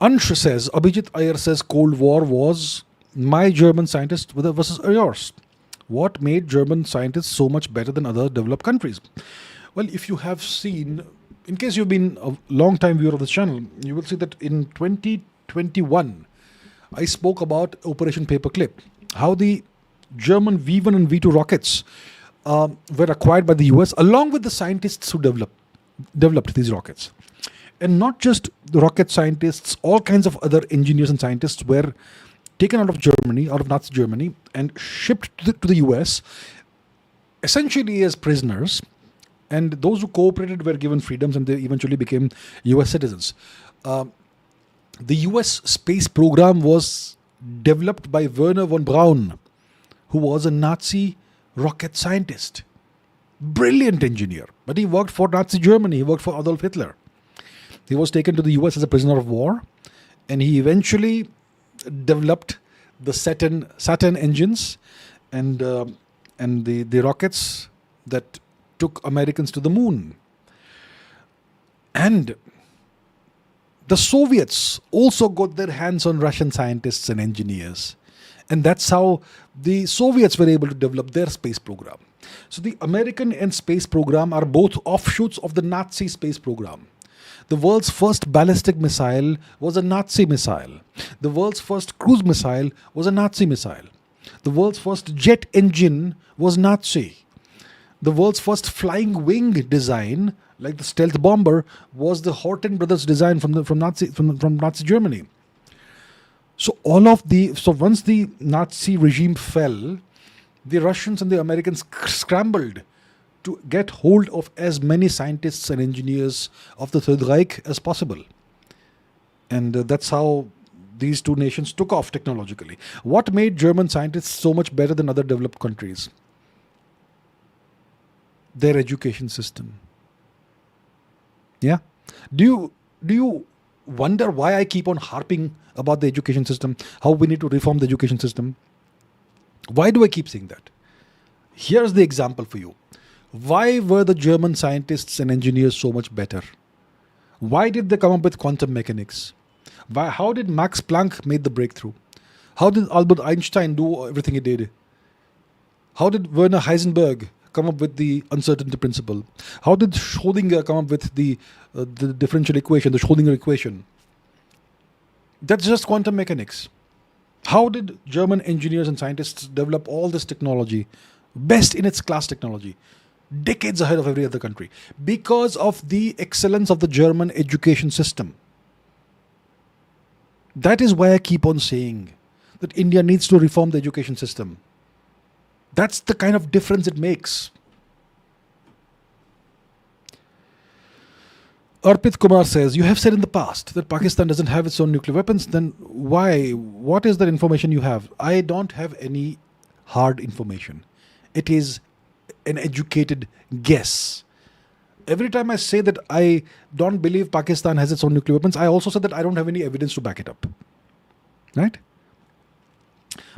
[SPEAKER 1] Ansh says, Abhijit Iyer says Cold War was my German scientist versus yours. What made German scientists so much better than other developed countries? Well, if you have seen, in case you've been a long time viewer of this channel, you will see that in 2021, I spoke about Operation Paperclip, how the German V1 and V2 rockets were acquired by the US along with the scientists who developed these rockets. And not just the rocket scientists, all kinds of other engineers and scientists were taken out of Germany, out of Nazi Germany, and shipped to the US, essentially as prisoners. And those who cooperated were given freedoms and they eventually became US citizens. The US space program was developed by Werner von Braun, who was a Nazi rocket scientist. Brilliant engineer. But he worked for Nazi Germany. He worked for Adolf Hitler. He was taken to the US as a prisoner of war. And he eventually developed the Saturn engines and the rockets that took Americans to the moon. And the Soviets also got their hands on Russian scientists and engineers. And that's how the Soviets were able to develop their space program. So the American and space program are both offshoots of the Nazi space program. The world's first ballistic missile was a Nazi missile. The world's first cruise missile was a Nazi missile. The world's first jet engine was Nazi. The world's first flying wing design, like the stealth bomber, was the Horten brothers' design from Nazi Germany. So once the Nazi regime fell, the Russians and the Americans scrambled to get hold of as many scientists and engineers of the Third Reich as possible. And that's how these two nations took off technologically. What made German scientists so much better than other developed countries? Their education system. Yeah. Do you wonder why I keep on harping about the education system, how we need to reform the education system? Why do I keep saying that? Here's the example for you. Why were the German scientists and engineers so much better? Why did they come up with quantum mechanics? How did Max Planck make the breakthrough? How did Albert Einstein do everything he did? How did Werner Heisenberg come up with the uncertainty principle? How did Schrödinger come up with the differential equation, the Schrödinger equation? That's just quantum mechanics. How did German engineers and scientists develop all this technology, best in its class technology, decades ahead of every other country? Because of the excellence of the German education system. That is why I keep on saying that India needs to reform the education system. That's the kind of difference it makes. Arpit Kumar says, you have said in the past that Pakistan doesn't have its own nuclear weapons. Then why? What is that information you have? I don't have any hard information. It is an educated guess. Every time I say that I don't believe Pakistan has its own nuclear weapons, I also said that I don't have any evidence to back it up. Right?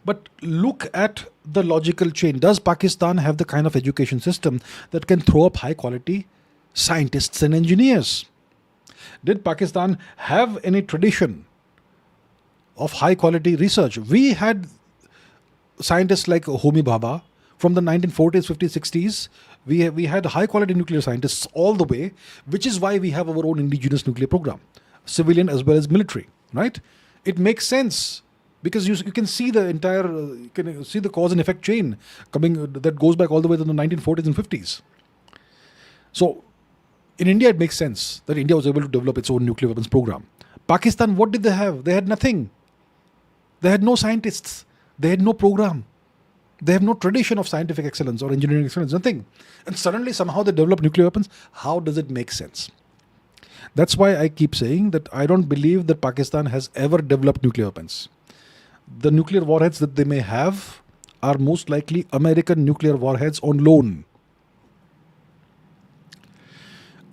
[SPEAKER 1] But look at the logical chain. Does Pakistan have the kind of education system that can throw up high quality scientists and engineers? Did Pakistan have any tradition of high quality research? We had scientists like Homi Bhabha from the 1940s, 50s, 60s. We had high quality nuclear scientists all the way, which is why we have our own indigenous nuclear program, civilian as well as military, right? It makes sense because you can see the entire, you can see the cause and effect chain coming that goes back all the way to the 1940s and 50s. So in India, it makes sense that India was able to develop its own nuclear weapons program. Pakistan, what did they have? They had nothing. They had no scientists. They had no program. They have no tradition of scientific excellence or engineering excellence, nothing. And suddenly, somehow they develop nuclear weapons. How does it make sense? That's why I keep saying that I don't believe that Pakistan has ever developed nuclear weapons. The nuclear warheads that they may have are most likely American nuclear warheads on loan.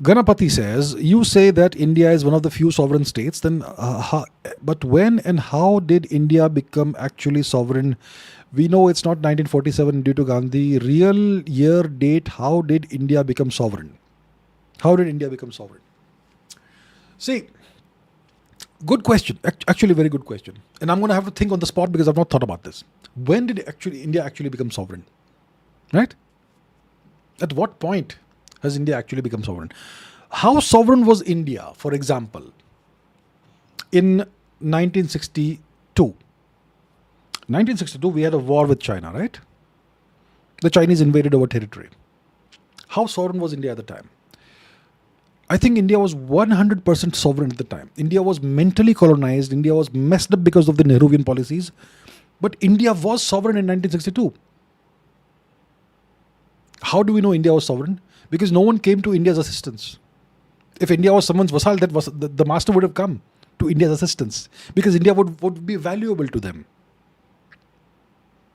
[SPEAKER 1] Ganapati says, you say that India is one of the few sovereign states, then but when and how did India become actually sovereign? We know it's not 1947 due to Gandhi. Real year, date, how did India become sovereign? How did India become sovereign? See, good question. Actually, very good question. And I'm going to have to think on the spot because I've not thought about this. When did India actually become sovereign? Right? At what point has India actually become sovereign? How sovereign was India, for example, in 1962? 1962, we had a war with China, right? The Chinese invaded our territory. How sovereign was India at the time? I think India was 100% sovereign at the time. India was mentally colonized. India was messed up because of the Nehruvian policies. But India was sovereign in 1962. How do we know India was sovereign? Because no one came to India's assistance. If India was someone's vassal, that was the master would have come to India's assistance because India would be valuable to them.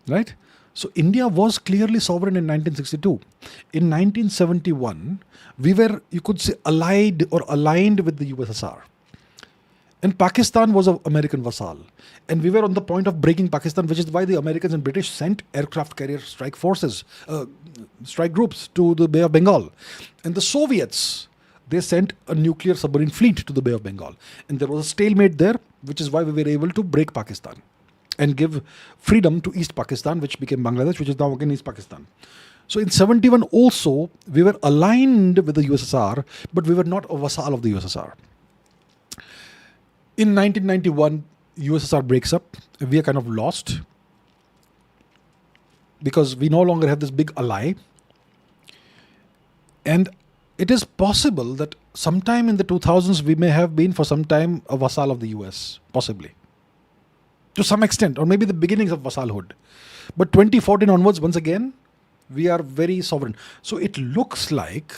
[SPEAKER 1] Right? So India was clearly sovereign in 1962. In 1971, we were, you could say, allied or aligned with the USSR. And Pakistan was an American vassal. And we were on the point of breaking Pakistan, which is why the Americans and British sent aircraft carrier strike forces, strike groups to the Bay of Bengal. And the Soviets, they sent a nuclear submarine fleet to the Bay of Bengal. And there was a stalemate there, which is why we were able to break Pakistan and give freedom to East Pakistan, which became Bangladesh, which is now again East Pakistan. So in 71 also, we were aligned with the USSR, but we were not a vassal of the USSR. In 1991, USSR breaks up. We are kind of lost because we no longer have this big ally. And it is possible that sometime in the 2000s, we may have been for some time a vassal of the US, possibly. To some extent, or maybe the beginnings of vassalhood. But 2014 onwards, once again, we are very sovereign. So it looks like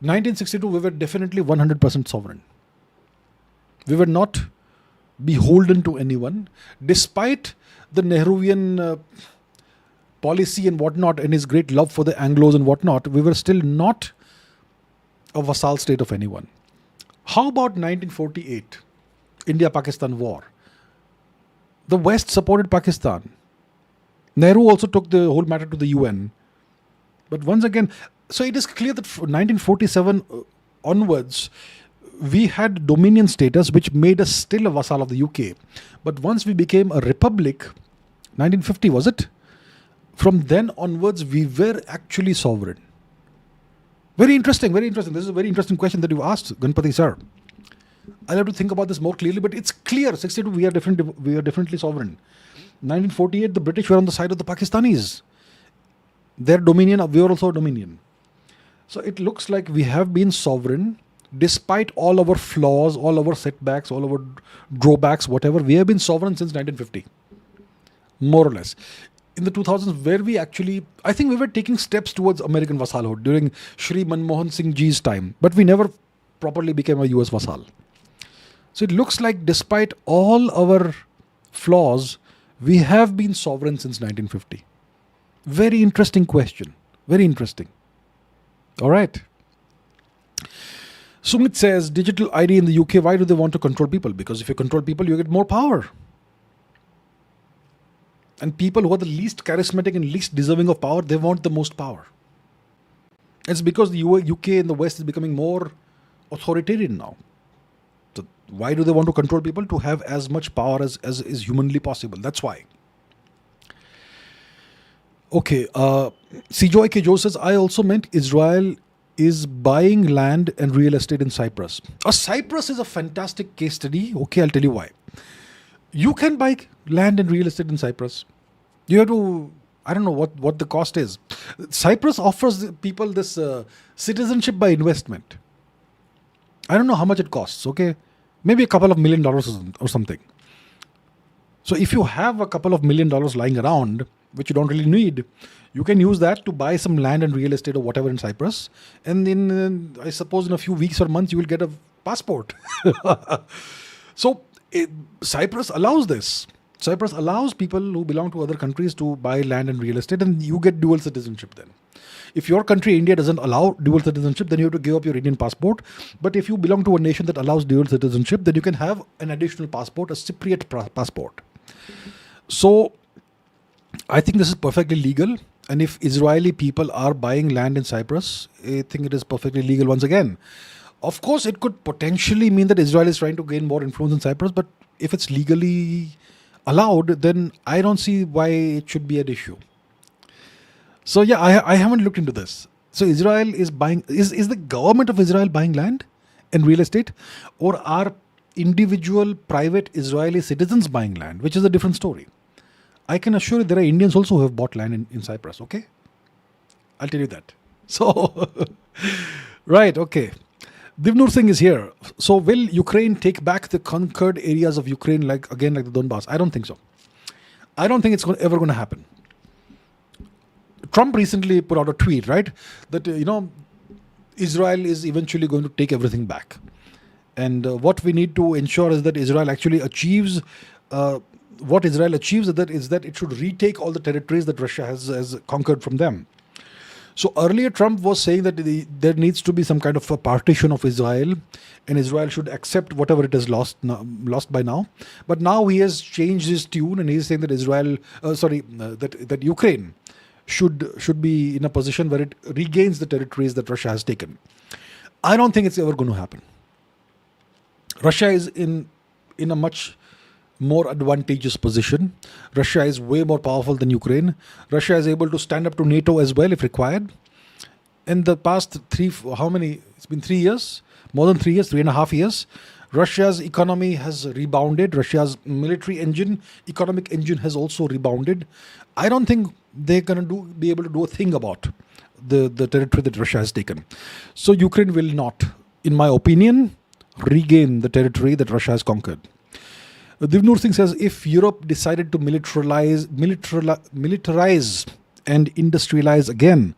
[SPEAKER 1] 1962, we were definitely 100% sovereign. We were not beholden to anyone, despite the Nehruvian policy and whatnot, and his great love for the Anglos and whatnot. We were still not a vassal state of anyone. How about 1948, India-Pakistan war? The West supported Pakistan. Nehru also took the whole matter to the UN. But once again, so it is clear that from 1947 onwards, we had dominion status, which made us still a vassal of the UK. But once we became a republic, 1950 was it? From then onwards, we were actually sovereign. Very interesting, very interesting. This is a very interesting question that you asked, Ganpati sir. I'll have to think about this more clearly, but it's clear, 62, we are definitely sovereign. 1948, the British were on the side of the Pakistanis. Their dominion, we were also a dominion. So it looks like we have been sovereign, despite all our flaws, all our setbacks, all our drawbacks, whatever. We have been sovereign since 1950, more or less. In the 2000s, where we actually, I think we were taking steps towards American vassalhood during Shri Manmohan Singh Ji's time, but we never properly became a US vassal. So it looks like despite all our flaws, we have been sovereign since 1950. Very interesting question. Very interesting. All right. Sumit says, digital ID in the UK, why do they want to control people? Because if you control people, you get more power. And people who are the least charismatic and least deserving of power, they want the most power. It's because the UK and the West is becoming more authoritarian now. So why do they want to control people? To have as much power as is humanly possible. That's why. Okay. Joy K. Joe says, I also meant Israel is buying land and real estate in Cyprus. Cyprus is a fantastic case study. Okay, I'll tell you why. You can buy land and real estate in Cyprus. You have to, I don't know what the cost is. Cyprus offers people this citizenship by investment. I don't know how much it costs, okay? Maybe a couple of $1 million or something. So if you have a couple of $1 million lying around, which you don't really need, you can use that to buy some land and real estate or whatever in Cyprus. And then I suppose in a few weeks or months, you will get a passport. So Cyprus allows this. Cyprus allows people who belong to other countries to buy land and real estate, and you get dual citizenship then. If your country, India, doesn't allow dual citizenship, then you have to give up your Indian passport. But if you belong to a nation that allows dual citizenship, then you can have an additional passport, a Cypriot passport. So I think this is perfectly legal. And if Israeli people are buying land in Cyprus, I think it is perfectly legal once again. Of course, it could potentially mean that Israel is trying to gain more influence in Cyprus, but if it's legally allowed, then I don't see why it should be an issue. So yeah, I haven't looked into this. So Israel is buying, is the government of Israel buying land and real estate, or are individual private Israeli citizens buying land, which is a different story. I can assure you there are Indians also who have bought land in Cyprus, okay? I'll tell you that. So, right, okay. Divnur Singh is here. So will Ukraine take back the conquered areas of Ukraine like the Donbass? I don't think so. I don't think it's ever going to happen. Trump recently put out a tweet, right? That, Israel is eventually going to take everything back. And what we need to ensure is that Israel actually achieves, what Israel achieves is that it should retake all the territories that Russia has conquered from them. So earlier Trump was saying that there needs to be some kind of a partition of Israel, and Israel should accept whatever it has lost by now. But now he has changed his tune, and he is saying that that Ukraine should be in a position where it regains the territories that Russia has taken. I don't think it's ever going to happen. Russia is in a much more advantageous position. Russia is way more powerful than Ukraine. Russia is able to stand up to NATO as well if required. In the past it's been 3 years, more than 3 years, 3.5 years. Russia's economy has rebounded. Russia's military economic engine has also rebounded. I don't think they're going to be able to do a thing about the territory that Russia has taken. So Ukraine will not, in my opinion, regain the territory that Russia has conquered. Divnur Singh says, if Europe decided to militarize and industrialize again,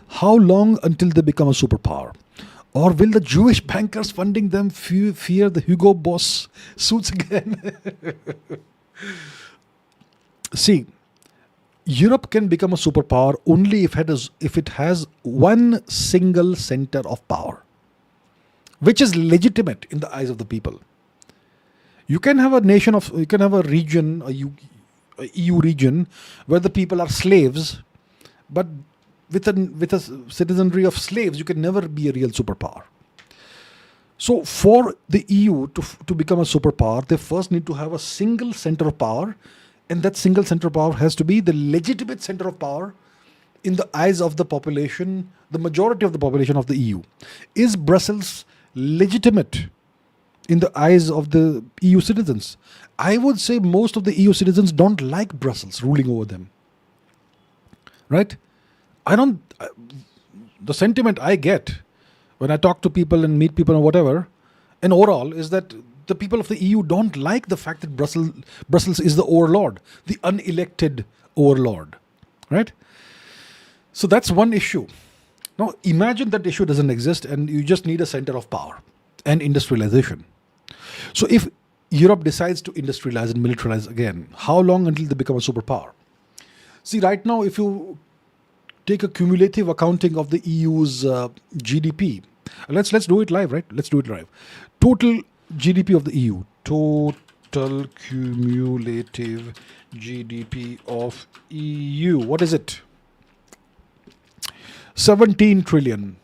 [SPEAKER 1] how long until they become a superpower? Or will the Jewish bankers funding them fear the Hugo Boss suits again? See, Europe can become a superpower only if it has one single center of power, which is legitimate in the eyes of the people. You can have a region, a EU region, where the people are slaves, but with a citizenry of slaves, you can never be a real superpower. So for the EU to become a superpower, they first need to have a single center of power, and that single center of power has to be the legitimate center of power in the eyes of the population, the majority of the population of the EU. Is Brussels legitimate in the eyes of the EU citizens? I would say most of the EU citizens don't like Brussels ruling over them. Right? The sentiment I get when I talk to people and meet people or whatever, and overall, is that the people of the EU don't like the fact that Brussels is the overlord, the unelected overlord. Right? So that's one issue. Now imagine that issue doesn't exist and you just need a center of power and industrialization. So if Europe decides to industrialize and militarize again, how long until they become a superpower? See, right now, if you take a cumulative accounting of the EU's GDP, let's do it live, right? Let's do it live. Total GDP of the EU, total cumulative GDP of EU. What is it? 17 trillion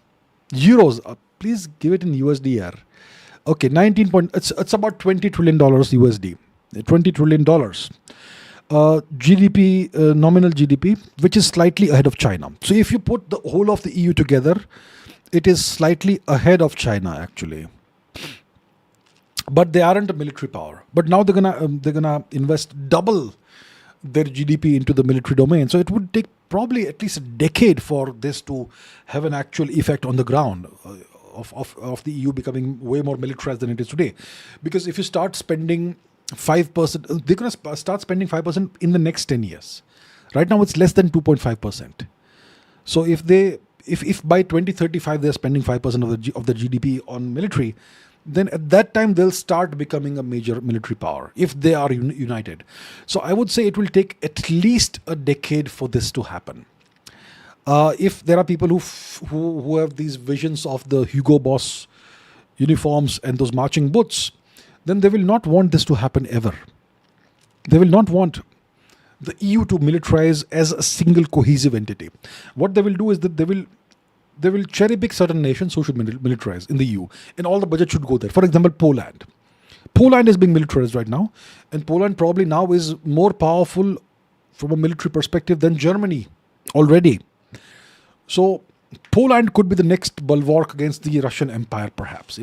[SPEAKER 1] euros. Please give it in USD. Okay, it's about $20 trillion USD. $20 trillion. GDP, nominal GDP, which is slightly ahead of China. So if you put the whole of the EU together, it is slightly ahead of China actually. But they aren't a military power. But now they're gonna invest double their GDP into the military domain. So it would take probably at least a decade for this to have an actual effect on the ground of the EU becoming way more militarized than it is today. Because if you start spending 5%, they're going to start spending 5% in the next 10 years. Right now it's less than 2.5%. So if by 2035 they're spending 5% of the GDP on military, then at that time they'll start becoming a major military power if they are united. So I would say it will take at least a decade for this to happen. If there are people who have these visions of the Hugo Boss uniforms and those marching boots, then they will not want this to happen ever. They will not want the EU to militarize as a single cohesive entity. What they will do is that they will cherry pick certain nations who should militarize in the EU, and all the budget should go there. For example, Poland. Poland is being militarized right now, and Poland probably now is more powerful from a military perspective than Germany already. So Poland could be the next bulwark against the Russian Empire, perhaps.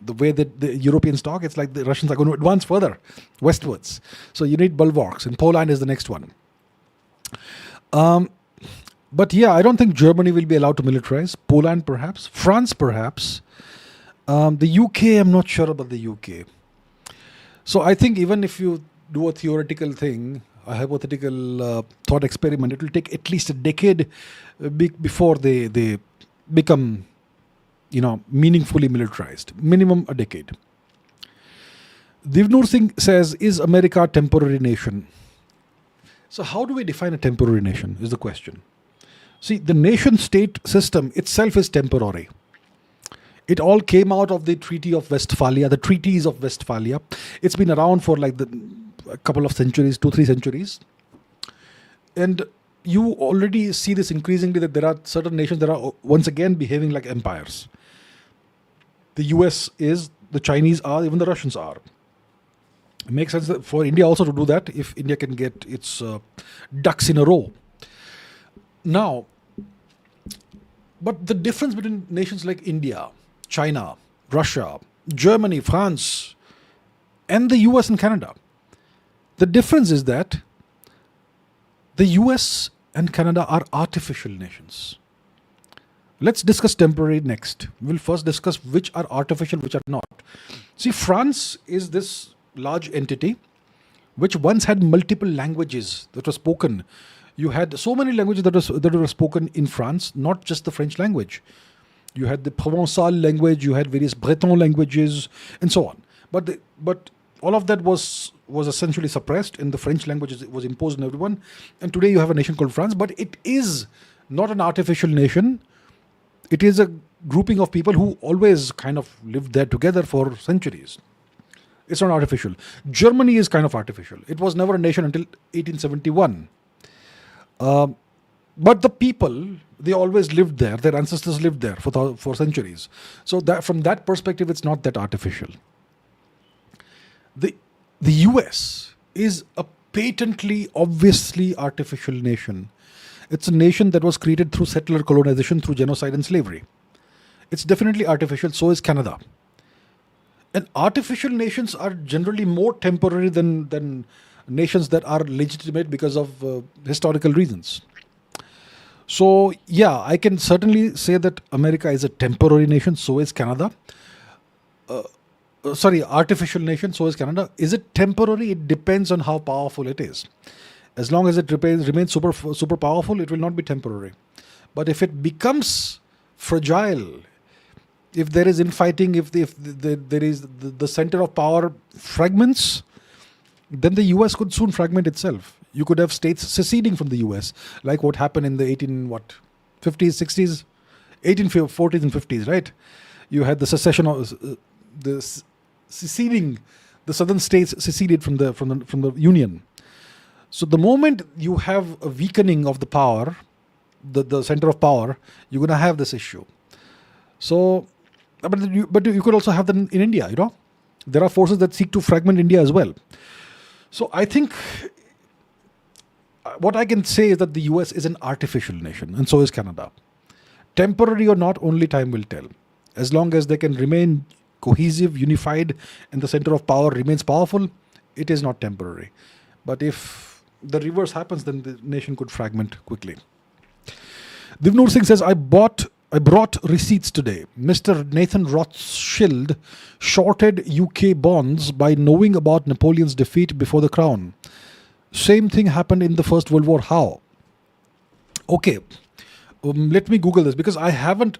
[SPEAKER 1] The way that the Europeans talk, it's like the Russians are going to advance further westwards. So you need bulwarks, and Poland is the next one. But yeah, I don't think Germany will be allowed to militarize. Poland, perhaps. France, perhaps. The UK, I'm not sure about the UK. So I think even if you do a theoretical thing, a hypothetical thought experiment, it will take at least a decade before they become meaningfully militarized. Minimum a decade. Divnur Singh says, is America a temporary nation? So how do we define a temporary nation is the question. See, the nation state system itself is temporary. It all came out of the Treaty of Westphalia, the treaties of Westphalia. It's been around for like a couple of centuries, 2-3 centuries. And you already see this increasingly, that there are certain nations that are once again behaving like empires. The US is, the Chinese are, even the Russians are. It makes sense for India also to do that if India can get its ducks in a row. Now, but the difference between nations like India, China, Russia, Germany, France, and the US and Canada, the difference is that the US and Canada are artificial nations. Let's discuss temporary next. We'll first discuss which are artificial, which are not. See, France is this large entity which once had multiple languages that were spoken. You had so many languages that were spoken in France, not just the French language. You had the Provençal language, you had various Breton languages, and so on. But all of that was essentially suppressed, and the French language was imposed on everyone. And today you have a nation called France, but it is not an artificial nation. It is a grouping of people who always kind of lived there together for centuries. It's not artificial. Germany is kind of artificial. It was never a nation until 1871. But the people, they always lived there. Their ancestors lived there for centuries. So that from that perspective, it's not that artificial. The US is a patently, obviously artificial nation. It's a nation that was created through settler colonization, through genocide and slavery. It's definitely artificial. So is Canada. And artificial nations are generally more temporary than nations that are legitimate because of historical reasons. So yeah, I can certainly say that America is a temporary nation. So is Canada. Artificial nation. So is Canada. Is it temporary? It depends on how powerful it is. As long as it remains super powerful, it will not be temporary. But if it becomes fragile, if there is infighting, if there is the center of power fragments, then the US could soon fragment itself. You could have states seceding from the US, like what happened in the 50s, 60s, 1840s and 50s, right? You had the secession of seceding. The southern states seceded from the Union. So the moment you have a weakening of the power, the center of power, you're going to have this issue. So, but you could also have that in India, There are forces that seek to fragment India as well. So I think what I can say is that the US is an artificial nation, and so is Canada. Temporary or not, only time will tell. As long as they can remain cohesive, unified, and the center of power remains powerful, it is not temporary. But if the reverse happens, then the nation could fragment quickly. Divnur Singh says, I brought receipts today. Mr. Nathan Rothschild shorted UK bonds by knowing about Napoleon's defeat before the crown. Same thing happened in the First World War. How? Okay. Let me Google this, because I'm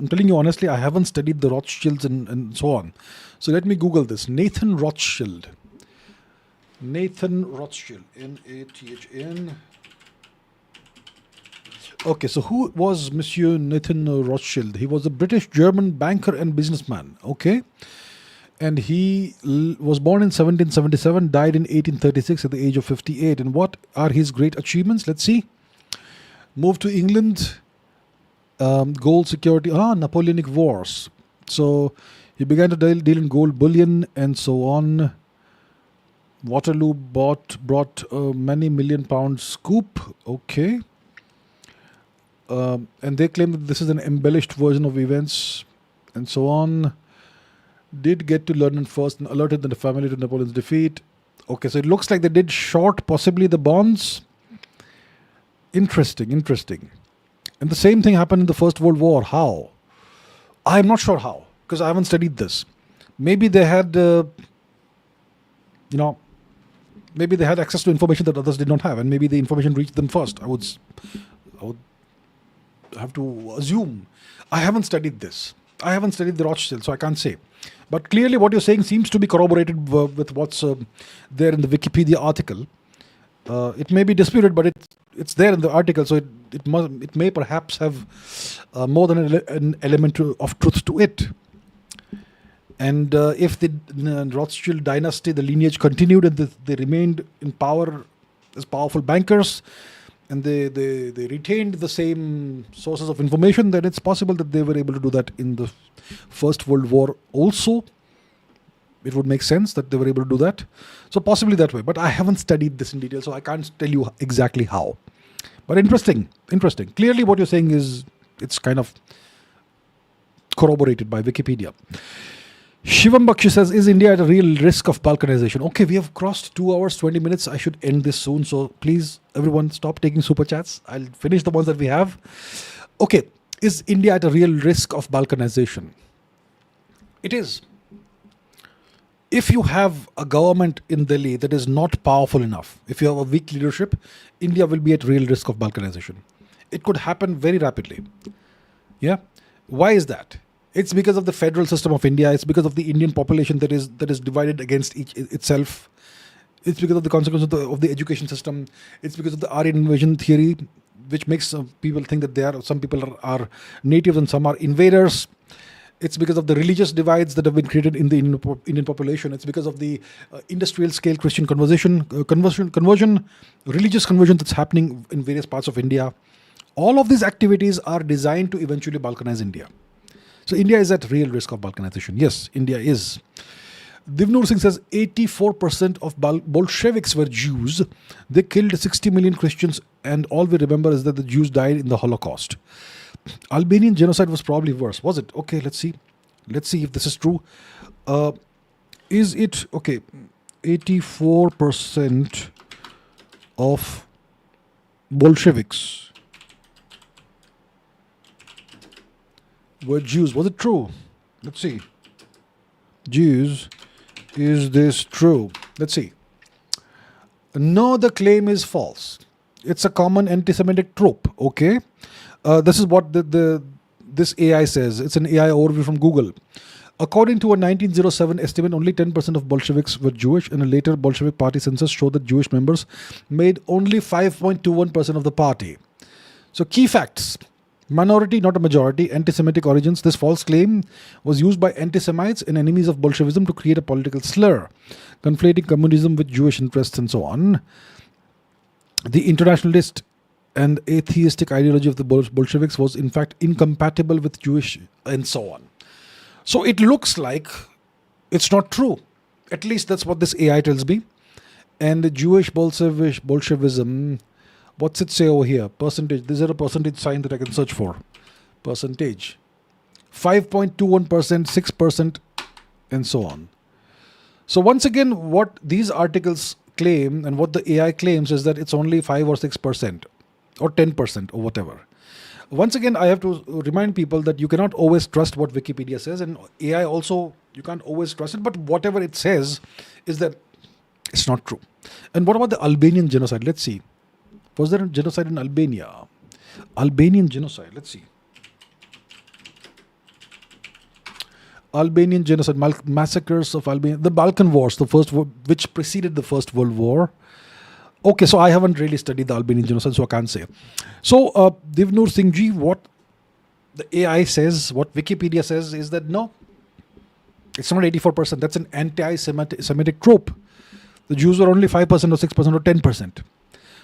[SPEAKER 1] telling you honestly, I haven't studied the Rothschilds and so on. So let me Google this. Nathan Rothschild. Nathan Rothschild. Nathn. Okay, so who was Monsieur Nathan Rothschild? He was a British-German banker and businessman. Okay. And he was born in 1777, died in 1836 at the age of 58. And what are his great achievements? Let's see. Moved to England, gold security, Napoleonic Wars. So he began to deal in gold bullion and so on. Waterloo brought many million pound scoop. Okay. And they claim that this is an embellished version of events and so on. Did get to London first and alerted the family to Napoleon's defeat. Okay, so it looks like they did short possibly the bonds. Interesting. And the same thing happened in the First World War. How? I'm not sure how, because I haven't studied this. Maybe they had, maybe they had access to information that others did not have, and maybe the information reached them first. I would have to assume. I haven't studied this. I haven't studied the Rothschild, so I can't say. But clearly what you're saying seems to be corroborated with what's there in the Wikipedia article. It may be disputed, but it's there in the article, so it may perhaps have more than an element of truth to it. And if the Rothschild dynasty, the lineage continued, and they remained in power as powerful bankers, and they retained the same sources of information, then it's possible that they were able to do that in the First World War also. It would make sense that they were able to do that. So possibly that way. But I haven't studied this in detail, so I can't tell you exactly how. But interesting. Clearly what you're saying is, it's kind of corroborated by Wikipedia. Shivam Bakshi says, is India at a real risk of balkanization? Okay, we have crossed 2 hours, 20 minutes. I should end this soon. So please, everyone, stop taking super chats. I'll finish the ones that we have. Okay, is India at a real risk of balkanization? It is. If you have a government in Delhi that is not powerful enough, if you have a weak leadership, India will be at real risk of balkanization. It could happen very rapidly. Yeah. Why is that? It's because of the federal system of India. It's because of the Indian population that is divided against itself. It's because of the consequences of the education system. It's because of the Aryan invasion theory, which makes people think that some people are natives and some are invaders. It's because of the religious divides that have been created in the Indian population. It's because of the industrial scale Christian conversion, religious conversion that's happening in various parts of India. All of these activities are designed to eventually balkanize India. So India is at real risk of balkanization. Yes, India is. Divnur Singh says 84% of Bolsheviks were Jews. They killed 60 million Christians, and all we remember is that the Jews died in the Holocaust. Albanian genocide was probably worse. Was it? Okay, let's see. Let's see if this is true. Is it? Okay, 84% of Bolsheviks were Jews. Was it true? Let's see. Jews, is this true? Let's see. No, the claim is false. It's a common anti-Semitic trope. Okay. This is what this AI says. It's an AI overview from Google. According to a 1907 estimate, only 10% of Bolsheviks were Jewish, and a later Bolshevik party census showed that Jewish members made only 5.21% of the party. So key facts. Minority, not a majority. Anti-Semitic origins. This false claim was used by anti-Semites and enemies of Bolshevism to create a political slur, conflating communism with Jewish interests and so on. The internationalist and atheistic ideology of the Bolsheviks was in fact incompatible with Jewish and so on. So it looks like it's not true. At least that's what this AI tells me. And the Jewish Bolshevism What's it say over here? Percentage. Is there a percentage sign that I can search for? Percentage. 5.21%, 6%, and so on. So once again, what these articles claim and what the AI claims is that it's only 5 or 6% or 10% or whatever. Once again, I have to remind people that you cannot always trust what Wikipedia says, and AI also, you can't always trust it, but whatever it says is that it's not true. And what about the Albanian genocide? Let's see. Was there a genocide in Albania? Albanian genocide, let's see. Albanian genocide, massacres of Albania, the Balkan Wars, the first war, which preceded the First World War. Okay, so I haven't really studied the Albanian genocide, so I can't say. So, Divnur Singh ji, what the AI says, what Wikipedia says is that no, it's not 84%. That's an anti-Semitic trope. The Jews were only 5% or 6% or 10%.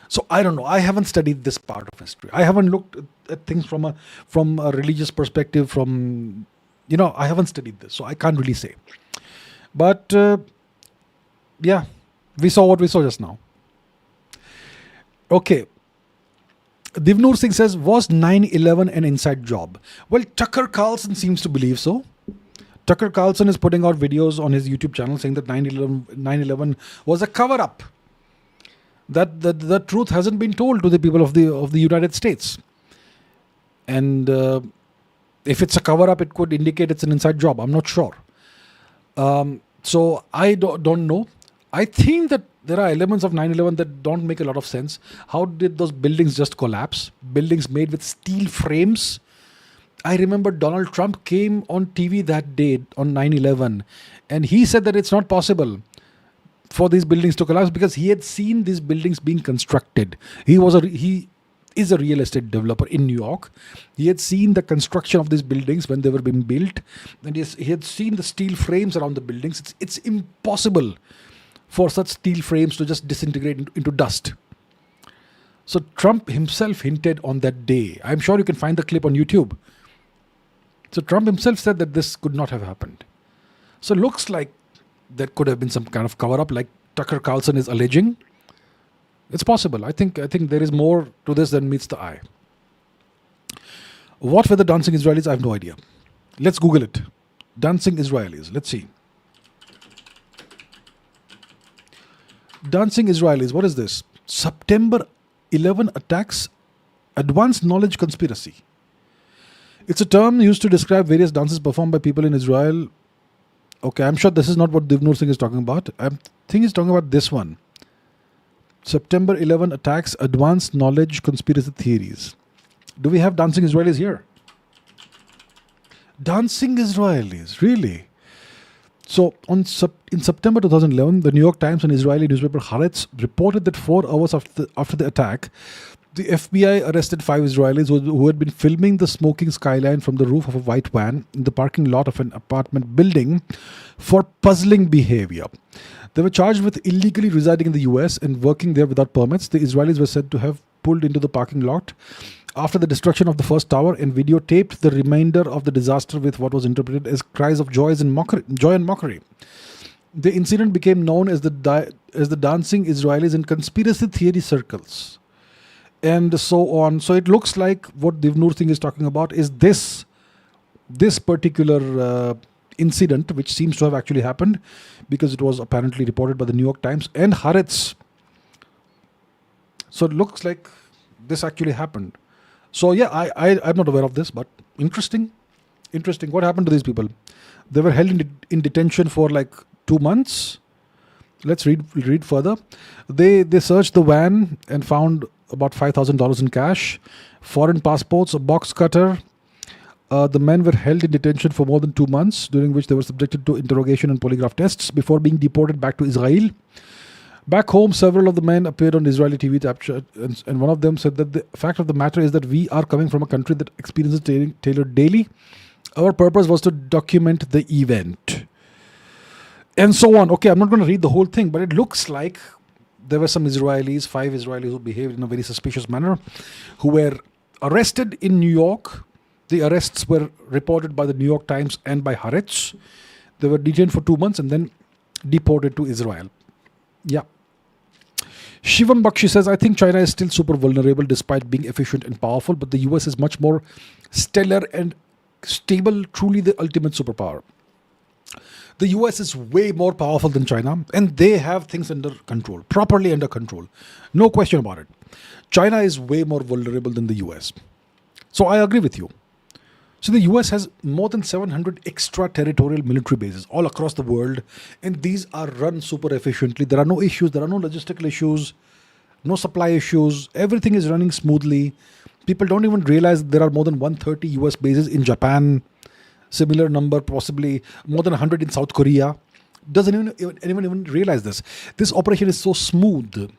[SPEAKER 1] So I don't know. I haven't studied this part of history. I haven't looked at things from a religious perspective. I haven't studied this, so I can't really say. But yeah, we saw what we saw just now. Okay. Divnur Singh says, was 9/11 an inside job? Well, Tucker Carlson seems to believe so. Tucker Carlson is putting out videos on his YouTube channel saying that 9/11 was a cover-up. That the truth hasn't been told to the people of the United States. And if it's a cover-up, it could indicate it's an inside job. I'm not sure. So I don't know. I think that there are elements of 9/11 that don't make a lot of sense. How did those buildings just collapse? Buildings made with steel frames. I remember Donald Trump came on TV that day on 9/11 and he said that it's not possible for these buildings to collapse because he had seen these buildings being constructed. He is a real estate developer in New York. He had seen the construction of these buildings when they were being built, and he had seen the steel frames around the buildings. It's impossible for such steel frames to just disintegrate into dust. So Trump himself hinted on that day. I'm sure you can find the clip on YouTube. So Trump himself said that this could not have happened. So it looks like there could have been some kind of cover-up like Tucker Carlson is alleging. It's possible. I think there is more to this than meets the eye. What were the dancing Israelis? I have no idea. Let's Google it. Dancing Israelis. Let's see. Dancing Israelis. What is this? September 11 attacks, advanced knowledge conspiracy. It's a term used to describe various dances performed by people in Israel. Okay, I'm sure this is not what Divnur Singh is talking about. I think he's talking about this one. September 11 attacks, advanced knowledge conspiracy theories. Do we have dancing Israelis here? Dancing Israelis, really? So in September 2011, the New York Times and Israeli newspaper Haaretz reported that 4 hours after the attack, the FBI arrested 5 Israelis who had been filming the smoking skyline from the roof of a white van in the parking lot of an apartment building for puzzling behavior. They were charged with illegally residing in the US and working there without permits. The Israelis were said to have pulled into the parking lot after the destruction of the first tower and videotaped the remainder of the disaster with what was interpreted as cries of joy and mockery. The incident became known as the dancing Israelis in conspiracy theory circles, and so on. So it looks like what Divnur Singh is talking about is this particular incident, which seems to have actually happened because it was apparently reported by the New York Times and Haaretz. So it looks like this actually happened. So yeah, I'm not aware of this, but interesting. What happened to these people? They were held in detention for like 2 months. Let's read further. They searched the van and found about $5,000 in cash, foreign passports, a box cutter. The men were held in detention for more than 2 months, during which they were subjected to interrogation and polygraph tests before being deported back to Israel. Back home, several of the men appeared on Israeli TV, and one of them said that the fact of the matter is that we are coming from a country that experiences terror daily. Our purpose was to document the event. And so on. Okay, I'm not going to read the whole thing, but it looks like there were some Israelis, 5 Israelis who behaved in a very suspicious manner, who were arrested in New York. The arrests were reported by the New York Times and by Haaretz. They were detained for 2 months and then deported to Israel. Yeah. Shivam Bakshi says, I think China is still super vulnerable despite being efficient and powerful, but the US is much more stellar and stable, truly the ultimate superpower. The US is way more powerful than China, and they have things under control, properly under control. No question about it. China is way more vulnerable than the US. So I agree with you. So the US has more than 700 extraterritorial military bases all across the world, and these are run super efficiently. There are no issues, there are no logistical issues, no supply issues. Everything is running smoothly. People don't even realize there are more than 130 US bases in Japan, similar number, possibly more than 100 in South Korea. Doesn't anyone even realize this? This operation is so smooth,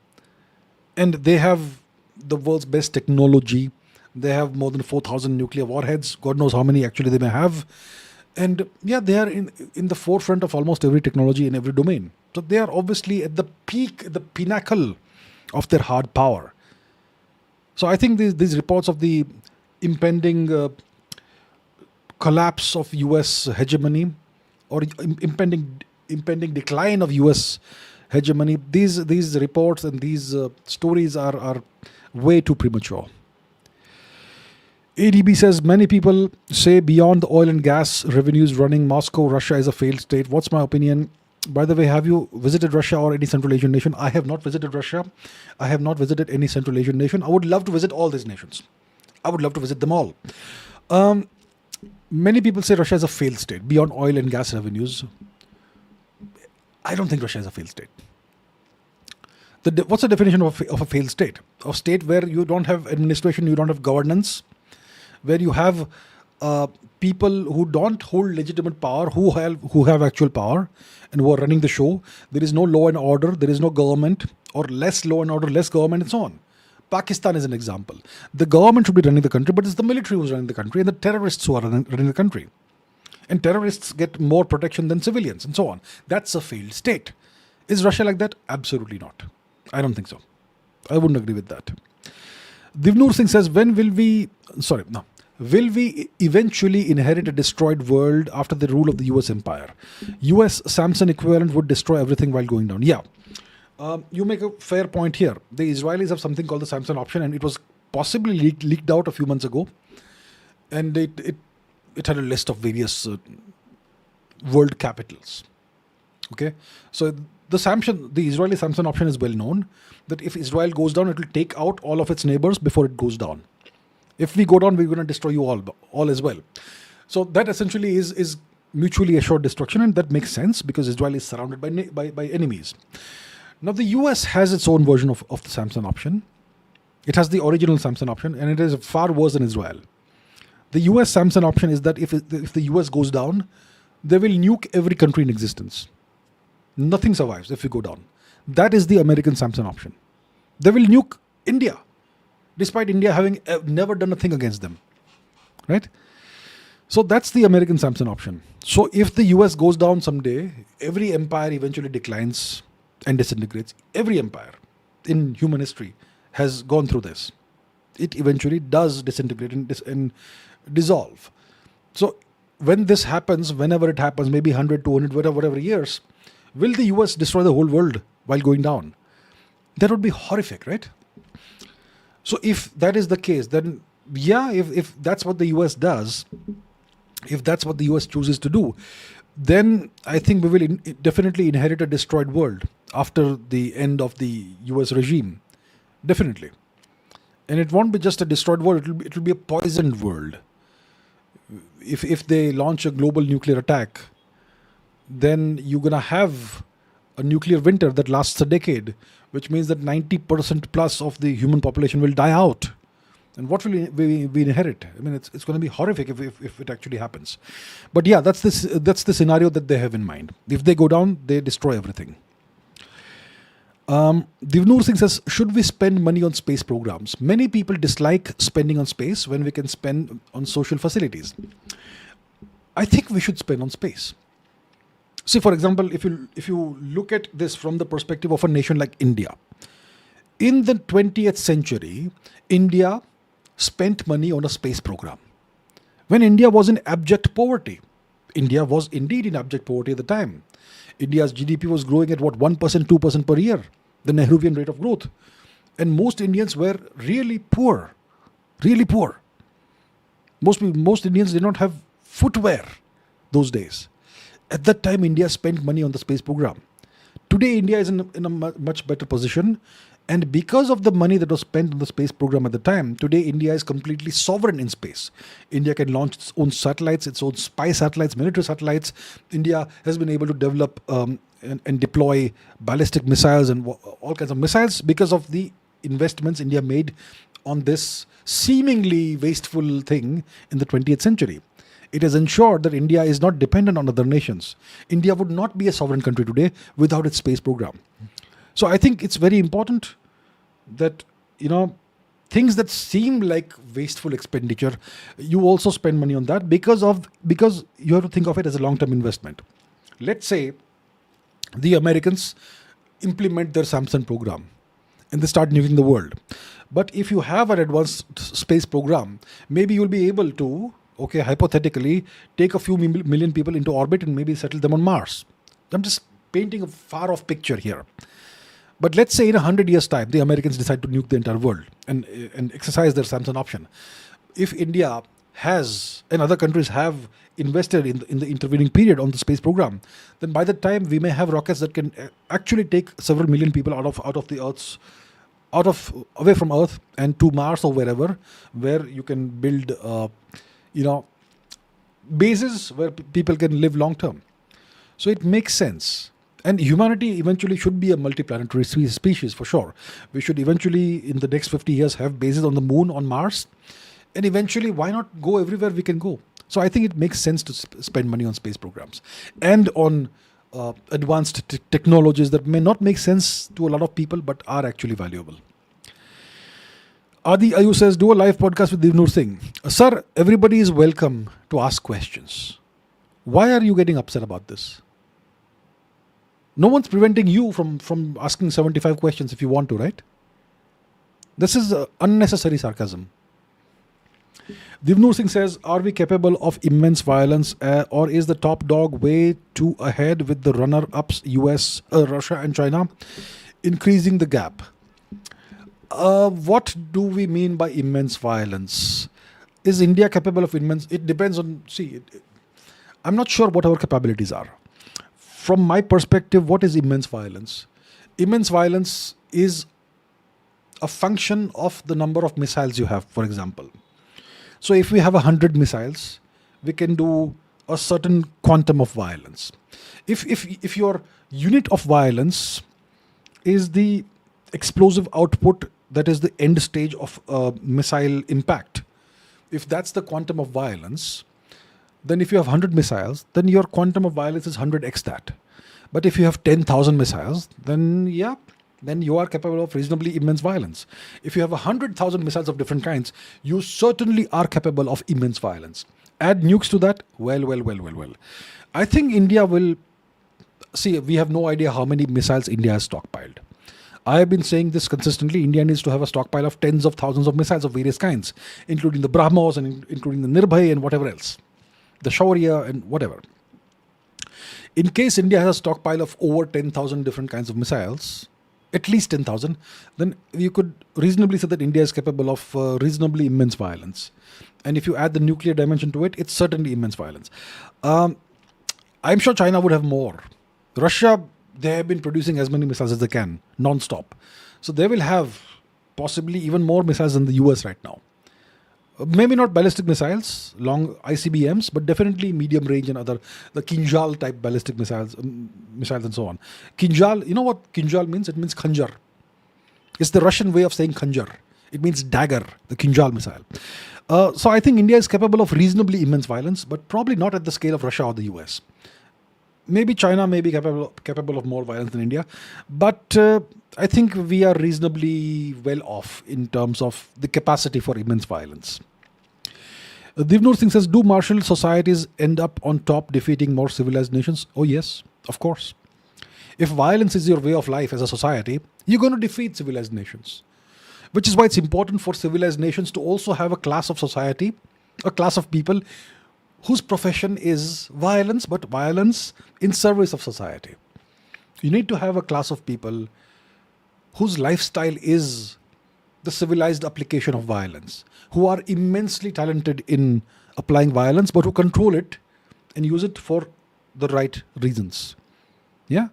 [SPEAKER 1] and they have the world's best technology. They have more than 4,000 nuclear warheads. God knows how many actually they may have. And yeah, they are in the forefront of almost every technology in every domain. So they are obviously at the peak, the pinnacle of their hard power. So I think these reports of the impending collapse of US hegemony or impending decline of US hegemony, these reports and these stories are way too premature. ADB says, many people say beyond the oil and gas revenues running Moscow, Russia is a failed state. What's my opinion? By the way, have you visited Russia or any Central Asian nation? I have not visited Russia. I have not visited any Central Asian nation. I would love to visit all these nations. I would love to visit them all. Many people say Russia is a failed state beyond oil and gas revenues. I don't think Russia is a failed state. What's the definition of a failed state? A state where you don't have administration, you don't have governance, where you have people who don't hold legitimate power, who have actual power, and who are running the show. There is no law and order, there is no government, or less law and order, less government, and so on. Pakistan is an example. The government should be running the country, but it's the military who's running the country, and the terrorists who are running the country. And terrorists get more protection than civilians, and so on. That's a failed state. Is Russia like that? Absolutely not. I don't think so. I wouldn't agree with that. Divnur Singh says, will we eventually inherit a destroyed world after the rule of the US empire? US Samson equivalent would destroy everything while going down. Yeah. You make a fair point here. The Israelis have something called the Samson option, and it was possibly leaked out a few months ago. And it had a list of various world capitals. Okay. So the Israeli Samson option is well known, that if Israel goes down, it will take out all of its neighbors before it goes down. If we go down, we're going to destroy you all as well. So that essentially is mutually assured destruction, and that makes sense because Israel is surrounded by enemies. Now the US has its own version of the Samson option. It has the original Samson option, and it is far worse than Israel. The US Samson option is that if the US goes down, they will nuke every country in existence. Nothing survives if we go down. That is the American Samson option. They will nuke India, despite India having never done a thing against them. Right? So that's the American Samson option. So if the US goes down someday, every empire eventually declines and disintegrates. Every empire in human history has gone through this. It eventually does disintegrate and dissolve. So when this happens, whenever it happens, maybe 100, 200, whatever years, will the US destroy the whole world while going down? That would be horrific, right? So if that is the case, then yeah, if that's what the US does, if that's what the US chooses to do, then I think we will definitely inherit a destroyed world after the end of the US regime. Definitely. And it won't be just a destroyed world, it will be a poisoned world. If they launch a global nuclear attack, then you're going to have a nuclear winter that lasts a decade, which means that 90% plus of the human population will die out. And what will we inherit? I mean, it's going to be horrific if it actually happens. But yeah, that's the scenario that they have in mind. If they go down, they destroy everything. Divnur Singh says, should we spend money on space programs? Many people dislike spending on space when we can spend on social facilities. I think we should spend on space. See, for example, if you look at this from the perspective of a nation like India, in the 20th century, India spent money on a space program. When India was in abject poverty, India was indeed in abject poverty at the time. India's GDP was growing at 1%, 2% per year. the Nehruvian rate of growth. And most Indians were really poor, really poor. Most Indians did not have footwear those days. At that time, India spent money on the space program. Today, India is in a much better position. And because of the money that was spent on the space program at the time, today India is completely sovereign in space. India can launch its own satellites, its own spy satellites, military satellites. India has been able to develop and deploy ballistic missiles and all kinds of missiles because of the investments India made on this seemingly wasteful thing in the 20th century. It has ensured that India is not dependent on other nations. India would not be a sovereign country today without its space program. So I think it's very important that, things that seem like wasteful expenditure, you also spend money on that because you have to think of it as a long-term investment. Let's say the Americans implement their Samsung program and they start nuking the world. But if you have an advanced space program, maybe you'll be able to, hypothetically, take a few million people into orbit and maybe settle them on Mars. I'm just painting a far-off picture here. But let's say in 100 years' time, the Americans decide to nuke the entire world and exercise their Samsung option. If India has and other countries have invested in the intervening period on the space program, then by that time we may have rockets that can actually take several million people out of the Earth's away from Earth and to Mars or wherever, where you can build bases where people can live long term. So it makes sense. And humanity eventually should be a multiplanetary species for sure. We should eventually, in the next 50 years, have bases on the moon, on Mars. And eventually, why not go everywhere we can go? So I think it makes sense to spend money on space programs and on advanced technologies that may not make sense to a lot of people, but are actually valuable. Adi Ayu says, do a live podcast with Divnur Singh. Sir, everybody is welcome to ask questions. Why are you getting upset about this? No one's preventing you from asking 75 questions if you want to, right? This is unnecessary sarcasm. Divnur Singh says, are we capable of immense violence or is the top dog way too ahead with the runner-ups US, Russia and China, increasing the gap? What do we mean by immense violence? Is India capable of immense? It depends on, I'm not sure what our capabilities are. From my perspective, what is immense violence? Immense violence is a function of the number of missiles you have, for example. So if we have 100 missiles, we can do a certain quantum of violence. If your unit of violence is the explosive output, that is the end stage of missile impact, if that's the quantum of violence, then if you have 100 missiles, then your quantum of violence is 100x that. But if you have 10,000 missiles, then you are capable of reasonably immense violence. If you have 100,000 missiles of different kinds, you certainly are capable of immense violence. Add nukes to that, well. I think India will... we have no idea how many missiles India has stockpiled. I have been saying this consistently. India needs to have a stockpile of tens of thousands of missiles of various kinds, including the BrahMos and including the Nirbhay and whatever else. The Shaurya and whatever. In case India has a stockpile of over 10,000 different kinds of missiles, at least 10,000, then you could reasonably say that India is capable of reasonably immense violence. And if you add the nuclear dimension to it, it's certainly immense violence. I'm sure China would have more. Russia, they have been producing as many missiles as they can, non-stop. So they will have possibly even more missiles than the US right now. Maybe not ballistic missiles, long ICBMs, but definitely medium range and the Kinjal type ballistic missiles and so on. Kinjal, you know what Kinjal means? It means khanjar. It's the Russian way of saying khanjar. It means dagger, the Kinjal missile. So I think India is capable of reasonably immense violence, but probably not at the scale of Russia or the US. Maybe China may be capable of more violence than India, but I think we are reasonably well off in terms of the capacity for immense violence. Divnur Singh says, do martial societies end up on top defeating more civilized nations? Oh yes, of course. If violence is your way of life as a society, you're going to defeat civilized nations. Which is why it's important for civilized nations to also have a class of society, a class of people whose profession is violence, but violence in service of society. You need to have a class of people whose lifestyle is the civilized application of violence, who are immensely talented in applying violence, but who control it and use it for the right reasons. Yeah.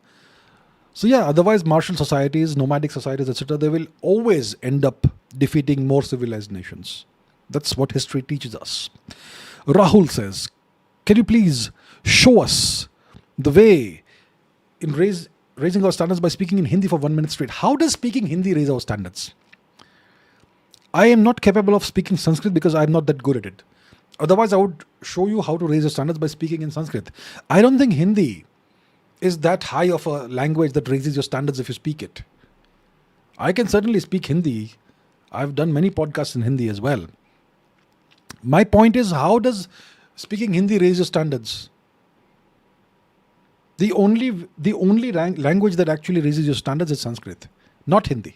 [SPEAKER 1] So yeah, otherwise martial societies, nomadic societies, etc., they will always end up defeating more civilized nations. That's what history teaches us. Rahul says, can you please show us the way in raising our standards by speaking in Hindi for 1 minute straight? How does speaking Hindi raise our standards? I am not capable of speaking Sanskrit because I am not that good at it. Otherwise, I would show you how to raise your standards by speaking in Sanskrit. I don't think Hindi is that high of a language that raises your standards if you speak it. I can certainly speak Hindi. I've done many podcasts in Hindi as well. My point is, how does speaking Hindi raise your standards? The only language that actually raises your standards is Sanskrit, not Hindi.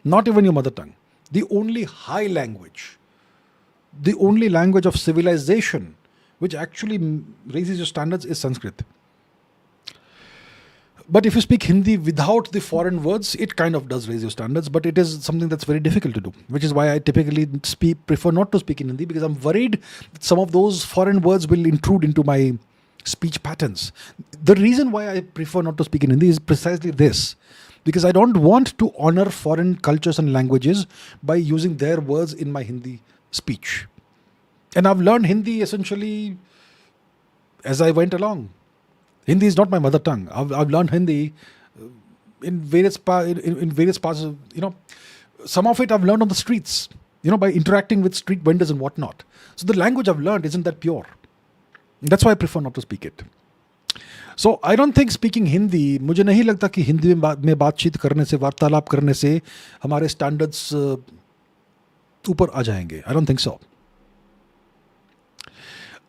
[SPEAKER 1] Not even your mother tongue. The only high language, the only language of civilization which actually raises your standards is Sanskrit. But if you speak Hindi without the foreign words, it kind of does raise your standards, but it is something that's very difficult to do, which is why I typically prefer not to speak in Hindi, because I'm worried that some of those foreign words will intrude into my speech patterns. The reason why I prefer not to speak in Hindi is precisely this, because I don't want to honor foreign cultures and languages by using their words in my Hindi speech. And I've learned Hindi essentially as I went along. Hindi is not my mother tongue. I've learned Hindi in various parts of, some of it I've learned on the streets, by interacting with street vendors and whatnot. So the language I've learned isn't that pure. That's why I prefer not to speak it. So I don't think speaking Hindi, मुझे नहीं लगता कि हिंदी में बातचीत करने से, वार्तालाप करने से हमारे standards ऊपर आ जाएंगे. I don't think so.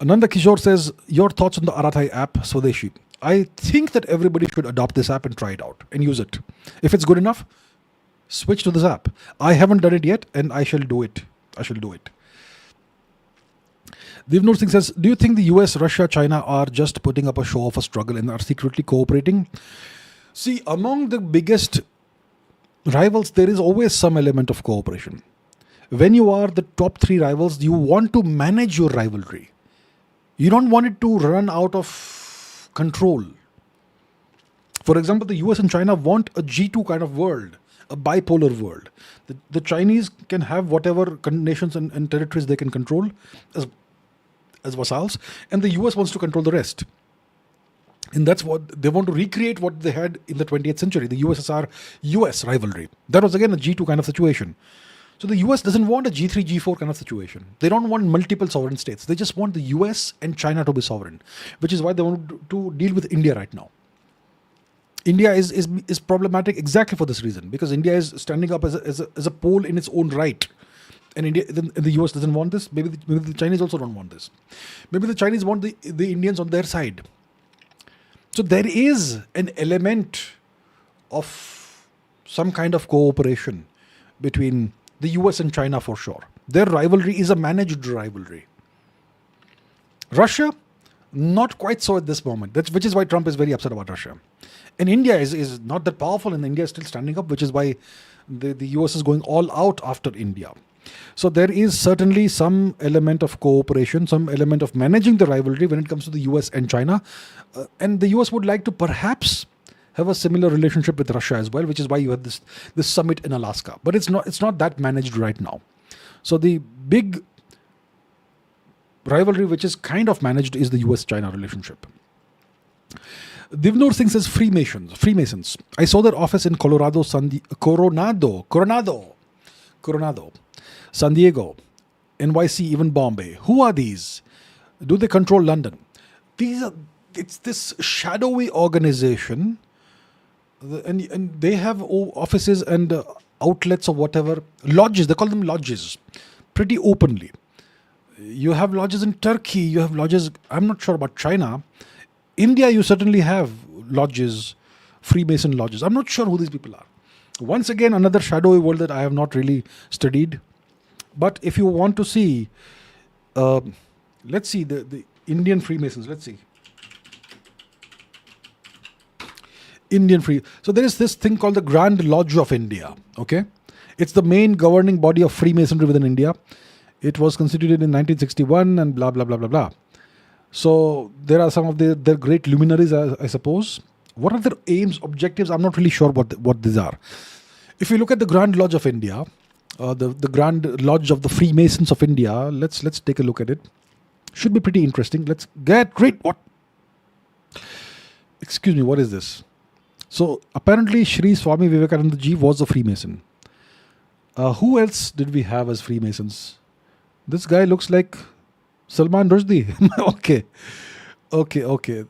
[SPEAKER 1] Nanda Kishore says, your thoughts on the Arattai app, Swadeshi. I think that everybody should adopt this app and try it out and use it. If it's good enough, switch to this app. I haven't done it yet, and I shall do it. Divnur Singh says, do you think the US, Russia, China are just putting up a show of a struggle and are secretly cooperating? See, among the biggest rivals, there is always some element of cooperation. When you are the top 3 rivals, you want to manage your rivalry. You don't want it to run out of control. For example, the US and China want a G2 kind of world, a bipolar world. The Chinese can have whatever nations and territories they can control as vassals, and the US wants to control the rest. And that's what they want to recreate, what they had in the 20th century, the USSR-US rivalry. That was again a G2 kind of situation. So the US doesn't want a G3, G4 kind of situation. They don't want multiple sovereign states. They just want the US and China to be sovereign, which is why they want to deal with India right now. India is problematic exactly for this reason, because India is standing up as a pole in its own right. And the US doesn't want this. Maybe the Chinese also don't want this. Maybe the Chinese want the Indians on their side. So there is an element of some kind of cooperation between the US and China for sure. Their rivalry is a managed rivalry. Russia, not quite so at this moment. Which is why Trump is very upset about Russia. And India is not that powerful, and India is still standing up, which is why the US is going all out after India. So there is certainly some element of cooperation, some element of managing the rivalry when it comes to the US and China. And the US would like to perhaps have a similar relationship with Russia as well, which is why you had this summit in Alaska. But it's not that managed right now. So the big rivalry which is kind of managed is the US-China relationship. Divnur Singh says Freemasons. I saw their office in Coronado, San Diego, NYC, even Bombay. Who are these? Do they control London? It's this shadowy organization, and they have offices and outlets or whatever, lodges, they call them lodges, pretty openly. You have lodges in Turkey, you have lodges, I'm not sure about China. India, you certainly have lodges, Freemason lodges. I'm not sure who these people are. Once again, another shadowy world that I have not really studied. But if you want to see, let's see, the Indian Freemasons, let's see. Indian free. So there is this thing called the Grand Lodge of India. Okay, it's the main governing body of Freemasonry within India. It was constituted in 1961 and blah blah blah blah blah. So there are some of their great luminaries, I suppose. What are their aims, objectives? I'm not really sure what these are. If you look at the Grand Lodge of India, the Grand Lodge of the Freemasons of India, let's take a look at it. Should be pretty interesting. Let's get great. What? Excuse me. What is this? So apparently, Shri Swami Vivekananda Ji was a Freemason. Who else did we have as Freemasons? This guy looks like Salman Rushdie. Okay.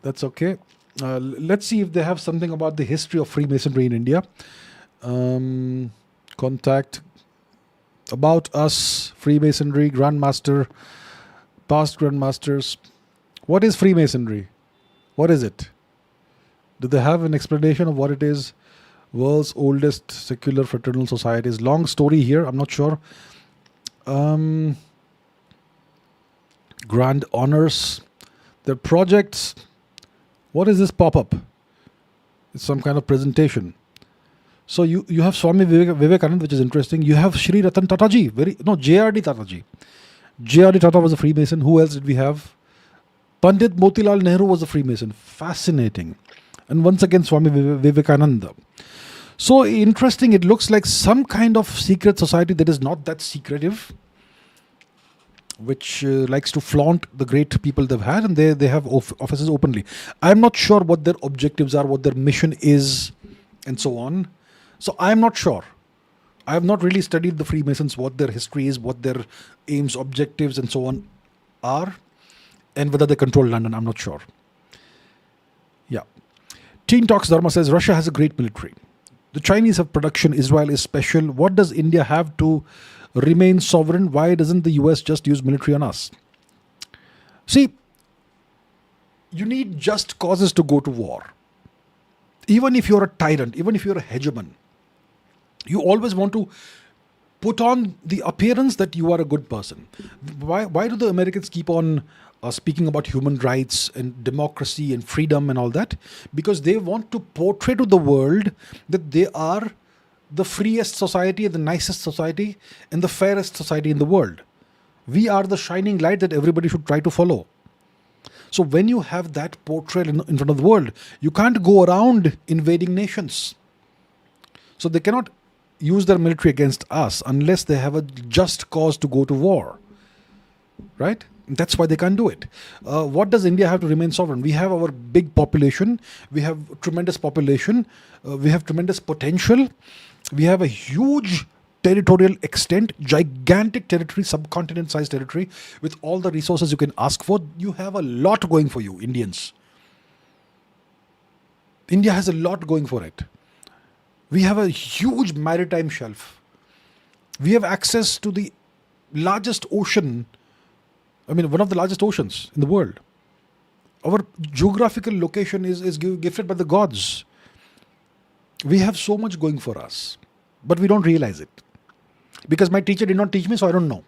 [SPEAKER 1] That's okay. Let's see if they have something about the history of Freemasonry in India. Contact about us, Freemasonry, Grandmaster, past Grandmasters. What is Freemasonry? What is it? Do they have an explanation of what it is? World's oldest secular fraternal societies. Long story here. I'm not sure. Grand honors. Their projects. What is this pop-up? It's some kind of presentation. So you have Swami Vivekananda, which is interesting. You have Shri Ratan Tata Ji. J.R.D. Tata Ji. J.R.D. Tata was a Freemason. Who else did we have? Pandit Motilal Nehru was a Freemason. Fascinating. And once again, Swami Vivekananda. So interesting. It looks like some kind of secret society that is not that secretive, which likes to flaunt the great people they've had, and they have offices openly. I'm not sure what their objectives are, what their mission is, and so on. So I'm not sure. I have not really studied the Freemasons, what their history is, what their aims, objectives, and so on are, and whether they control London. I'm not sure. Yeah. Teen Talks Dharma says Russia has a great military. The Chinese have production. Israel is special. What does India have to remain sovereign? Why doesn't the US just use military on us? See, you need just causes to go to war. Even if you're a tyrant, even if you're a hegemon, you always want to put on the appearance that you are a good person. Why do the Americans keep on speaking about human rights and democracy and freedom and all that? Because they want to portray to the world that they are the freest society, the nicest society, and the fairest society in the world. We are the shining light that everybody should try to follow. So when you have that portrayal in front of the world, you can't go around invading nations. So they cannot use their military against us unless they have a just cause to go to war. Right? That's why they can't do it. What does India have to remain sovereign? We have our big population. We have tremendous population. We have tremendous potential. We have a huge territorial extent, gigantic territory, subcontinent-sized territory, with all the resources you can ask for. You have a lot going for you, Indians. India has a lot going for it. We have a huge maritime shelf. We have access to the largest ocean, one of the largest oceans in the world. Our geographical location is gifted by the gods. We have so much going for us, but we don't realize it. Because my teacher did not teach me, so I don't know.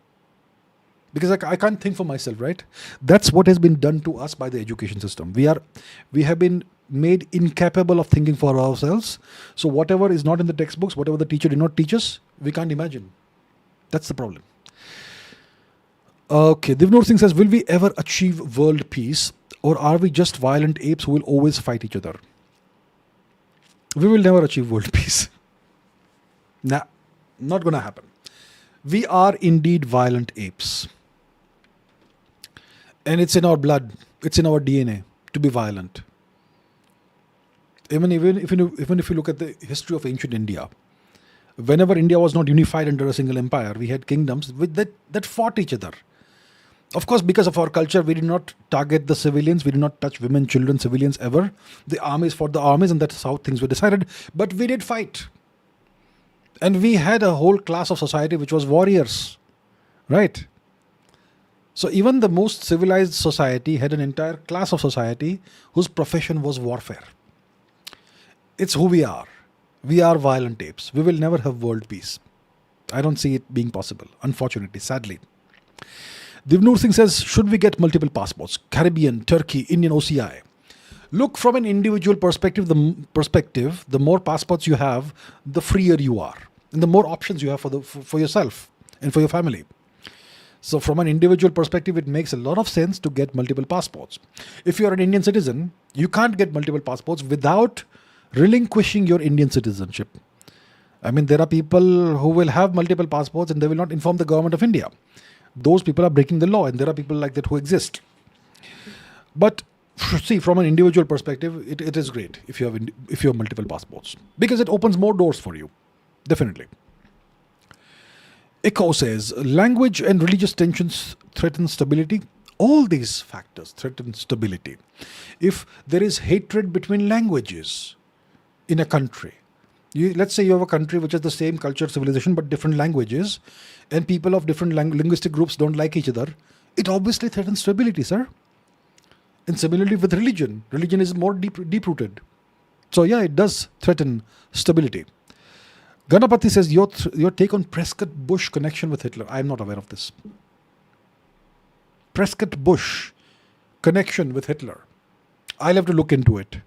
[SPEAKER 1] Because I can't think for myself, right? That's what has been done to us by the education system. We have been made incapable of thinking for ourselves. So whatever is not in the textbooks, whatever the teacher did not teach us, we can't imagine. That's the problem. Okay, Divnur Singh says, will we ever achieve world peace, or are we just violent apes who will always fight each other? We will never achieve world peace. Nah, not going to happen. We are indeed violent apes. And it's in our blood, it's in our DNA to be violent. Even if you look at the history of ancient India, whenever India was not unified under a single empire, we had kingdoms that fought each other. Of course, because of our culture, we did not target the civilians. We did not touch women, children, civilians ever. The armies fought the armies, and that's how things were decided. But we did fight. And we had a whole class of society which was warriors. Right? So even the most civilized society had an entire class of society whose profession was warfare. It's who we are. We are violent apes. We will never have world peace. I don't see it being possible, unfortunately, sadly. Divnur Singh says, should we get multiple passports? Caribbean, Turkey, Indian OCI. Look from an individual perspective. The more passports you have, the freer you are, and the more options you have for yourself and for your family. So from an individual perspective, it makes a lot of sense to get multiple passports. If you are an Indian citizen, you can't get multiple passports without relinquishing your Indian citizenship. I mean, there are people who will have multiple passports and they will not inform the government of India. Those people are breaking the law, and there are people like that who exist. But see, from an individual perspective, it is great if you have multiple passports, because it opens more doors for you. Definitely. Echo says, language and religious tensions threaten stability. All these factors threaten stability. If there is hatred between languages in a country, let's say you have a country which has the same culture, civilization, but different languages, and people of different linguistic groups don't like each other, it obviously threatens stability, sir. And similarly with religion is more deep-rooted. So yeah, it does threaten stability. Ganapati says, your take on Prescott Bush connection with Hitler. I am not aware of this. Prescott Bush connection with Hitler. I'll have to look into it.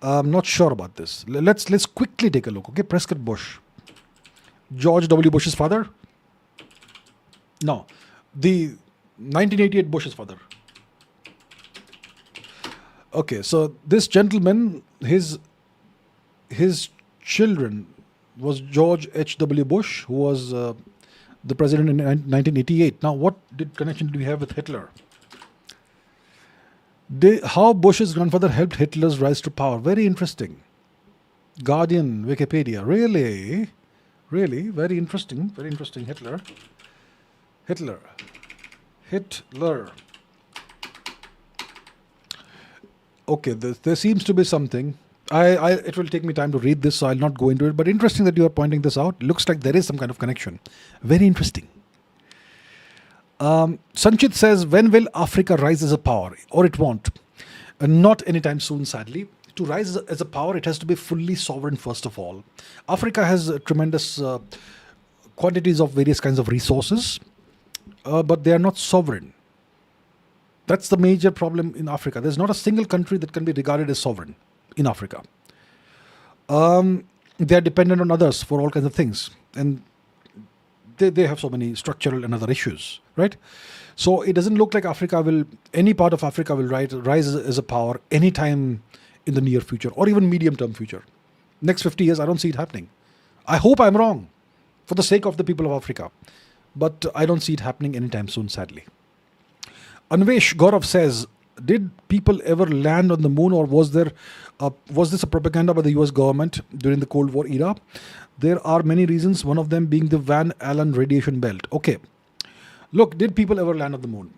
[SPEAKER 1] I'm not sure about this. Let's quickly take a look. Okay, Prescott Bush. George W. Bush's father? No. The 1988 Bush's father. Okay, so this gentleman, his children was George H.W. Bush, who was the president in 1988. Now, what connection do we have with Hitler? How Bush's grandfather helped Hitler's rise to power. Very interesting. Guardian, Wikipedia. Really? Very interesting. Very interesting. Hitler. Okay, there seems to be something. It will take me time to read this, so I'll not go into it. But interesting that you are pointing this out. Looks like there is some kind of connection. Very interesting. Sanchit says, when will Africa rise as a power? Or it won't. Not anytime soon, sadly. To rise as a power, it has to be fully sovereign, first of all. Africa has tremendous quantities of various kinds of resources, but they are not sovereign. That's the major problem in Africa. There's not a single country that can be regarded as sovereign in Africa. They are dependent on others for all kinds of things. And they have so many structural and other issues, right? So it doesn't look like any part of Africa will rise as a power anytime in the near future or even medium-term future. Next 50 years, I don't see it happening. I hope I'm wrong for the sake of the people of Africa. But I don't see it happening anytime soon, sadly. Anvesh Gaurav says, did people ever land on the moon, or was this a propaganda by the US government during the Cold War era? There are many reasons, one of them being the Van Allen radiation belt. Okay. Look, did people ever land on the moon?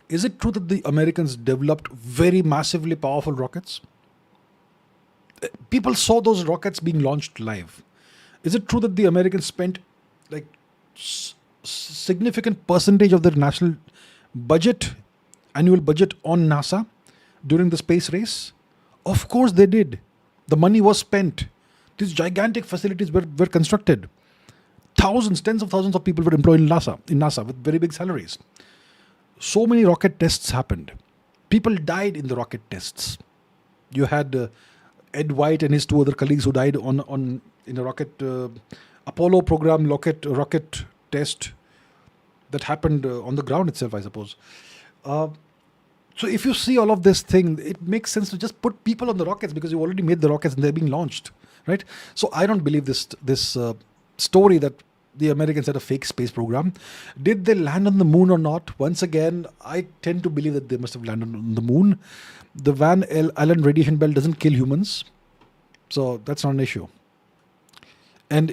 [SPEAKER 1] Is it true that the Americans developed very massively powerful rockets? People saw those rockets being launched live. Is it true that the Americans spent like significant percentage of their national annual budget on NASA during the space race? Of course they did. The money was spent. These gigantic facilities were constructed. Tens of thousands of people were employed in NASA with very big salaries. So many rocket tests happened. People died in the rocket tests. You had Ed White and his two other colleagues who died in a rocket Apollo program rocket test that happened on the ground itself, I suppose. So if you see all of this thing, it makes sense to just put people on the rockets because you already made the rockets and they're being launched, right? So I don't believe this story that the Americans had a fake space program. Did they land on the moon or not? Once again, I tend to believe that they must have landed on the moon. The Van Allen radiation belt doesn't kill humans, so that's not an issue. And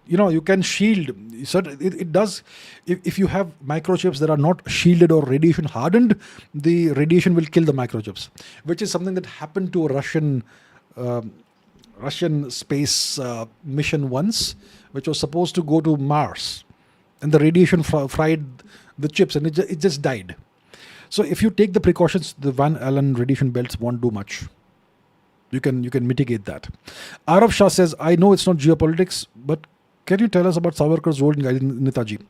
[SPEAKER 1] you can shield. It does. If you have microchips that are not shielded or radiation hardened, the radiation will kill the microchips, which is something that happened to a Russian space mission once, which was supposed to go to Mars, and the radiation fried the chips, and it just died. So if you take the precautions, the Van Allen radiation belts won't do much. You can mitigate that. Arav Shah says, I know it's not geopolitics, but can you tell us about Savarkar's role in guiding Netaji?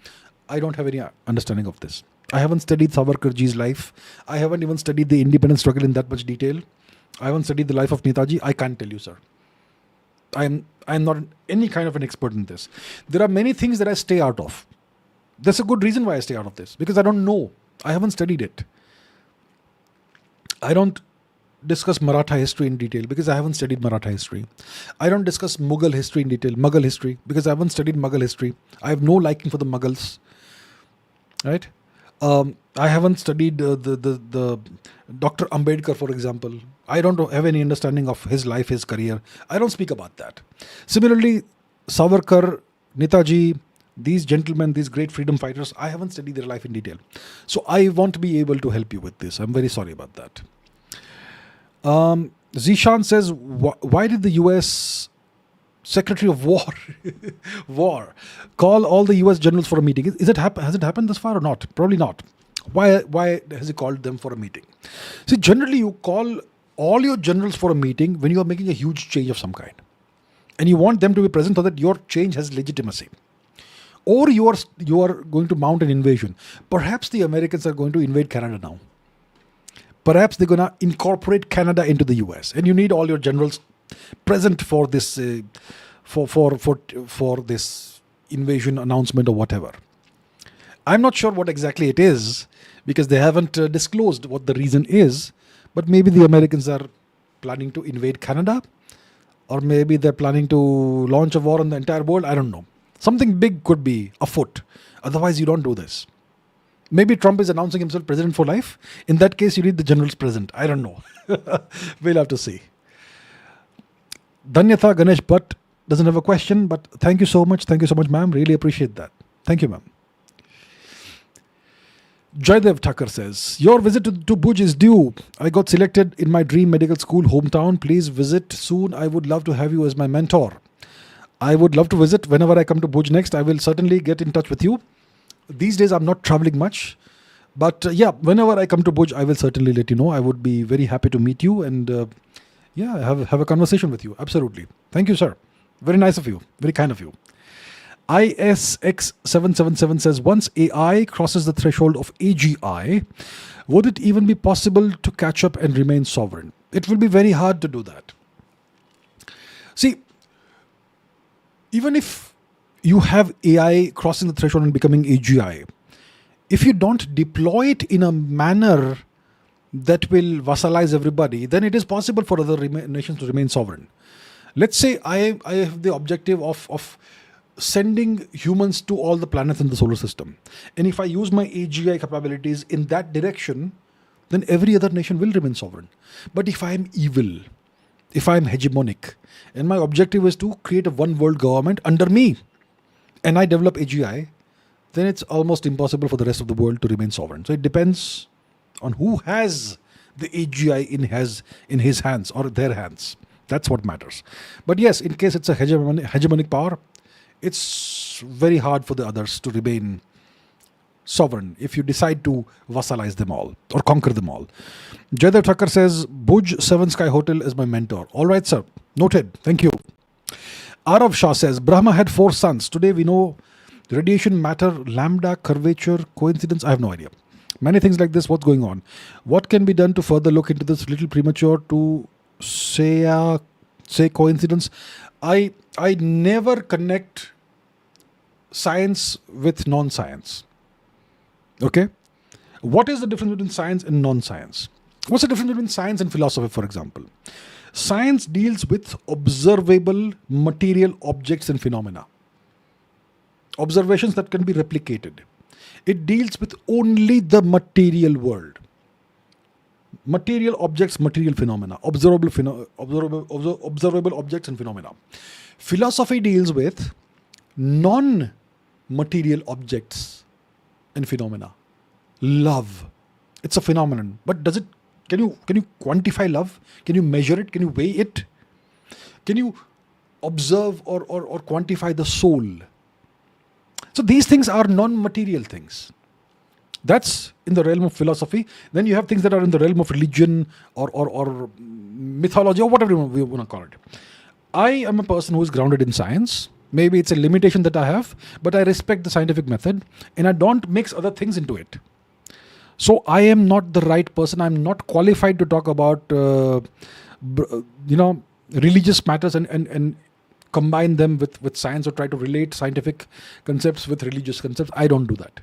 [SPEAKER 1] I don't have any understanding of this. I haven't studied Savarkarji's life. I haven't even studied the independence struggle in that much detail. I haven't studied the life of Netaji. I can't tell you, sir. I'm not any kind of an expert in this. There are many things that I stay out of. There's a good reason why I stay out of this, because I don't know. I haven't studied it. I don't discuss Maratha history in detail because I haven't studied Maratha history. I don't discuss Mughal history in detail, Mughal history, because I haven't studied Mughal history. I have no liking for the Mughals, right? I haven't studied the Dr. Ambedkar, for example. I don't have any understanding of his life, his career. I don't speak about that. Similarly, Savarkar, Netaji, these gentlemen, these great freedom fighters, I haven't studied their life in detail. So I won't be able to help you with this. I'm very sorry about that. Zishan says, why did the US Secretary of War call all the US generals for a meeting? Has it happened this far or not? Probably not. Why has he called them for a meeting? See, generally you call all your generals for a meeting when you are making a huge change of some kind. And you want them to be present so that your change has legitimacy. Or you are going to mount an invasion. Perhaps the Americans are going to invade Canada now. Perhaps they're going to incorporate Canada into the US, and you need all your generals present for this for this invasion announcement or whatever. I'm not sure what exactly it is because they haven't disclosed what the reason is. But maybe the Americans are planning to invade Canada, or maybe they're planning to launch a war on the entire world. I don't know. Something big could be afoot. Otherwise, you don't do this. Maybe Trump is announcing himself president for life. In that case, you need the generals present. I don't know. We'll have to see. Dhanyatha Ganesh Bhatt doesn't have a question, but thank you so much. Thank you so much, ma'am. Really appreciate that. Thank you, ma'am. Jaidev Thakur says, your visit to Bhuj is due. I got selected in my dream medical school hometown. Please visit soon. I would love to have you as my mentor. I would love to visit whenever I come to Bhuj next. I will certainly get in touch with you. These days I'm not traveling much, but yeah, whenever I come to Bhuj, I will certainly let you know. I would be very happy to meet you and have a conversation with you. Absolutely. Thank you, sir. Very nice of you. Very kind of you. ISX777 says, once AI crosses the threshold of AGI, would it even be possible to catch up and remain sovereign? It will be very hard to do that. See, even if you have AI crossing the threshold and becoming AGI, if you don't deploy it in a manner that will vassalize everybody, then it is possible for other nations to remain sovereign. Let's say I have the objective of sending humans to all the planets in the solar system. And if I use my AGI capabilities in that direction, then every other nation will remain sovereign. But if I am evil, if I am hegemonic, and my objective is to create a one world government under me, and I develop AGI, then it's almost impossible for the rest of the world to remain sovereign. So it depends on who has the AGI in his hands or their hands. That's what matters. But yes, in case it's a hegemonic power, it's very hard for the others to remain sovereign if you decide to vassalize them all or conquer them all. Jaidev Thakur says, Bhuj 7 Sky Hotel is my mentor. All right, sir. Noted. Thank you. Arav Shah says, Brahma had 4 sons. Today we know radiation, matter, lambda, curvature, coincidence. I have no idea. Many things like this. What's going on? What can be done to further look into this? Little premature to say coincidence. I never connect science with non-science. Okay? What is the difference between science and non-science? What's the difference between science and philosophy, for example? Science deals with observable material objects and phenomena. Observations that can be replicated. It deals with only the material world. Material objects, material phenomena. Observable objects and phenomena. Philosophy deals with non-material objects and phenomena. Love. It's a phenomenon. But can you quantify love? Can you measure it? Can you weigh it? Can you observe or quantify the soul? So these things are non-material things. That's in the realm of philosophy. Then you have things that are in the realm of religion or mythology or whatever we want to call it. I am a person who is grounded in science. Maybe it's a limitation that I have, but I respect the scientific method and I don't mix other things into it. So I am not the right person. I'm not qualified to talk about, religious matters and combine them with science or try to relate scientific concepts with religious concepts. I don't do that.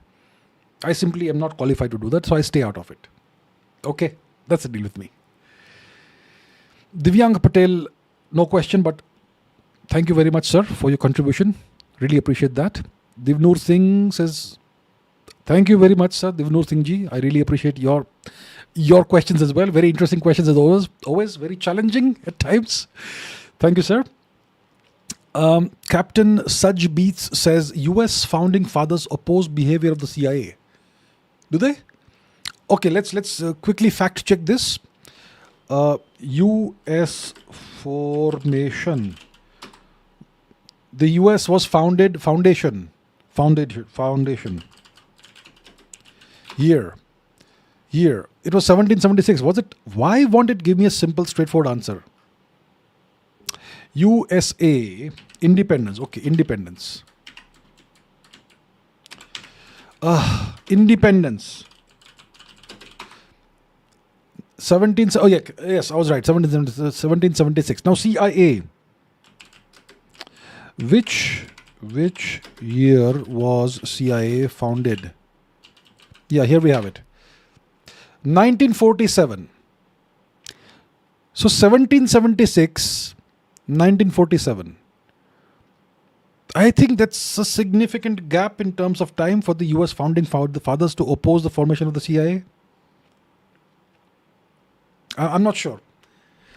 [SPEAKER 1] I simply am not qualified to do that, so I stay out of it. Okay, that's the deal with me. Divyang Patel, no question, but thank you very much, sir, for your contribution. Really appreciate that. Divnoor Singh says, thank you very much, sir. Divnoor Singh ji, I really appreciate your questions as well. Very interesting questions as always very challenging at times. Thank you, sir. Captain Saj Beats says, US founding fathers oppose behavior of the CIA. Do they? Okay, let's quickly fact check this. US formation. The US was foundation. Year. It was 1776. Was it? Why won't it give me a simple, straightforward answer? USA independence. Okay, independence. Independence. 17. Oh yeah, yes, I was right. 1776. Now CIA. Which year was CIA founded? Yeah, here we have it. 1947. So 1776, 1947. I think that's a significant gap in terms of time for the US founding fathers to oppose the formation of the CIA. I'm not sure.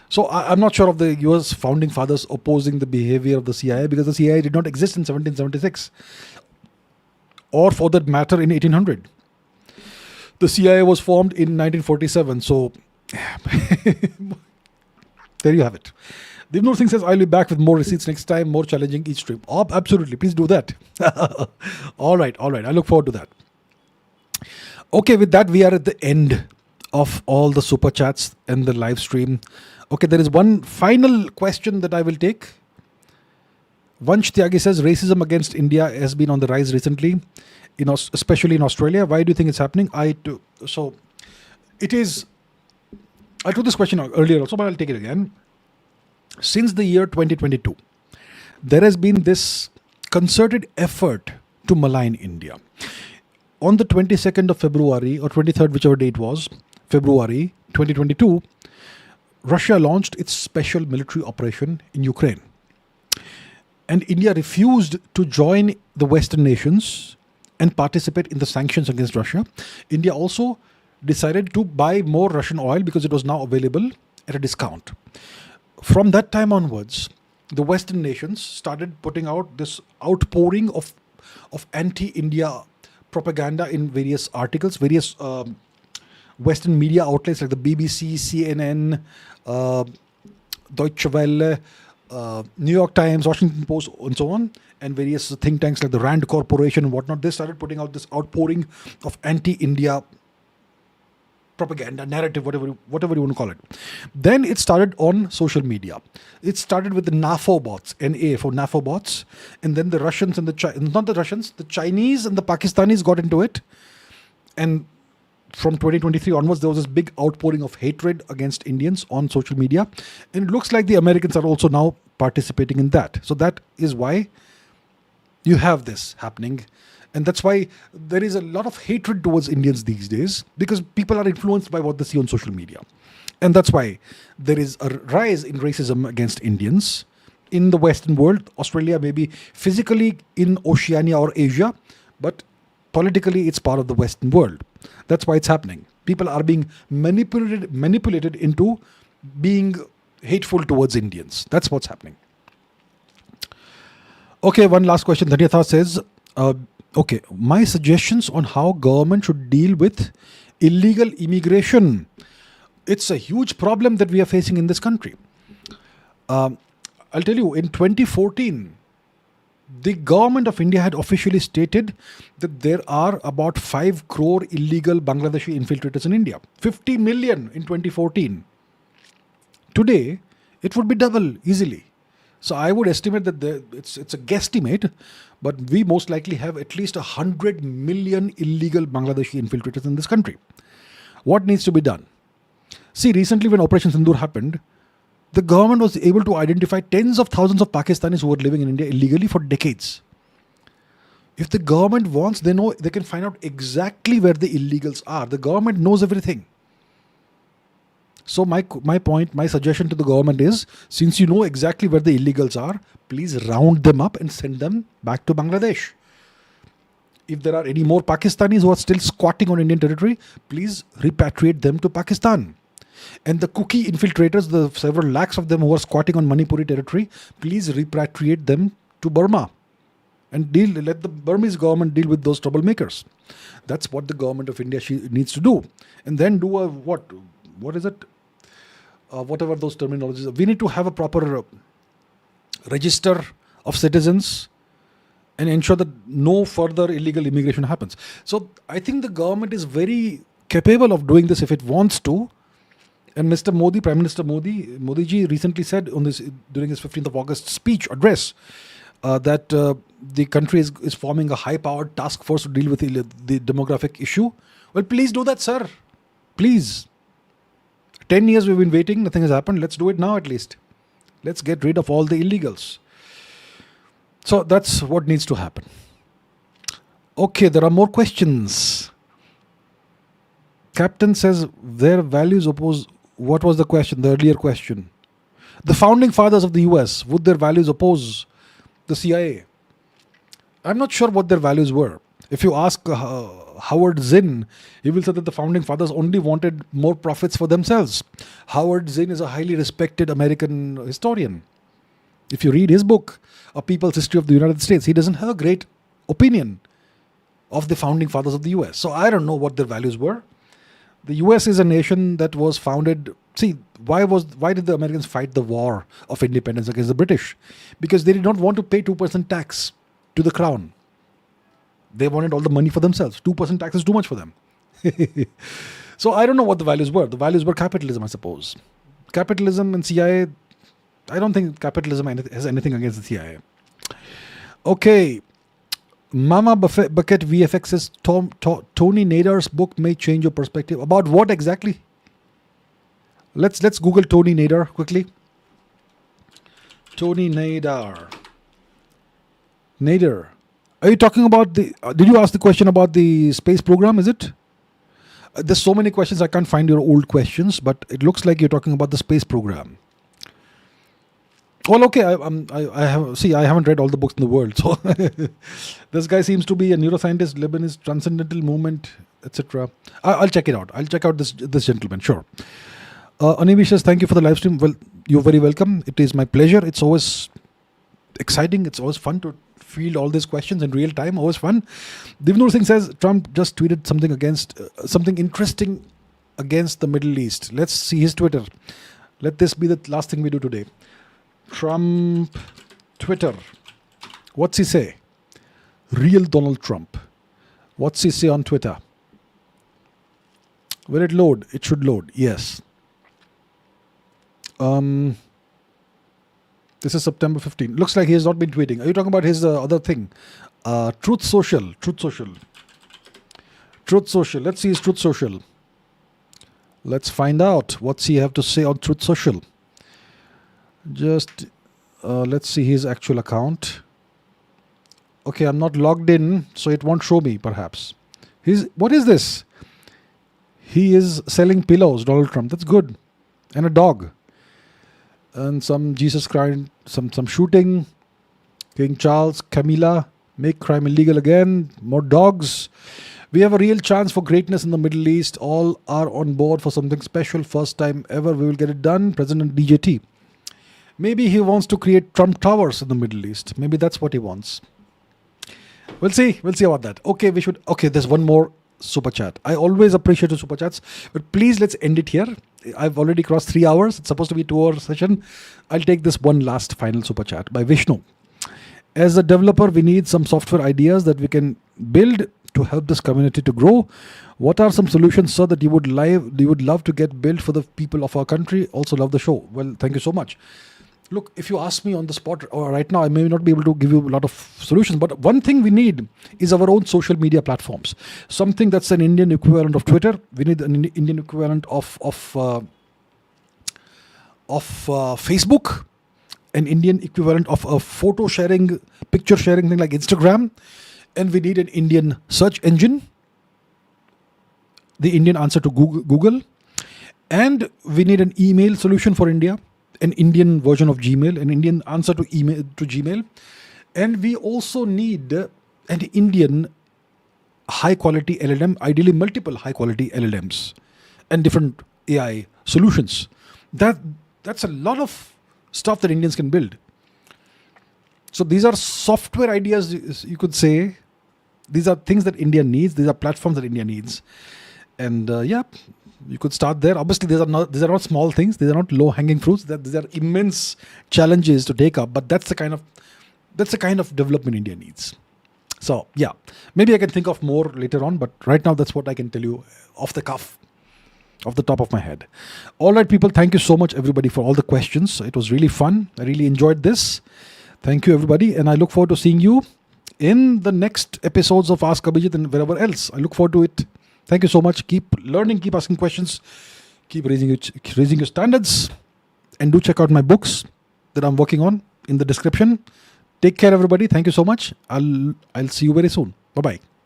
[SPEAKER 1] So I'm not sure of the US founding fathers opposing the behavior of the CIA, because the CIA did not exist in 1776 or for that matter in 1800. The CIA was formed in 1947. So there you have it. Divnoor Singh says, I'll be back with more receipts next time, more challenging each stream. Oh, absolutely. Please do that. All right. I look forward to that. Okay, with that, we are at the end of all the super chats and the live stream. Okay, there is one final question that I will take. Vansh Tyagi says, racism against India has been on the rise recently, especially in Australia. Why do you think it's happening? I took this question earlier also, but I'll take it again. Since the year 2022, there has been this concerted effort to malign India. On the 22nd of February or 23rd, whichever date was, February 2022, Russia launched its special military operation in Ukraine. And India refused to join the Western nations and participate in the sanctions against Russia. India also decided to buy more Russian oil because it was now available at a discount. From that time onwards, the Western nations started putting out this outpouring of anti-India propaganda in various articles, various Western media outlets like the BBC, CNN, Deutsche Welle, New York Times, Washington Post, and so on, and various think tanks like the Rand Corporation and whatnot. They started putting out this outpouring of anti-India propaganda, narrative, whatever you want to call it. Then it started on social media. It started with the NAFO bots, NA for NAFO bots, and then the Russians and the Chinese and the Pakistanis got into it. And from 2023 onwards, there was this big outpouring of hatred against Indians on social media. And it looks like the Americans are also now participating in that. So that is why you have this happening. And that's why there is a lot of hatred towards Indians these days, because people are influenced by what they see on social media. And that's why there is a rise in racism against Indians in the Western world. Australia may be physically in Oceania or Asia, but politically it's part of the Western world. That's why it's happening. People are being manipulated into being hateful towards Indians. That's what's happening. Okay, one last question. Dhanyatha says, okay, my suggestions on how government should deal with illegal immigration. It's a huge problem that we are facing in this country. I'll tell you, in 2014, the government of India had officially stated that there are about 5 crore illegal Bangladeshi infiltrators in India. 50 million in 2014. Today, it would be double easily. So I would estimate that it's a guesstimate, but we most likely have at least 100 million illegal Bangladeshi infiltrators in this country. What needs to be done? See, recently when Operation Sindoor happened, the government was able to identify tens of thousands of Pakistanis who were living in India illegally for decades. If the government wants, they can find out exactly where the illegals are. The government knows everything. So my suggestion to the government is, since you know exactly where the illegals are, please round them up and send them back to Bangladesh. If there are any more Pakistanis who are still squatting on Indian territory, please repatriate them to Pakistan. And the cookie infiltrators, the several lakhs of them who are squatting on Manipuri territory, please repatriate them to Burma. And let the Burmese government deal with those troublemakers. That's what the government of India needs to do. And then do a what is it? Whatever those terminologies are. We need to have a proper register of citizens and ensure that no further illegal immigration happens. So I think the government is very capable of doing this if it wants to. And Mr. Modi, Prime Minister Modi ji recently said during his 15th of August speech address that the country is forming a high-powered task force to deal with the demographic issue. Well, please do that, sir. Please. 10 years we've been waiting, nothing has happened. Let's do it now at least. Let's get rid of all the illegals. So that's what needs to happen. Okay, there are more questions. Captain says their values oppose. What was the question? The earlier question. The founding fathers of the US, would their values oppose the CIA? I'm not sure what their values were. If you ask Howard Zinn, he will say that the founding fathers only wanted more profits for themselves. Howard Zinn is a highly respected American historian. If you read his book, A People's History of the United States, he doesn't have a great opinion of the founding fathers of the US. So I don't know what their values were. The US is a nation that was founded. See, why did the Americans fight the war of independence against the British? Because they did not want to pay 2% tax to the crown. They wanted all the money for themselves. 2% tax is too much for them. So I don't know what the values were. The values were capitalism, I suppose. Capitalism and CIA, I don't think capitalism has anything against the CIA. Okay. Mama Bucket VFX says Tony Nader's book may change your perspective. About what exactly? Let's Google Tony Nader quickly. Tony Nader. Are you talking about did you ask the question about the space program, is it? There's so many questions, I can't find your old questions, but it looks like you're talking about the space program. Well, okay, I haven't read all the books in the world, so this guy seems to be a neuroscientist, Lebanese transcendental movement, etc. I'll check it out. I'll check out this gentleman, sure. Anivi says, thank you for the live stream. Well, you're very welcome. It is my pleasure. It's always exciting. It's always fun to field all these questions in real time. Always fun. Divnur Singh says, Trump just tweeted something interesting against the Middle East. Let's see his Twitter. Let this be the last thing we do today. Trump Twitter. What's he say? Real Donald Trump. What's he say on Twitter? Will it load? It should load. Yes. This is September 15. Looks like he has not been tweeting. Are you talking about his other thing? Truth Social. Let's see his Truth Social. Let's find out what's he have to say on Truth Social. Just let's see his actual account. Okay, I'm not logged in, so it won't show me perhaps. What is this? He is selling pillows, Donald Trump. That's good. And a dog. And some Jesus Christ, some shooting. King Charles, Camilla, make crime illegal again. More dogs. We have a real chance for greatness in the Middle East. All are on board for something special. First time ever we will get it done. President DJT. Maybe he wants to create Trump Towers in the Middle East. Maybe that's what he wants. We'll see about that. Okay, there's one more super chat. I always appreciate the super chats, but please let's end it here. I've already crossed 3 hours. It's supposed to be a 2-hour session. I'll take this one last final super chat by Vishnu. As a developer, we need some software ideas that we can build to help this community to grow. What are some solutions, sir, that you would love to get built for the people of our country? Also love the show. Well, thank you so much. Look, if you ask me on the spot or right now, I may not be able to give you a lot of solutions, but one thing we need is our own social media platforms. Something that's an Indian equivalent of Twitter. We need an Indian equivalent of Facebook, an Indian equivalent of a photo sharing, picture sharing thing like Instagram, and we need an Indian search engine, the Indian answer to Google, and we need an email solution for India, an Indian version of Gmail, an Indian answer to email to Gmail, and we also need an Indian high quality LLM, ideally multiple high quality LLMs and different AI solutions. That's a lot of stuff that Indians can build. So these are software ideas, you could say. These are things that India needs. These are platforms that India needs. And you could start there. Obviously, these are not small things. These are not low-hanging fruits. These are immense challenges to take up. But that's the kind of development India needs. So yeah, maybe I can think of more later on. But right now, that's what I can tell you off the cuff, off the top of my head. All right, people. Thank you so much, everybody, for all the questions. It was really fun. I really enjoyed this. Thank you, everybody, and I look forward to seeing you in the next episodes of Ask Abhijit and wherever else. I look forward to it. Thank you so much. Keep learning, keep asking questions, keep raising your standards, and do check out my books that I'm working on in the description. Take care, everybody. Thank you so much. I'll see you very soon. Bye-bye.